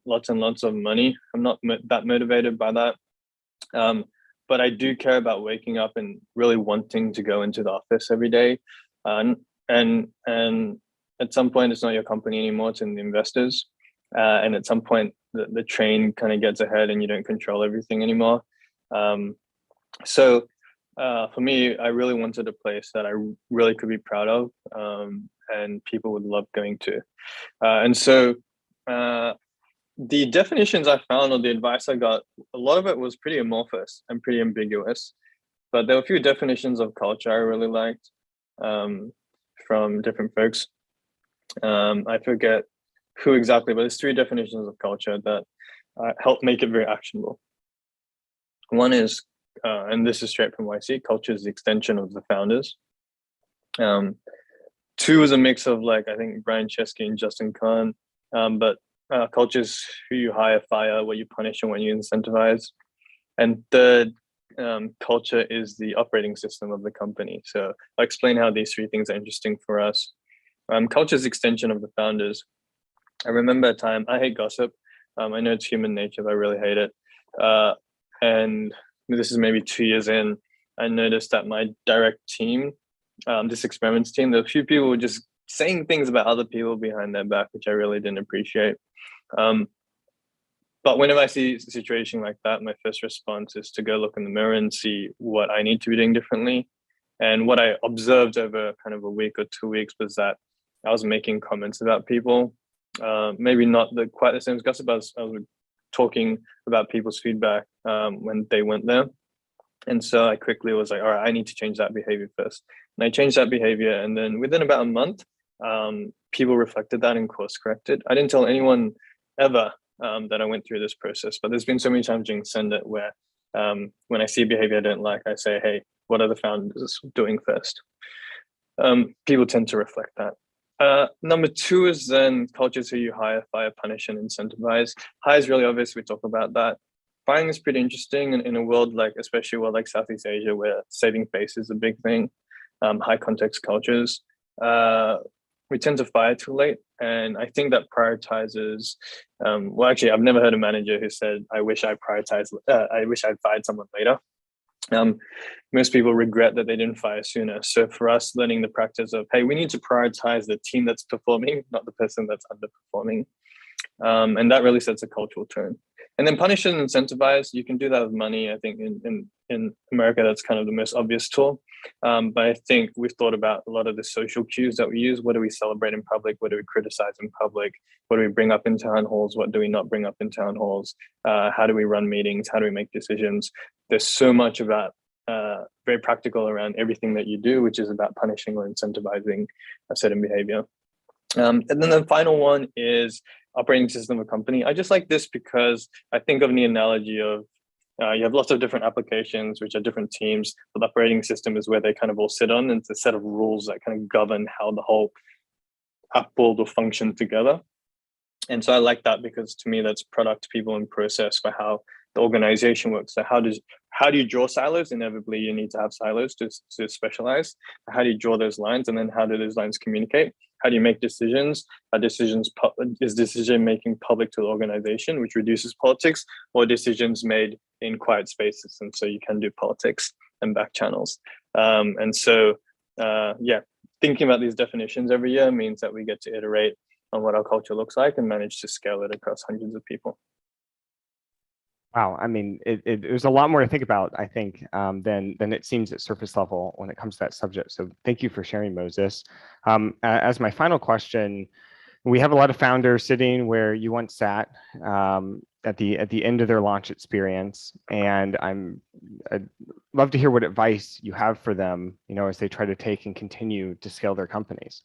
lots and lots of money. I'm not that motivated by that. But I do care about waking up and really wanting to go into the office every day. And at some point, it's not your company anymore, it's in the investors. And at some point, the train kind of gets ahead and you don't control everything anymore. So for me, I really wanted a place that I really could be proud of and people would love going to. And so the definitions I found or the advice I got, a lot of it was pretty amorphous and pretty ambiguous. But there were a few definitions of culture I really liked from different folks. I forget who exactly, but there's 3 definitions of culture that help make it very actionable. One is, and this is straight from YC, culture is the extension of the founders. 2 is a mix of I think Brian Chesky and Justin Kahn, but culture is who you hire, fire, what you punish, and what you incentivize. And third, culture is the operating system of the company. So I'll explain how these 3 things are interesting for us. Culture is the extension of the founders. I remember a time, I hate gossip. I know it's human nature, but I really hate it. And this is maybe 2 years in, I noticed that my direct team, this experiments team, there were a few people were just saying things about other people behind their back, which I really didn't appreciate. But whenever I see a situation like that, my first response is to go look in the mirror and see what I need to be doing differently. And what I observed over kind of a week or 2 weeks was that I was making comments about people, maybe not quite the same as gossip, but I was talking about people's feedback when they went there. And so I quickly was like, all right, I need to change that behavior first. And I changed that behavior. And then within about a month, people reflected that and course corrected. I didn't tell anyone ever that I went through this process, but there's been so many times during Send It where when I see behavior I don't like, I say, hey, what are the founders doing first? People tend to reflect that. Number 2 is then cultures who you hire, fire, punish, and incentivize. Hire is really obvious. We talk about that. Firing is pretty interesting in a world like, especially a world like Southeast Asia, where saving face is a big thing. High context cultures. We tend to fire too late. And I think that prioritizes, well, actually, I've never heard a manager who said, I wish I'd fired someone later. Most people regret that they didn't fire sooner. So for us, learning the practice of, hey, we need to prioritize the team that's performing, not the person that's underperforming. And that really sets a cultural tone. And then punish and incentivize, you can do that with money. I think in America, that's kind of the most obvious tool. But I think we've thought about a lot of the social cues that we use. What do we celebrate in public? What do we criticize in public? What do we bring up in town halls? What do we not bring up in town halls? How do we run meetings? How do we make decisions? There's so much about very practical around everything that you do, which is about punishing or incentivizing a certain behavior. And then the final one is operating system of a company. I just like this because I think of the analogy of you have lots of different applications, which are different teams, but the operating system is where they kind of all sit on, and it's a set of rules that kind of govern how the whole app will function together. And so I like that because to me, that's product, people, and process for how the organization works. So how do you draw silos? Inevitably, you need to have silos to specialize. How do you draw those lines? And then how do those lines communicate? How do you make decisions? Is decision making public to the organization, which reduces politics, or decisions made in quiet spaces? And so you can do politics and back channels. And so, thinking about these definitions every year means that we get to iterate on what our culture looks like and manage to scale it across hundreds of people. Wow, I mean, there's a lot more to think about, I think, than it seems at surface level when it comes to that subject. So thank you for sharing, Moses. As my final question, we have a lot of founders sitting where you once sat at the end of their launch experience, and I'd love to hear what advice you have for them, as they try to take and continue to scale their companies.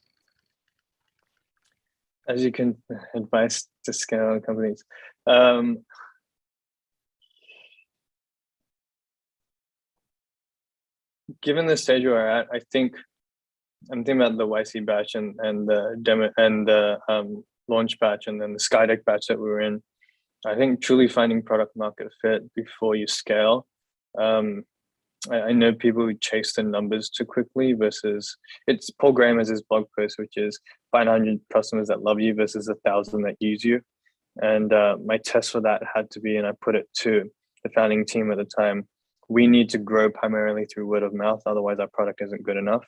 As you can advise to scale companies. Given the stage we're at, I think I'm thinking about the YC batch and the demo and the launch batch and then the Skydeck batch that we were in. I think truly finding product market fit before you scale. I know people who chase the numbers too quickly versus it's Paul Graham has his blog post, which is 500 customers that love you versus 1,000 that use you. And my test for that had to be, and I put it to the founding team at the time, we need to grow primarily through word of mouth. Otherwise, our product isn't good enough.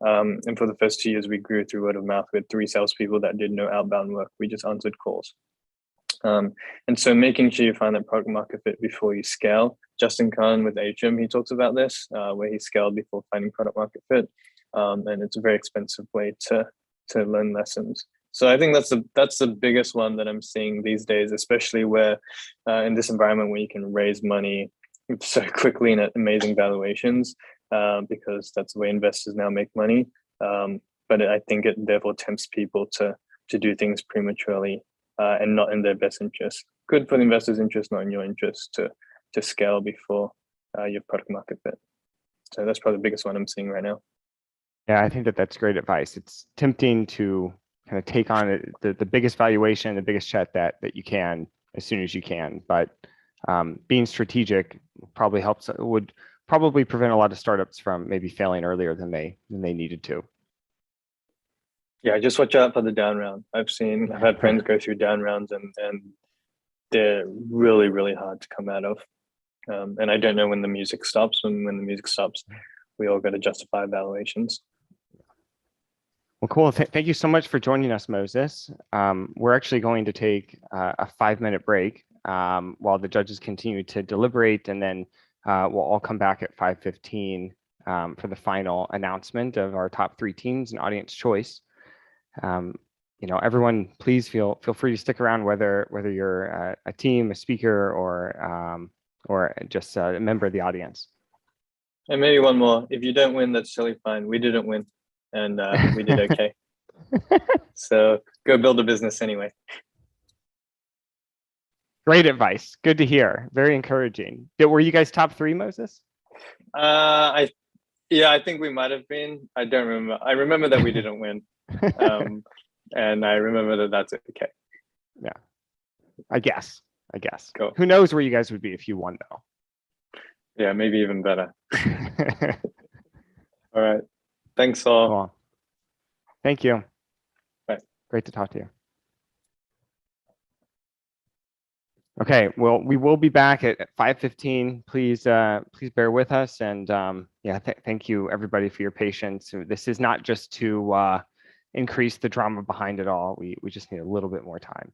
And for the first 2 years, we grew through word of mouth with 3 salespeople that did no outbound work. We just answered calls. And so making sure you find that product market fit before you scale. Justin Kahn with Atrium, he talks about this, where he scaled before finding product market fit. And it's a very expensive way to learn lessons. So I think that's the biggest one that I'm seeing these days, especially where in this environment where you can raise money so quickly and at amazing valuations, because that's the way investors now make money. But I think it therefore tempts people to do things prematurely and not in their best interest. Good for the investor's interest, not in your interest to scale before your product market fit. So that's probably the biggest one I'm seeing right now. Yeah, I think that's great advice. It's tempting to kind of take on the biggest valuation, the biggest check that you can as soon as you can, but being strategic would probably prevent a lot of startups from maybe failing earlier than they needed to. Yeah, just watch out for the down round. I've had friends go through down rounds and they're really, really hard to come out of. And I don't know when the music stops. And when the music stops, we all got to justify valuations. Well, cool. Thank you so much for joining us, Moses. We're actually going to take a 5-minute break while the judges continue to deliberate, and then we'll all come back at 5:15 for the final announcement of our top 3 teams and audience choice. Everyone, please feel free to stick around, whether you're a team, a speaker, or just a member of the audience. And maybe one more. If you don't win, that's totally fine. We didn't win, and we did okay. So go build a business anyway. Great advice. Good to hear. Very encouraging. Were you guys top 3, Moses? I think we might have been. I don't remember. I remember that we didn't win. And I remember that that's okay. Yeah. I guess. Cool. Who knows where you guys would be if you won, though. Yeah, maybe even better. All right. Thanks all. Cool. Thank you. Bye. Great to talk to you. Okay, well, we will be back at 5:15. Please bear with us, and thank you everybody for your patience. This is not just to increase the drama behind it all. We just need a little bit more time.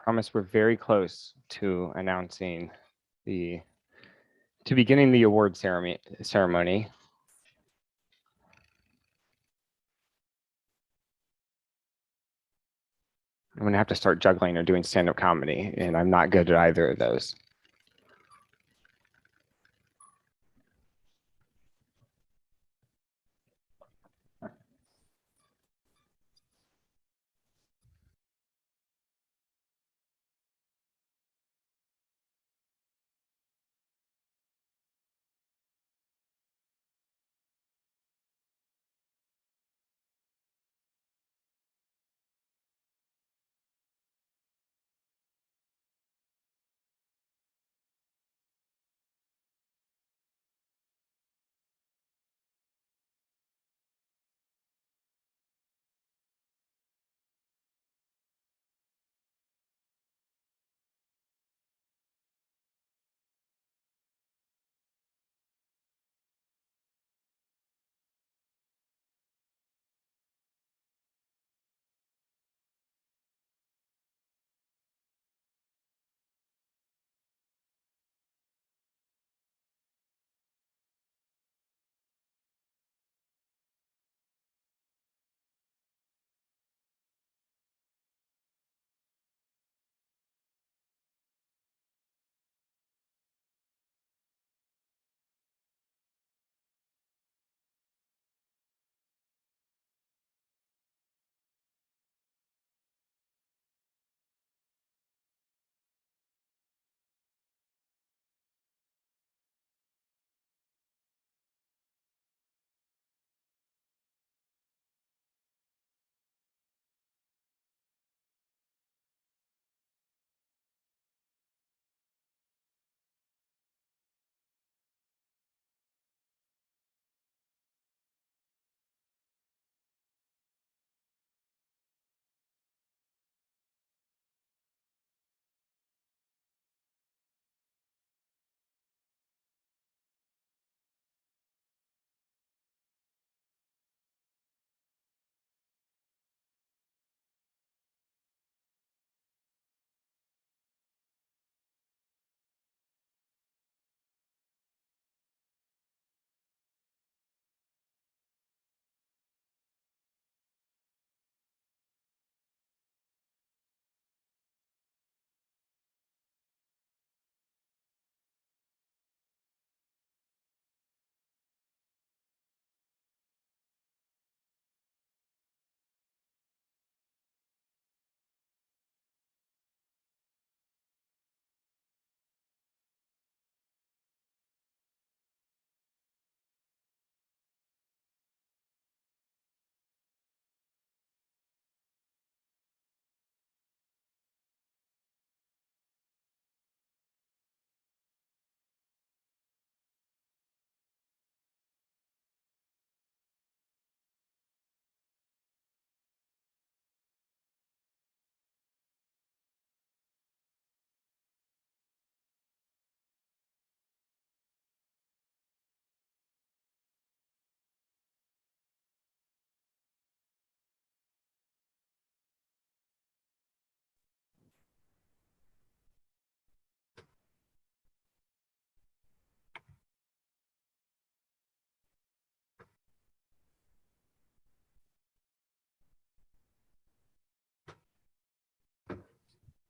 promise we're very close to beginning the award ceremony. I'm gonna have to start juggling or doing stand-up comedy, and I'm not good at either of those.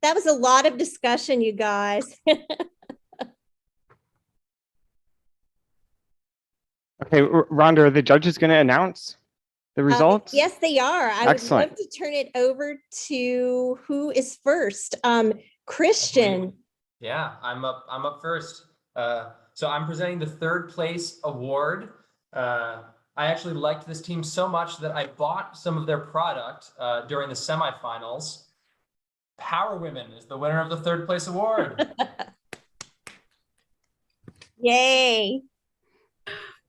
That was a lot of discussion, you guys. Okay, Rhonda, are the judges going to announce the results? Yes, they are. I Excellent. would love to turn it over to who is first. Christian. Yeah, I'm up first. So I'm presenting the third place award. I actually liked this team so much that I bought some of their product during the semifinals. Power Women is the winner of the third place award. Yay.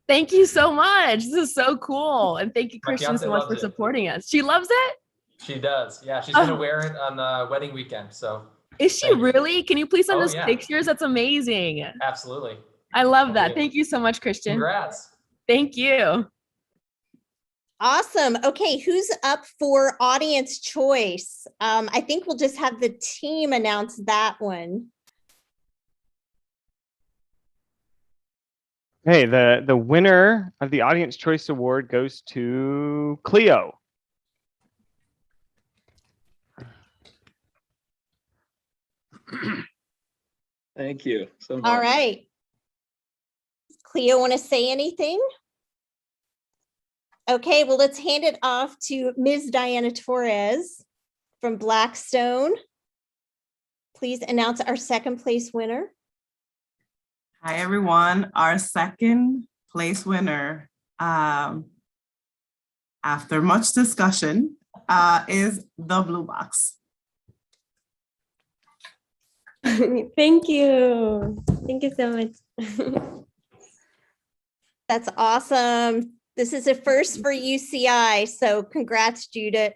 Thank you so much. This is so cool. And thank you, My Christian, fiance so much loves for it. supporting us. She loves it? She does. Yeah, she's gonna wear it on wedding weekend. So Is she really? Can you please send Oh, us yeah. pictures? That's amazing. absolutely. I love that. Okay. Thank you so much, Christian. Congrats. Thank you. Awesome. Okay, who's up for audience choice? I think we'll just have the team announce that one. Hey, the winner of the Audience Choice Award goes to Cleo. Thank you so much. All right. Cleo, want to say anything? Okay, well, let's hand it off to Ms. Diana Torres from Blackstone. Please announce our second place winner. Hi, everyone. Our second place winner, after much discussion, is the Blue Box. Thank you. Thank you so much. That's awesome. This is a first for UCI, so congrats, Judith.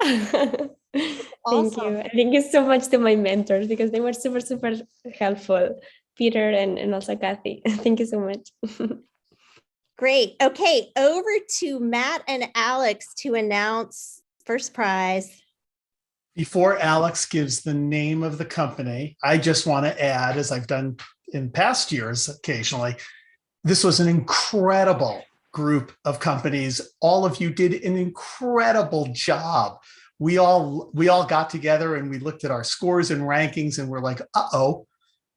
Thank you. And thank you so much to my mentors because they were super, super helpful. Peter and also Kathy. Thank you so much. Great. Okay, over to Matt and Alex to announce first prize. Before Alex gives the name of the company, I just want to add, as I've done in past years occasionally, this was an incredible group of companies. All of you did an incredible job. We all got together and we looked at our scores and rankings and we're like, uh-oh,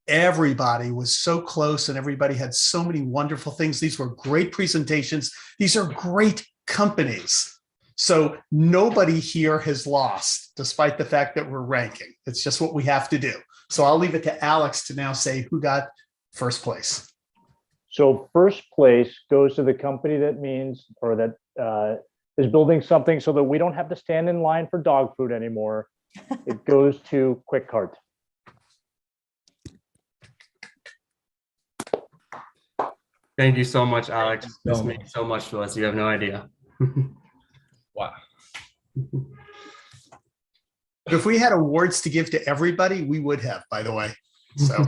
everybody was so close and everybody had so many wonderful things. These were great presentations. These are great companies. So nobody here has lost, despite the fact that we're ranking. It's just what we have to do. So I'll leave it to Alex to now say who got first place. So first place goes to the company that means, or that is building something so that we don't have to stand in line for dog food anymore. It goes to Quick Cart. Thank you so much, Alex. This means so much to us. You have no idea. Wow. If we had awards to give to everybody, we would have, by the way. So.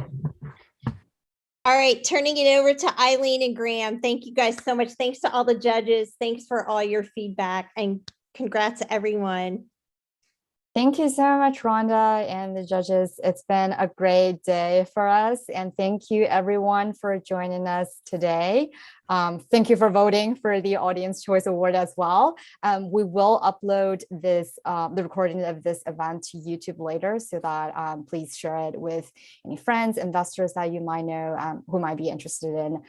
All right, turning it over to Eileen and Graham. Thank you guys so much. Thanks to all the judges. Thanks for all your feedback and congrats to everyone. Thank you so much, Rhonda and the judges. It's been a great day for us. And thank you everyone for joining us today. Thank you for voting for the Audience Choice Award as well. We will upload this, the recording of this event to YouTube later so that please share it with any friends, investors that you might know who might be interested in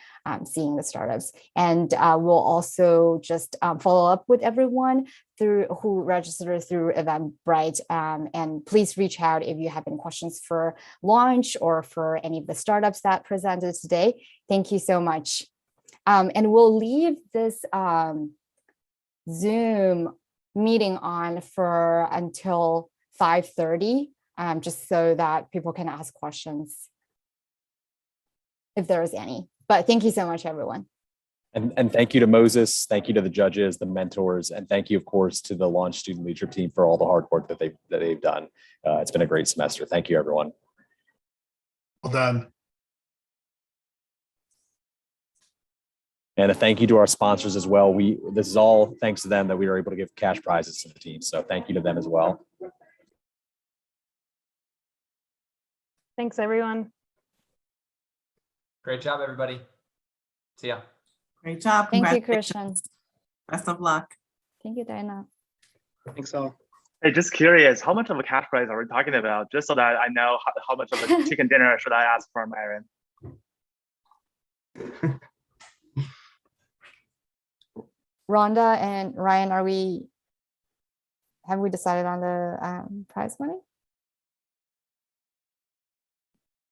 seeing the startups. And we'll also just follow up with everyone who registered through Eventbrite, and please reach out if you have any questions for launch or for any of the startups that presented today. Thank you so much. And we'll leave this Zoom meeting on for until 5:30, just so that people can ask questions if there is any. But thank you so much, everyone. And thank you to Moses, thank you to the judges, the mentors, and thank you, of course, to the Launch Student Leadership Team for all the hard work that they've done. It's been a great semester. Thank you, everyone. Well done. And a thank you to our sponsors as well. This is all thanks to them that we were able to give cash prizes to the team. So thank you to them as well. Thanks, everyone. Great job, everybody. See ya. Great job. Thank you, Christian. Best of luck. Thank you, Diana. Thanks all. Hey, just curious, how much of a cash prize are we talking about? Just so that I know how much of a chicken dinner should I ask for, Myron? Rhonda and Ryan, have we decided on the prize money?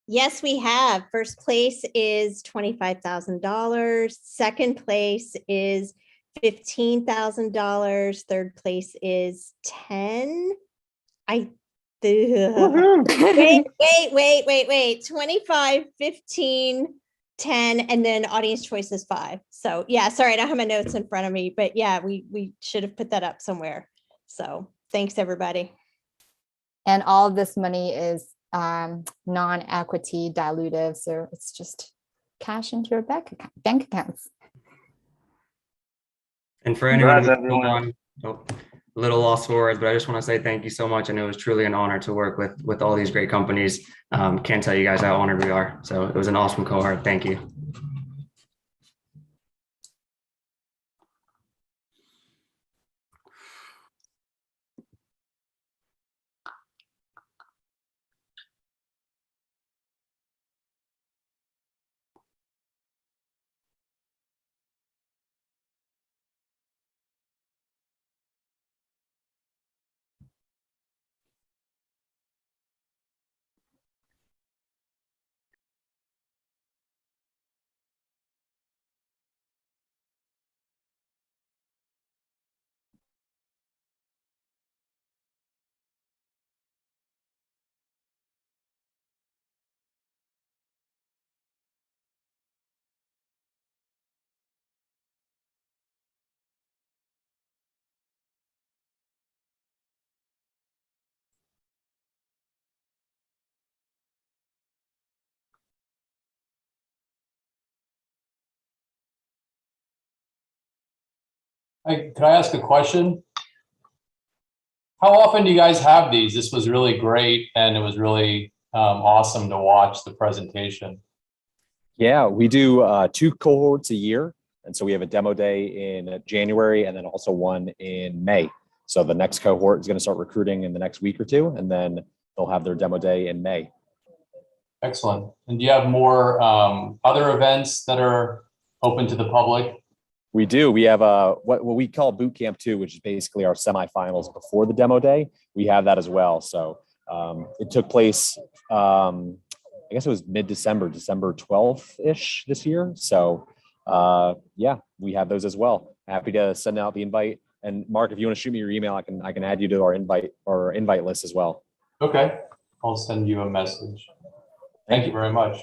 Yes, we have. First place is $25,000. Second place is $15,000. Third place is 10. Wait. 25, 15, 10, and then audience choice is 5. So yeah, sorry, I don't have my notes in front of me, but yeah, we should have put that up somewhere. So thanks, everybody. And all of this money is non-equity dilutive, so it's just cash into your bank accounts. And for anyone Congrats, who's everyone. a little lost for words, but I just want to say thank you so much. And it was truly an honor to work with all these great companies. Can't tell you guys how honored we are. So it was an awesome cohort. Thank you. Hey, can I ask a question? How often do you guys have these? This was really great, and it was really awesome to watch the presentation. Yeah, we do 2 cohorts a year. And so we have a demo day in January and then also one in May. So the next cohort is going to start recruiting in the next week or two, and then they'll have their demo day in May. Excellent. And do you have more other events that are open to the public? We do. We have what we call boot camp 2, which is basically our semifinals before the demo day. We have that as well. So it took place, I guess it was mid-December, December 12th-ish this year. So yeah, we have those as well. Happy to send out the invite. And Mark, if you want to shoot me your email, I can add you to our invite list as well. Okay, I'll send you a message. Thank you very much.